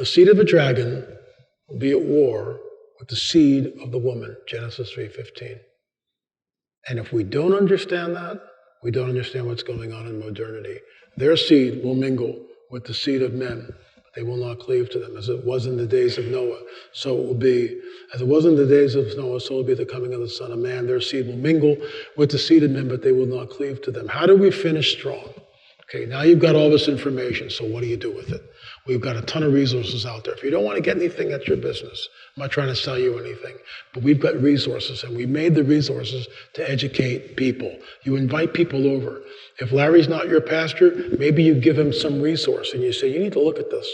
seed of a dragon will be at war with the seed of the woman, Genesis 3:15. And if we don't understand that, we don't understand what's going on in modernity. Their seed will mingle with the seed of men, but they will not cleave to them, as it was in the days of Noah. So it will be, as it was in the days of Noah, so will be the coming of the Son of Man. Their seed will mingle with the seed of men, but they will not cleave to them. How do we finish strong? Okay, now you've got all this information, so what do you do with it? We've got a ton of resources out there. If you don't want to get anything, that's your business. I'm not trying to sell you anything. But we've got resources, and we made the resources to educate people. You invite people over. If Larry's not your pastor, maybe you give him some resource, and you say, you need to look at this.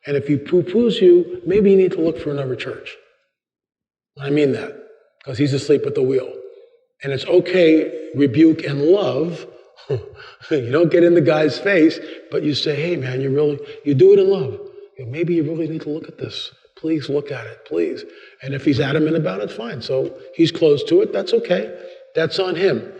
And if he poo-poos you, maybe you need to look for another church. I mean that, because he's asleep at the wheel. And it's okay, rebuke and love. You don't get in the guy's face, but you say, hey man, you do it in love. Maybe you really need to look at this. Please look at it, please. And if he's adamant about it, fine. So he's closed to it, that's okay. That's on him.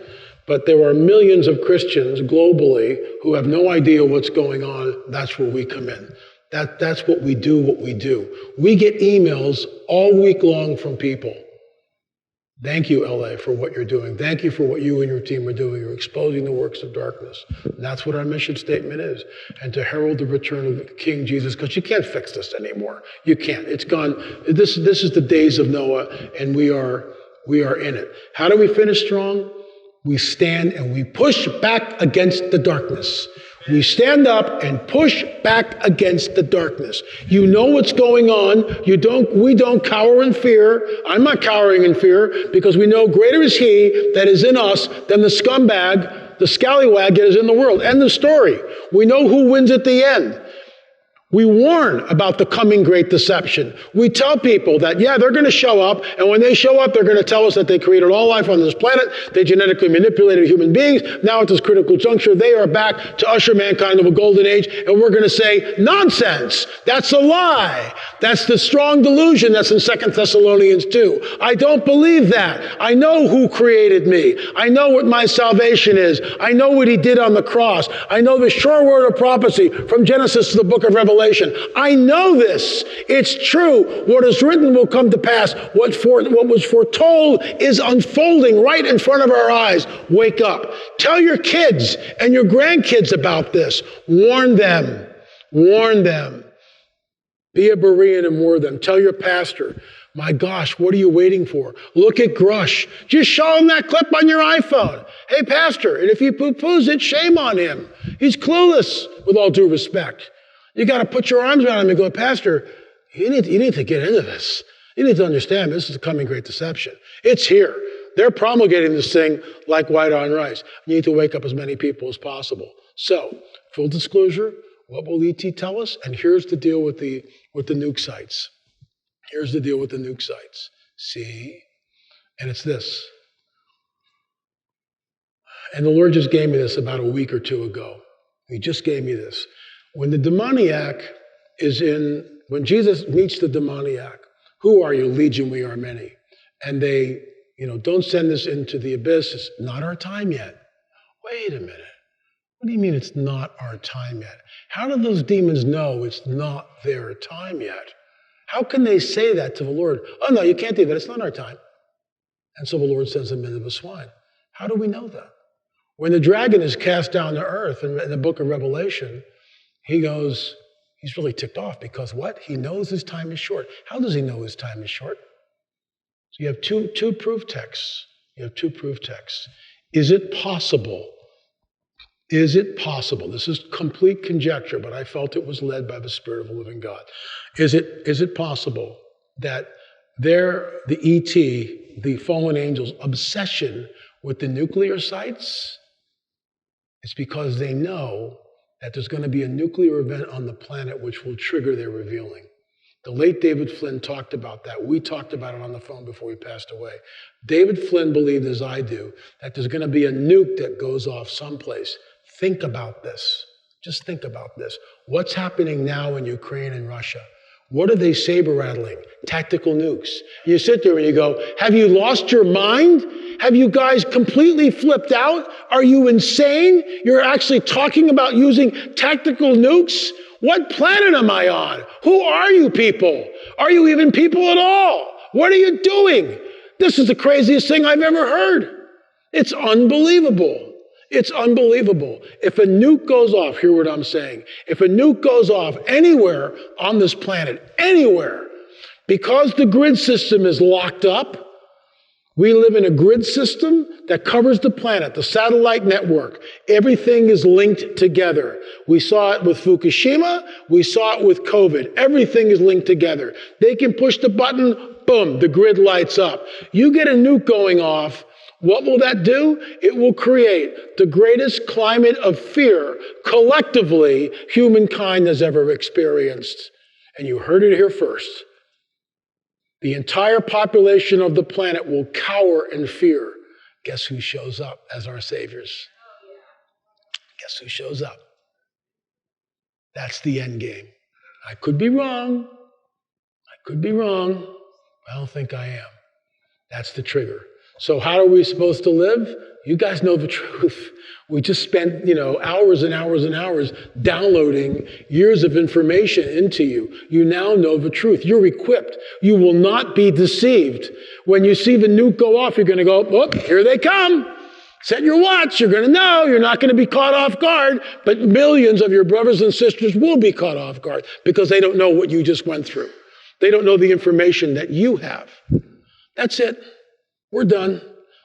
But there are millions of Christians globally who have no idea what's going on. That's where we come in. That's what we do. We get emails all week long from people. Thank you, LA, for what you're doing. Thank you for what you and your team are doing. You're exposing the works of darkness. And that's what our mission statement is. And to herald the return of King Jesus, because you can't fix this anymore. You can't. It's gone. This is the days of Noah, and we are in it. How do we finish strong? We stand and we push back against the darkness. We stand up and push back against the darkness. You know what's going on. We don't cower in fear. I'm not cowering in fear because we know greater is he that is in us than the scumbag, the scallywag that is in the world. End the story. We know who wins at the end. We warn about the coming great deception. We tell people that, yeah, they're going to show up, and when they show up, they're going to tell us that they created all life on this planet, they genetically manipulated human beings, now at this critical juncture, they are back to usher mankind into a golden age, and we're going to say, nonsense! That's a lie! That's the strong delusion that's in 2 Thessalonians 2. I don't believe that. I know who created me. I know what my salvation is. I know what he did on the cross. I know the sure word of prophecy from Genesis to the book of Revelation. I know this. It's true. What is written will come to pass. What was foretold is unfolding right in front of our eyes. Wake up. Tell your kids and your grandkids about this. Warn them. Warn them. Be a Berean and warn them. Tell your pastor. My gosh, what are you waiting for? Look at Grush. Just show him that clip on your iPhone. Hey, pastor, and if he poo-poos it, shame on him. He's clueless, with all due respect. You got to put your arms around him and go, pastor, you need to get into this. You need to understand this is the coming great deception. It's here. They're promulgating this thing like white on rice. You need to wake up as many people as possible. So, full disclosure, what will ET tell us? And here's the deal with the nuke sites. Here's the deal with the nuke sites. See? And it's this. And the Lord just gave me this about a week or two ago. He just gave me this. When the demoniac when Jesus meets the demoniac, who are you? Legion, we are many. And they, don't send this into the abyss. It's not our time yet. Wait a minute. What do you mean it's not our time yet? How do those demons know it's not their time yet? How can they say that to the Lord? Oh, no, you can't do that. It's not our time. And so the Lord sends them into the swine. How do we know that? When the dragon is cast down to earth in the book of Revelation, he's really ticked off because what? He knows his time is short. How does he know his time is short? So you have two proof texts. Is it possible? This is complete conjecture, but I felt it was led by the Spirit of the living God. Is it possible that the ET, the fallen angels' obsession with the nuclear sites is because they know that there's going to be a nuclear event on the planet which will trigger their revealing? The late David Flynn talked about that. We talked about it on the phone before he passed away. David Flynn believed, as I do, that there's going to be a nuke that goes off someplace. Think about this. Just think about this. What's happening now in Ukraine and Russia? What are they saber rattling? Tactical nukes. You sit there and you go, have you lost your mind? Have you guys completely flipped out? Are you insane? You're actually talking about using tactical nukes? What planet am I on? Who are you people? Are you even people at all? What are you doing? This is the craziest thing I've ever heard. It's unbelievable. It's unbelievable. If a nuke goes off, hear what I'm saying. If a nuke goes off anywhere on this planet, anywhere, because the grid system is locked up, we live in a grid system that covers the planet, the satellite network. Everything is linked together. We saw it with Fukushima. We saw it with COVID. Everything is linked together. They can push the button, boom, the grid lights up. You get a nuke going off, what will that do? It will create the greatest climate of fear collectively humankind has ever experienced. And you heard it here first. The entire population of the planet will cower in fear. Guess who shows up as our saviors? Guess who shows up? That's the end game. I could be wrong. I don't think I am. That's the trigger. So how are we supposed to live? You guys know the truth. We just spent, hours and hours and hours downloading years of information into you. You now know the truth. You're equipped. You will not be deceived. When you see the nuke go off, you're going to go, oh, here they come. Set your watch. You're going to know. You're not going to be caught off guard. But millions of your brothers and sisters will be caught off guard because they don't know what you just went through. They don't know the information that you have. That's it. We're done.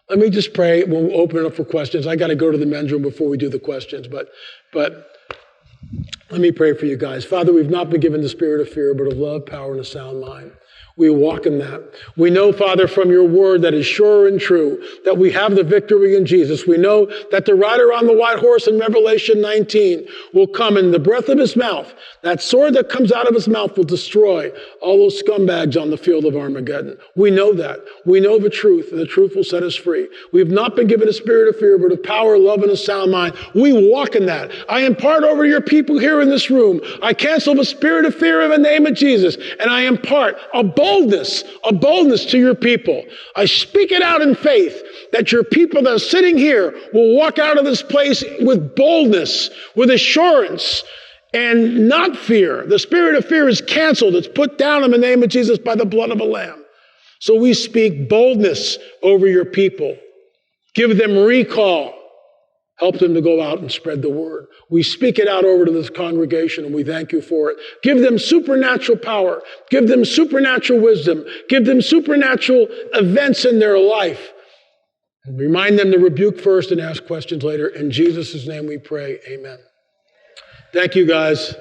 Let me just pray. We'll open it up for questions. I got to go to the men's room before we do the questions, but let me pray for you guys. Father, we've not been given the spirit of fear, but of love, power, and a sound mind. We walk in that. We know, Father, from your word that is sure and true, that we have the victory in Jesus. We know that the rider on the white horse in Revelation 19 will come in the breath of his mouth. That sword that comes out of his mouth will destroy all those scumbags on the field of Armageddon. We know that. We know the truth, and the truth will set us free. We have not been given a spirit of fear, but of power, love, and a sound mind. We walk in that. I impart over your people here in this room. I cancel the spirit of fear in the name of Jesus, and I impart a boldness to your people. I speak it out in faith that your people that are sitting here will walk out of this place with boldness, with assurance, and not fear. The spirit of fear is canceled. It's put down in the name of Jesus by the blood of a lamb. So we speak boldness over your people. Give them recall. Help them to go out and spread the word. We speak it out over to this congregation, and we thank you for it. Give them supernatural power. Give them supernatural wisdom. Give them supernatural events in their life. And remind them to rebuke first and ask questions later. In Jesus' name we pray, amen. Thank you, guys.